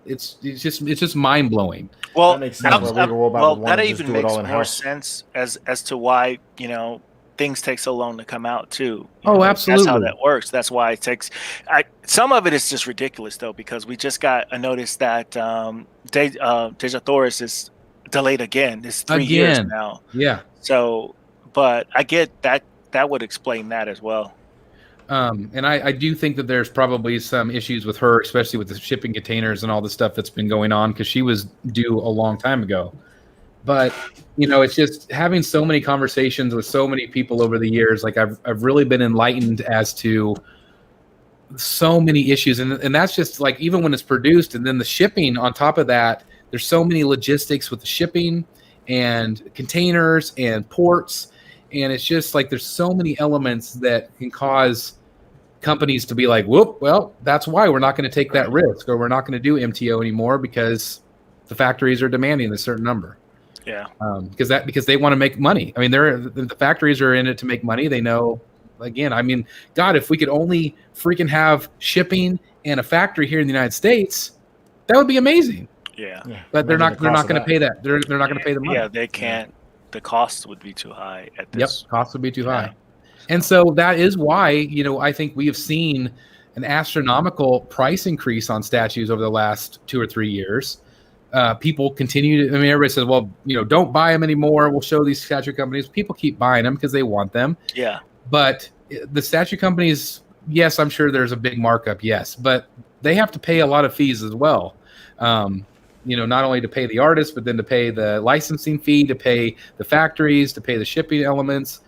it's just mind blowing. Well, that makes sense. That even makes more sense as to why things take so long to come out too. Absolutely. That's how that works. That's why it takes. Some of it is just ridiculous though, because we just got a notice that Deja is delayed again. It's 3 years now. Yeah. So, but I get that would explain that as well. And I do think that there's probably some issues with her, especially with the shipping containers and all the stuff that's been going on, because she was due a long time ago. But, it's just having so many conversations with so many people over the years. Like I've really been enlightened as to so many issues. And that's just like, even when it's produced and then the shipping on top of that, there's so many logistics with the shipping and containers and ports. And it's just like, there's so many elements that can cause companies to be like, whoop, well, that's why we're not going to take that risk, or we're not going to do MTO anymore because the factories are demanding a certain number. Yeah. Because they want to make money. I mean, the factories are in it to make money. They know, again, I mean, God, if we could only freaking have shipping and a factory here in the United States, that would be amazing. Yeah. But they're not going to pay that. They're not going to pay the money. Yeah, they can't. The costs would be too high at this. Yep, costs would be too high. And so that is why, I think we have seen an astronomical price increase on statues over the last 2 or 3 years. People continue to, everybody says, well, don't buy them anymore. We'll show these statue companies. People keep buying them because they want them. Yeah. But the statue companies, yes, I'm sure there's a big markup, yes, but they have to pay a lot of fees as well. Not only to pay the artist, but then to pay the licensing fee, to pay the factories, to pay the shipping elements.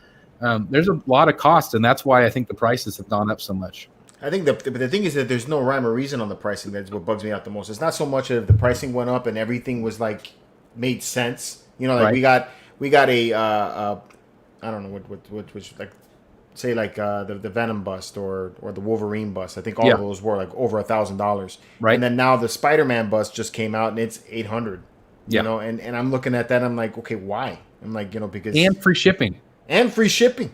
There's a lot of cost, and that's why I think the prices have gone up so much. I think but the thing is that there's no rhyme or reason on the pricing. That's what bugs me out the most. It's not so much of the pricing went up and everything was like made sense. Right. we got a I don't know what which like say like the Venom bust or the Wolverine bust. I think all of those were like over $1,000. Right. And then now the Spider-Man bust just came out and it's $800. Yeah. And I'm looking at that. I'm like, okay, why? I'm like, because and free shipping. And free shipping.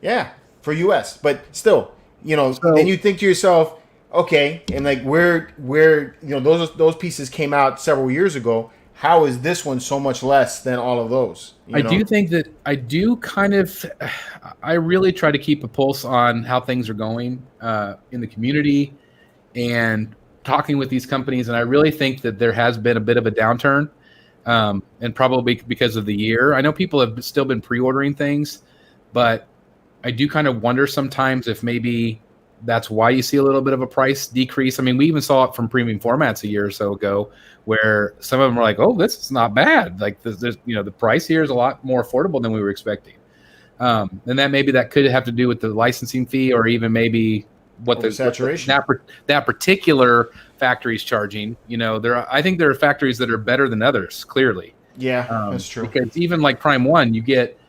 Yeah, for US. But still, then you think to yourself, okay, and like where those pieces came out several years ago. How is this one so much less than all of those? I do think that I really try to keep a pulse on how things are going in the community and talking with these companies. And I really think that there has been a bit of a downturn, and probably because of the year. I know people have still been pre-ordering things, but I do kind of wonder sometimes if maybe that's why you see a little bit of a price decrease. I mean, we even saw it from premium formats a year or so ago, where some of them were like, "Oh, this is not bad. Like, there's the price here is a lot more affordable than we were expecting." And that could have to do with the licensing fee, or even maybe what saturation that particular factory's charging. I think there are factories that are better than others. Clearly, yeah, that's true. Because even like Prime 1, you get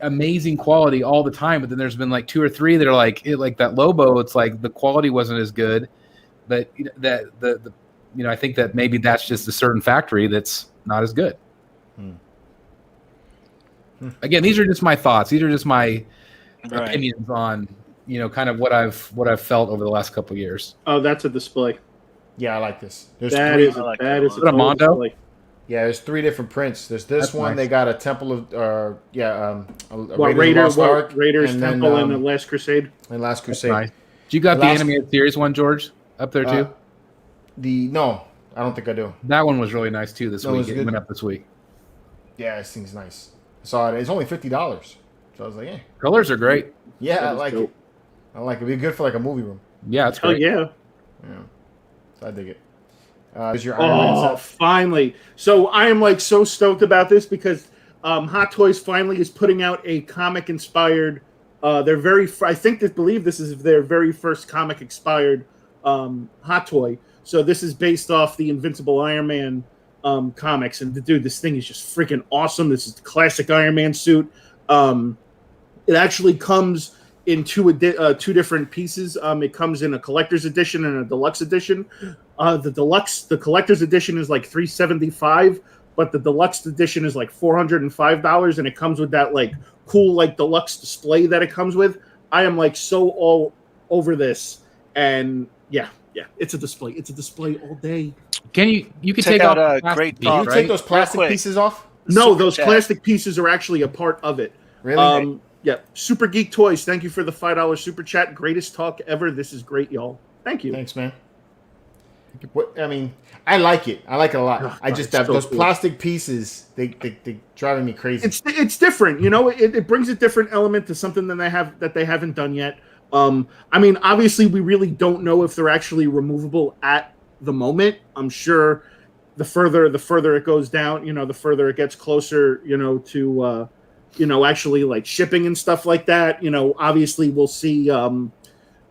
amazing quality all the time, but then there's been like 2 or 3 that are like that Lobo. It's like the quality wasn't as good, but I think that maybe that's just a certain factory that's not as good. Again, these are just my thoughts. These are just my opinions on kind of what I've felt over the last couple of years. Oh, that's a display. Yeah, I like this. That is a Mondo. display. Yeah, there's 3 different prints. There's this That's one. nice. They got a Temple of, a Raiders and Temple then, and the Last Crusade. And Last Crusade. Nice. You got the animated series one, George, up there too? No, I don't think I do. That one was really nice too this week. It good. went up this week. Yeah, this thing's nice. I saw it. It's only $50. So I was like, yeah. Colors are great. Yeah, I like it. It'd be good for like a movie room. Yeah, it's great. Yeah. So I dig it. Is your Iron Man set? Finally. So I am like so stoked about this because Hot Toys finally is putting out a comic inspired I believe this is their very first comic inspired Hot Toy. So this is based off the Invincible Iron Man comics, and dude, this thing is just freaking awesome. This is the classic Iron Man suit. It actually comes in two different pieces. It comes in a collector's edition and a deluxe edition. The collector's edition is like $375, but the deluxe edition is like $405, and it comes with that like cool like deluxe display that it comes with. I am like so all over this, and yeah, it's a display. It's a display all day. Can you can take take out off a great piece, thought. You right? take those plastic pieces off? No, Super those chat. plastic pieces are actually a part of it. Really? Yep. Super Geek Toys. Thank you for the $5 super chat. Greatest talk ever. This is great, y'all. Thank you. Thanks, man. I mean, I like it. I like it a lot. Oh, I just God, have so those cool. plastic pieces. They driving me crazy. It's different, you know. It brings a different element to something that they haven't done yet. I mean, obviously, we really don't know if they're actually removable at the moment. I'm sure the further it goes down, you know, the further it gets closer, you know, to actually like shipping and stuff like that. You know, obviously, we'll see.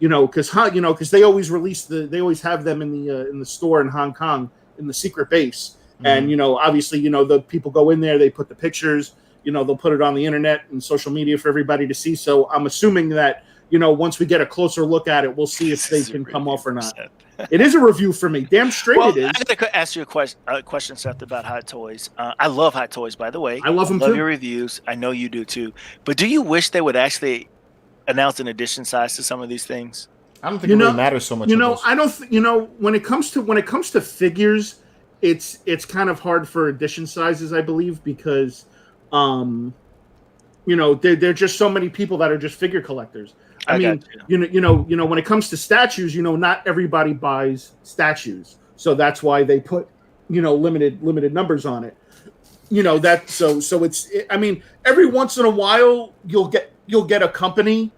Because they always they always have them in the store in Hong Kong in the secret base, and obviously, the people go in there, they put the pictures, they'll put it on the internet and social media for everybody to see. So I'm assuming that once we get a closer look at it, we'll see if they can come off or not. It is a review for me, damn straight. Well, it is. I'm going to ask you a question, Seth, about Hot Toys. I love Hot Toys, by the way. I love them too. Love your reviews. I know you do too. But do you wish they would actually announce an edition size to some of these things? I don't think it really matters so much. I don't. When it comes to figures, it's kind of hard for edition sizes, I believe, because there are just so many people that are just figure collectors. I mean, when it comes to statues, not everybody buys statues, so that's why they put limited numbers on it. I mean, every once in a while you'll get a company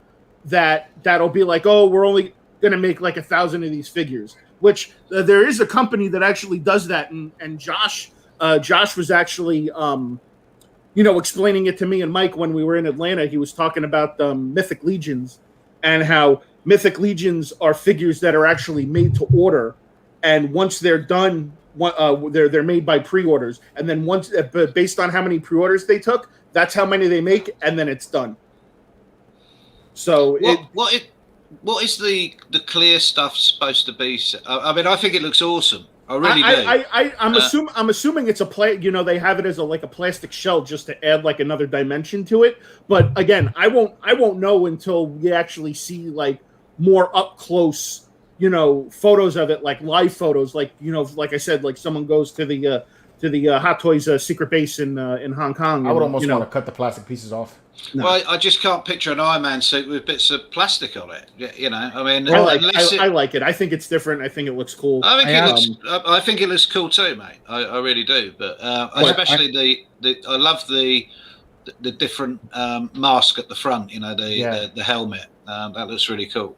that'll be like, oh, we're only going to make like 1,000 of these figures, which there is a company that actually does that. And Josh was actually, explaining it to me and Mike when we were in Atlanta. He was talking about Mythic Legions and how Mythic Legions are figures that are actually made to order. And once they're done, they're made by pre-orders. And then once, based on how many pre-orders they took, that's how many they make. And then it's done. So what is the clear stuff supposed to be? I mean, I think it looks awesome. I really do. I'm assuming it's a play. They have it as a plastic shell just to add like another dimension to it. But again, I won't know until we actually see like more up close, photos of it, like live photos, like I said, like someone goes to the Hot Toys secret base in Hong Kong. I would almost want to cut the plastic pieces off. No. Well, I just can't picture an Iron Man suit with bits of plastic on it. I mean, I like it. I think it's different. I think it looks cool. I think it looks cool too, mate. I really do. But especially I love the different mask at the front. The helmet. That looks really cool.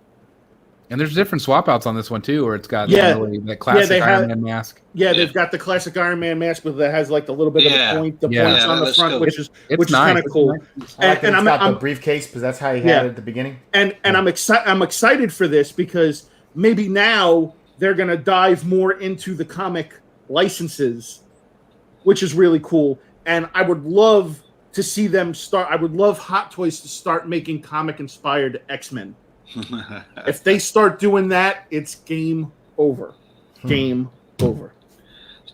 And there's different swap outs on this one too, where it's got the classic Iron Man mask. Yeah, they've got the classic Iron Man mask, but that has like the little bit of the points on the front, cool. which is nice. Kind of cool. And it's got the briefcase because that's how he had it at the beginning. And I'm excited for this because maybe now they're gonna dive more into the comic licenses, which is really cool. And I would love to see them start. I would love Hot Toys to start making comic inspired X-Men. If they start doing that, it's game over. Game over.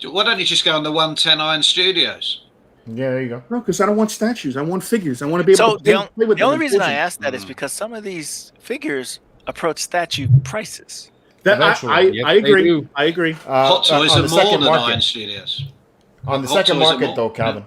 Why don't you just go on the 110 Iron Studios? Yeah, there you go. No, because I don't want statues. I want figures. I want to be able to play with them. The only reason I asked that is because some of these figures approach statue prices. I agree. I agree. Hot Toys are more than Iron Studios. On the second market, though, Calvin.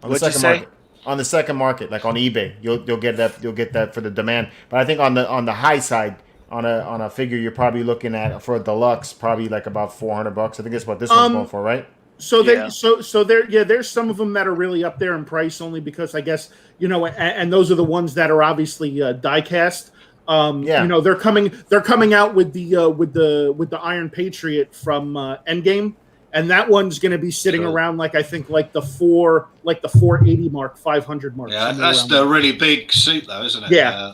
What'd you say? On the second market, like on eBay, you'll get that for the demand. But I think on the high side, on a figure, you're probably looking at for a deluxe, probably like about $400. I think that's what this one's going for, right? So there's some of them that are really up there in price, only because I guess and those are the ones that are obviously die cast. They're coming out with the Iron Patriot from Endgame. And that one's going to be sitting around like the 480 mark, 500 mark. Yeah, that's the really big suit, though, isn't it? Yeah.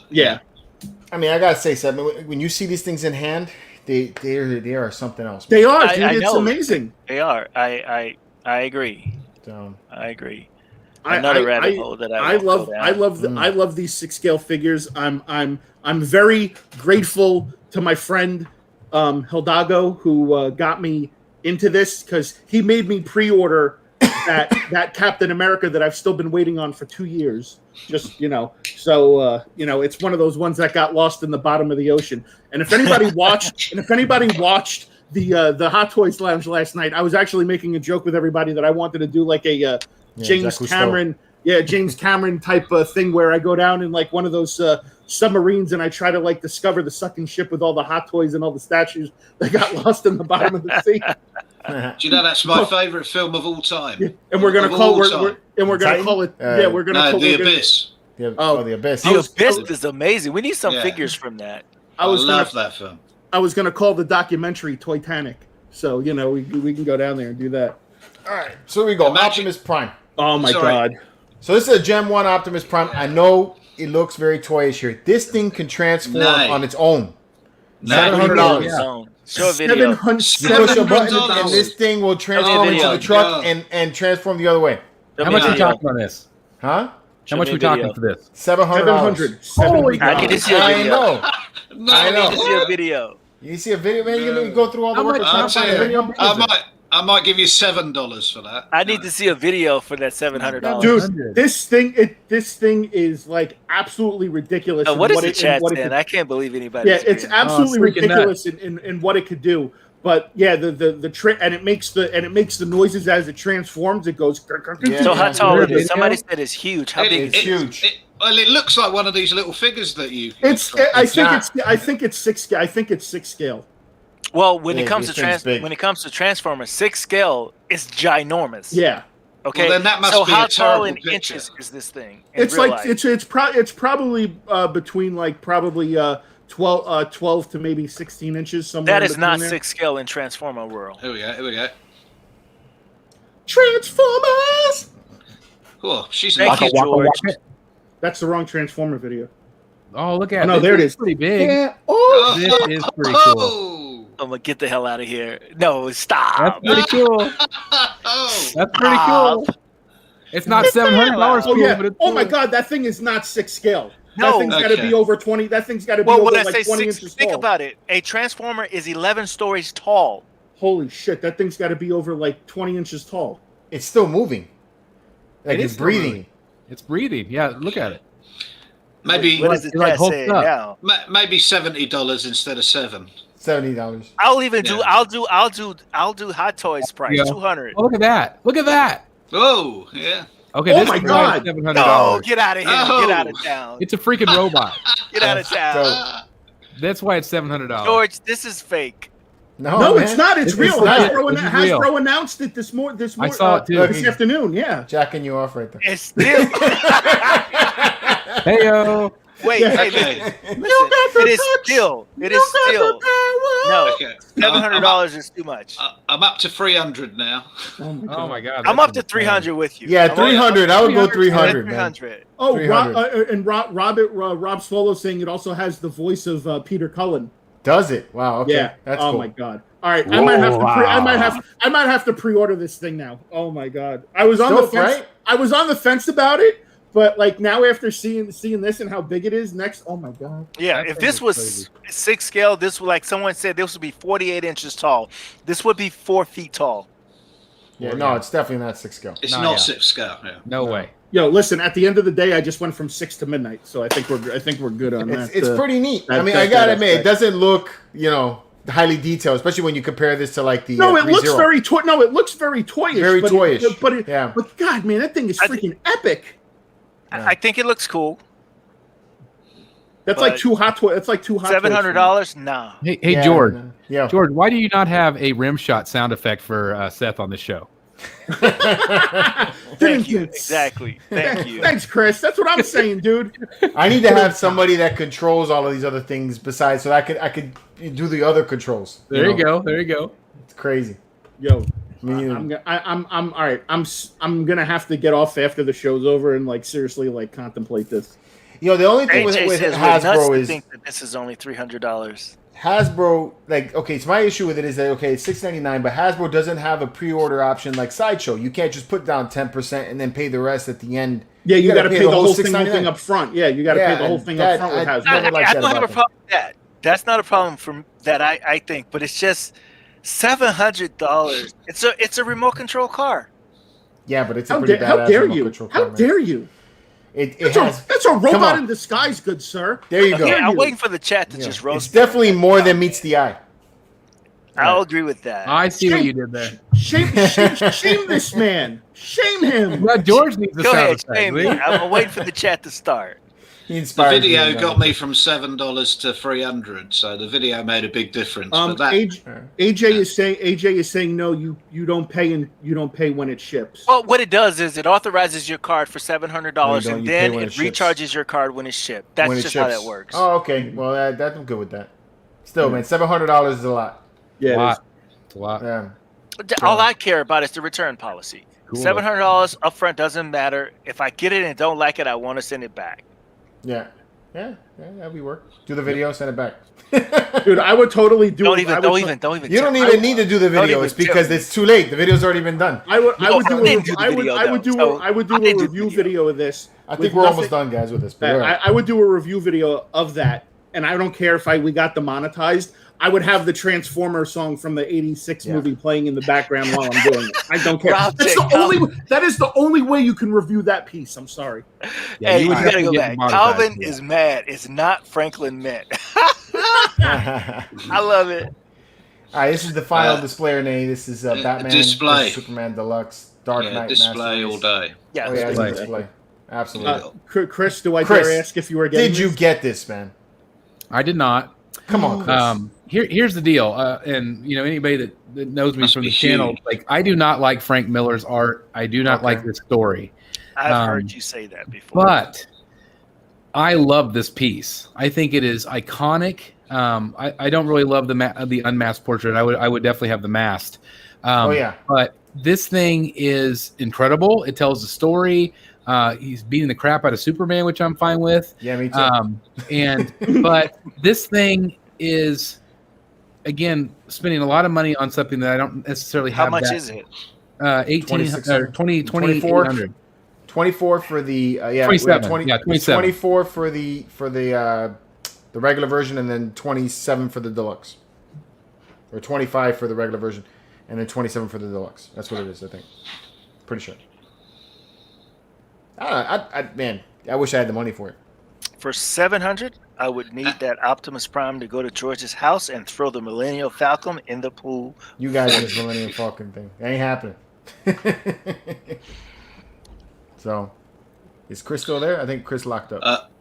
I mean, I gotta say, Seth, when you see these things in hand, they are something else. Man. They are. Dude, it's amazing. They are. I agree. I agree. Another rabbit hole that I love these 6-scale figures. I'm very grateful to my friend Hildago who got me into this because he made me pre-order that Captain America that I've still been waiting on for 2 years. Just it's one of those ones that got lost in the bottom of the ocean. And if anybody watched the Hot Toys Lounge last night, I was actually making a joke with everybody that I wanted to do like a James Cameron James Cameron type thing where I go down in like one of those submarines and I try to like discover the sucking ship with all the hot toys and all the statues that got lost in the bottom of the sea. Do you know that's my favourite film of all time? Yeah. And we're gonna call it. We're gonna call it. We're gonna call The Abyss. The Abyss. The Abyss is amazing. We need some figures from that. I love that film. I was gonna call the documentary Titanic. So we can go down there and do that. All right. So here we go. Optimus Prime. Oh my God. So this is a Gen 1 Optimus Prime. I know it looks very toyish here. This thing can transform on its own. $700. Show a video. You push a button and this thing will transform into the truck and transform the other way. How much are we talking on this? Huh? How much are we talking for this? $700. Holy I need to see a video. I know. I need to see a video. You see a video, man? You're going to go through all the work. I might give you $7 for that. I need to see a video for that $700. Dude, this thing is like absolutely ridiculous. What is the chat saying? I can't believe anybody. Yeah, it's absolutely ridiculous in what it could do. But yeah, and it makes the noises as it transforms. It goes. So how tall is it? Somebody said it's huge. How big is it? Huge. Well, it looks like one of these little figures that you. I think it's 6 scale. Well, when it comes to Transformers, 6 scale is ginormous. Yeah. Okay. Well, then that must be how a tall in picture. inches is this thing? It's like it's probably between like 12 to maybe 16 inches. Somewhere. That is not 6 scale in Transformer world. Here we go. Transformers. Oh, she's Thank you, George. That's the wrong Transformer video. Oh, look at it. No, there it is. Pretty big. Yeah. This is pretty cool. I'm gonna get the hell out of here. No, stop. That's pretty cool. That's pretty cool. It's not $700. Oh yeah. But it's Oh my cool. God, that thing is not 6 scale. No. That thing's got to be over 20. That thing's got to be over like 20 inches think tall. about it. A Transformer is 11 stories tall. Holy shit, that thing's got to be over like 20 inches tall. It's still moving. Like it's breathing. It's breathing. Yeah, look at it. Maybe What does it say now? maybe $70 instead of $7. $70. I'll even do. I'll do Hot Toys price $200. Oh, look at that. Look at that. Oh yeah. Okay. Oh this my is God. $700. No, get out of here. Oh. Get out of town. It's a freaking robot. Get out of town. That's why it's $700. George, this is fake. No, it's not. It's real. not. Hasbro announced it this morning. I saw it too. This afternoon. Yeah. Jacking you off right there. It's still. Heyo. Wait, Okay. listen. It is still. No, $700 is too much. I'm up to 300 now. Oh my God. I'm up to 300 with you. Yeah, 300. I would go 300. 300. Oh, 300. Rob Swallow saying it also has the voice of Peter Cullen. Does it? Wow. Okay. Yeah. That's oh cool. my God. All right. I might have to pre-order this thing now. Oh my God. I was on the fence. Right? I was on the fence about it, but like now after seeing this and how big it is next, oh my God. Yeah, if this was 6 scale, this would, like someone said, this would be 48 inches tall. This would be 4 feet tall. Yeah, no, it's definitely not 6 scale. It's not 6 scale. Yeah. No way. Yo, listen. At the end of the day, I just went from 6 to midnight, so I think we're good on that. It's pretty neat. I mean, I gotta admit, it doesn't look, highly detailed, especially when you compare this to like the. No, it looks very toy. No, it looks very toyish. Very toyish. But God, man, that thing is freaking epic. I think it looks cool. That's like two hot toys. That's like two hot. $700? Nah. Hey, George. Yeah. George, why do you not have a rim shot sound effect for Seth on the show? Thank you. Exactly. Thank you. Thanks, Chris. That's what I'm saying, dude. I need to have somebody that controls all of these other things besides, so I could do the other controls. There you go. There you go. It's crazy. Yo, I'm all right. I'm gonna have to get off after the show's over and like seriously like contemplate this. The only thing with Hasbro is think that this is only $300. Hasbro, so my issue with it is that it's $6.99, but Hasbro doesn't have a pre-order option like Sideshow. You can't just put down 10% and then pay the rest at the end. Yeah, you got to pay the whole thing up front. Yeah, you got to pay the whole thing up front with Hasbro. I don't have a problem with that. That's not a problem from that I think, but it's just $700. It's a remote control car. Yeah, but it's a pretty badass remote control car. How dare you? That's a robot in disguise, good sir. There you go. Yeah, I'm waiting for the chat to just roast. It's definitely more than meets the eye. I'll agree with that. I see what you did there. Shame this man. Shame him. Well, George needs the Go sound ahead, effect. shame me. I'm waiting for the chat to start. He The inspired video me, got me from $7 to $300, so the video made a big difference. But that, AJ is saying no. You don't pay and you don't pay when it ships. Well, what it does is it authorizes your card for $700, No, and you pay then when it it ships. recharges your card when it's shipped. That's when it just how ships. that works. Oh, okay. Well, that I'm good with that. Still, man, $700 is a lot. It's a lot. It's a lot. Yeah. All I care about is the return policy. Cool. $700 upfront doesn't matter. If I get it and don't like it, I want to send it back. Yeah. That'd be work. Do the video, send it back. Dude, I would totally do Don't it. even. You don't even need to do the video. It's because it's too late. The video's already been done. I would do I a review video of this. I think we're almost done, guys, with this. But I would do a review video of that, and I don't care if we got demonetized. I would have the Transformer song from the '86 movie playing in the background while I'm doing it. I don't care. That is the only way you can review that piece. I'm sorry. Hey, you gotta go back. Calvin is mad. It's not Franklin Mint. I love it. All right, this is the final display, Renee. This is Batman, display. Superman Deluxe, Dark Knight, display all day. Yeah, display. Absolutely. Chris, do I dare ask if you were getting Did you get this, man? I did not. Come on, Chris. Here's the deal, and anybody that knows me from the channel, like I do not like Frank Miller's art. I do not like this story. I've heard you say that before. But I love this piece. I think it is iconic. I don't really love the unmasked portrait. I would definitely have the masked. But this thing is incredible. It tells the story. He's beating the crap out of Superman, which I'm fine with. Yeah, me too. But this thing is, again, spending a lot of money on something that I don't necessarily have. How much is it? 24 24 for the 27. 27. 24 for the regular version, and then 27 for the deluxe, or 25 for the regular version, and then 27 for the deluxe. That's what it is, I think. Pretty sure. Man, I wish I had the money for it. For $700, I would need that Optimus Prime to go to George's house and throw the Millennium Falcon in the pool. You guys, this Millennium Falcon thing, it ain't happening. So, is Chris still there? I think Chris locked up.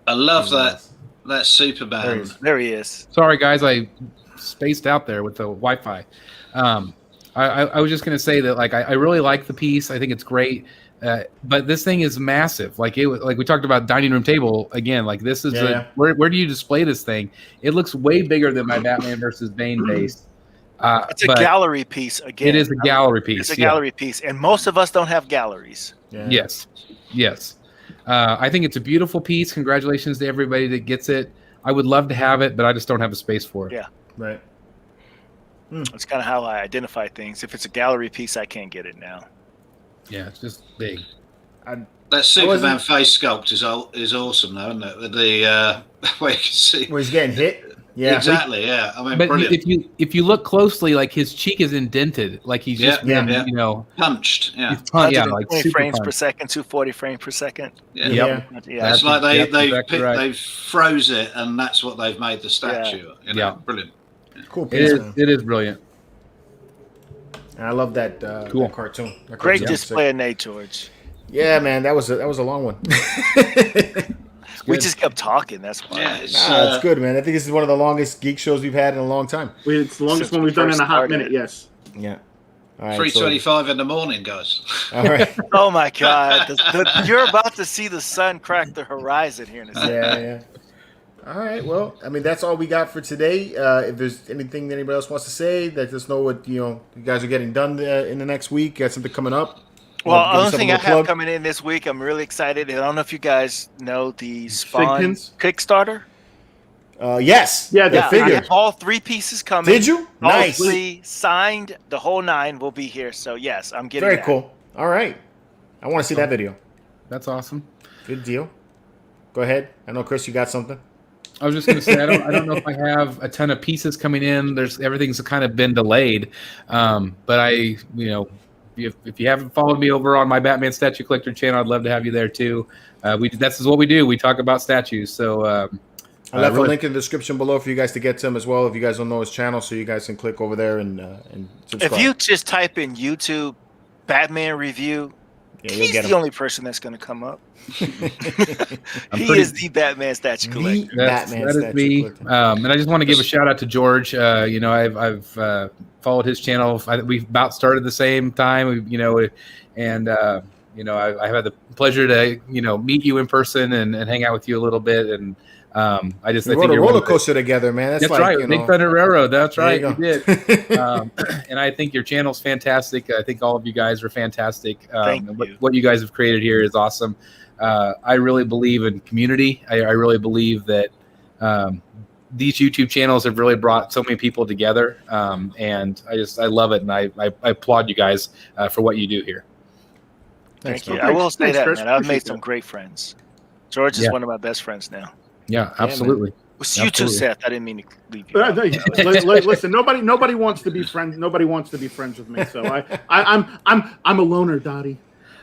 I love that Superman. There he is. Sorry, guys, I spaced out there with the Wi-Fi. I was just going to say that, like, I really like the piece. I think it's great. But this thing is massive. Like we talked about dining room table again. Like this is where do you display this thing? It looks way bigger than my Batman versus Bane base. It's a gallery piece again. It is a gallery piece. It's a gallery piece, and most of us don't have galleries. Yeah. Yes. I think it's a beautiful piece. Congratulations to everybody that gets it. I would love to have it, but I just don't have a space for it. Yeah. Right. That's kind of how I identify things. If it's a gallery piece, I can't get it now. Yeah, it's just big. That Superman face sculpt is awesome, though, isn't it? The where you can see where he's getting hit. Yeah, exactly. Yeah, I mean, but brilliant. if you look closely, like his cheek is indented, like he's just been, punched. Yeah, like 20 frames per second, 240 frames per second. Yeah. It's like they froze it, and that's what they've made the statue. Brilliant. Cool piece. It is brilliant. And I love that that cartoon. Great display of Nate, George. Yeah, man, that was a long one. We just kept talking. That's why. Yeah, it's good, man. I think this is one of the longest geek shows we've had in a long time. It's the longest one we've done in a hot minute. Yes. Yeah. All right, 3:25 in the morning, guys. All right. Oh my God! You're about to see the sun crack the horizon here in a second. Yeah. All right. Well, I mean, that's all we got for today. If there's anything that anybody else wants to say, let us know what you guys are getting done in the next week. Got something coming up? Well, another thing I have coming in this week, I'm really excited. I don't know if you guys know the Spawn Kickstarter. Yes. Yeah, the figure. I have all 3 pieces coming. Did you? Nice. All 3 signed. The whole 9 will be here. So yes, I'm getting very cool. All right. I want to see that video. That's awesome. Good deal. Go ahead. I know, Chris, you got something. I was just going to say, I don't know if I have a ton of pieces coming in. Everything's kind of been delayed. But if you haven't followed me over on my Batman Statue Collector channel, I'd love to have you there too. This is what we do. We talk about statues. So I left a link in the description below for you guys to get to him as well. If you guys don't know his channel, so you guys can click over there and subscribe. If you just type in YouTube Batman review, he's the only person that's going to come up. He is the Batman statue collector. That is me. And I just want to give a shout out to George. I've followed his channel. We about started the same time. I've had the pleasure to meet you in person and hang out with you a little bit. And I think rode a roller coaster together, man. That's right. Big Thunder Railroad. That's right. You did. And I think your channel's fantastic. I think all of you guys are fantastic. What you guys have created here is awesome. I really believe in community. I really believe that these YouTube channels have really brought so many people together. And I love it. And I applaud you guys for what you do here. Thank you. I will say that, man. I've made some great friends. George is one of my best friends now. Yeah, absolutely. You too, Seth. I didn't mean to leave you. Listen, nobody wants to be friends. Nobody wants to be friends with me. So I'm a loner, Dottie.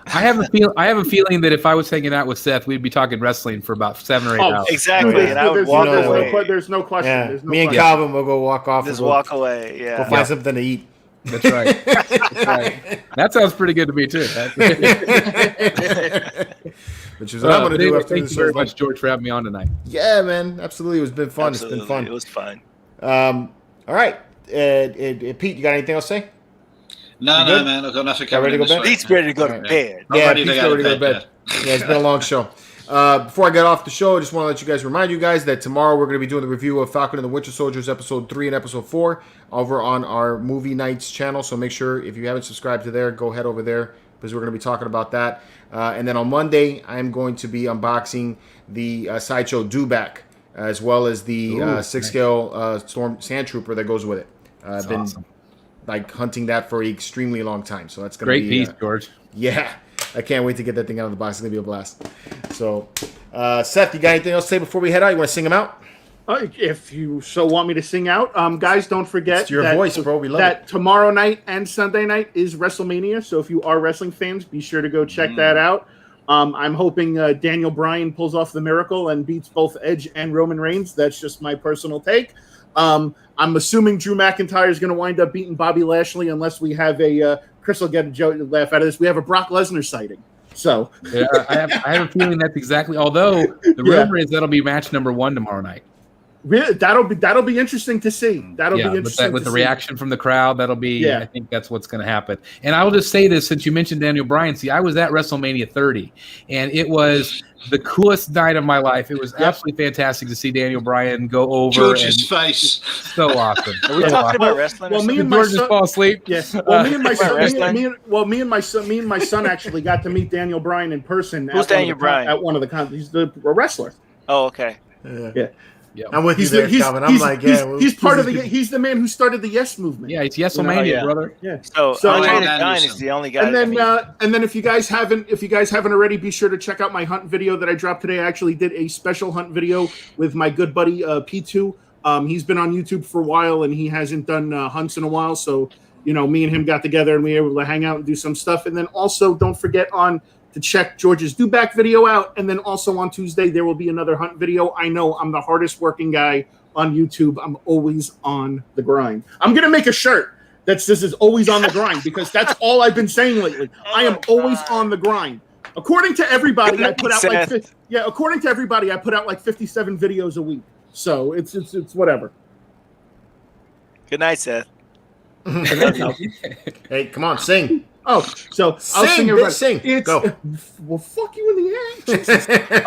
I have a feeling that if I was hanging out with Seth, we'd be talking wrestling for about 7 or 8 hours. Exactly. And I would walk away. There's no question. Yeah. There's no Me and question. Calvin will go walk off. Just walk away. Yeah. Go find something to eat. That's right. That's right. That sounds pretty good to me too. Which is what I'm going to do after thank this. you very much, George, for having me on tonight. Yeah, man. Absolutely. It's been fun. Absolutely. It's been fun. It was fun. All right. Pete, you got anything else to say? No, man. I've got nothing covered. Pete's ready to go to bed. Yeah, Pete's ready to go to bed. Yeah, it's been a long show. Before I get off the show, I just want to remind you guys that tomorrow we're going to be doing the review of Falcon and the Winter Soldiers episode 3 and episode 4 over on our Movie Nights channel. So make sure, if you haven't subscribed to there, go head over there because we're going to be talking about that. And then on Monday, I'm going to be unboxing the Sideshow Do-Back as well as the 6-scale Storm Sand Trooper that goes with it. I've been awesome. Hunting that for an extremely long time. So that's going to be... Great piece, George. Yeah. I can't wait to get that thing out of the box. It's going to be a blast. So, Seth, you got anything else to say before we head out? You want to sing them out? If you so want me to sing out. Guys, don't forget it's your voice, bro. We love that tomorrow night and Sunday night is WrestleMania. So if you are wrestling fans, be sure to go check that out. I'm hoping Daniel Bryan pulls off the miracle and beats both Edge and Roman Reigns. That's just my personal take. I'm assuming Drew McIntyre is going to wind up beating Bobby Lashley unless we have a Chris will get a laugh out of this. We have a Brock Lesnar sighting. So yeah, I have a feeling that's exactly. Although the rumor is that'll be match number 1 tomorrow night. Really, that'll be interesting to see. That'll be interesting with the reaction from the crowd. That'll be. Yeah. I think that's what's going to happen. And I will just say this, since you mentioned Daniel Bryan. See, I was at WrestleMania 30, and it was the coolest night of my life. It was absolutely fantastic to see Daniel Bryan go over. George's face, so awesome. Are we talking about wrestling? Well, me and my son fall asleep. Yes. Well, me and my son. Me and my son actually got to meet Daniel Bryan in person. Who's Daniel Bryan? At one of the he's a wrestler. Oh, okay. Yeah. Yep. I'm with you there, Calvin. I'm he's part of the. He's the man who started the Yes movement. Yeah, it's Yes-O-Mania, brother. Yeah. So Andre the Giant is the only guy. And then if you guys haven't already, be sure to check out my hunt video that I dropped today. I actually did a special hunt video with my good buddy P2. He's been on YouTube for a while and he hasn't done hunts in a while. So me and him got together and we were able to hang out and do some stuff. And then also don't forget to check George's Do-Back video out. And then also on Tuesday, there will be another hunt video. I know I'm the hardest working guy on YouTube. I'm always on the grind. I'm going to make a shirt that says is always on the grind because that's all I've been saying lately. I am always on the grind. According to everybody, I put out like 57 videos a week. So it's whatever. Good night, Seth. Hey, come on, sing. Oh, so I'll sing it. Sing. Go. Well, fuck you in the ass.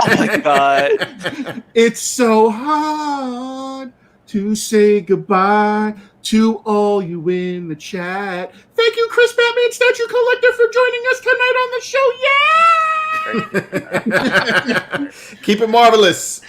Oh my god. It's so hard to say goodbye to all you in the chat. Thank you, Chris Batman Statue Collector, for joining us tonight on the show. Yeah. Keep it marvelous.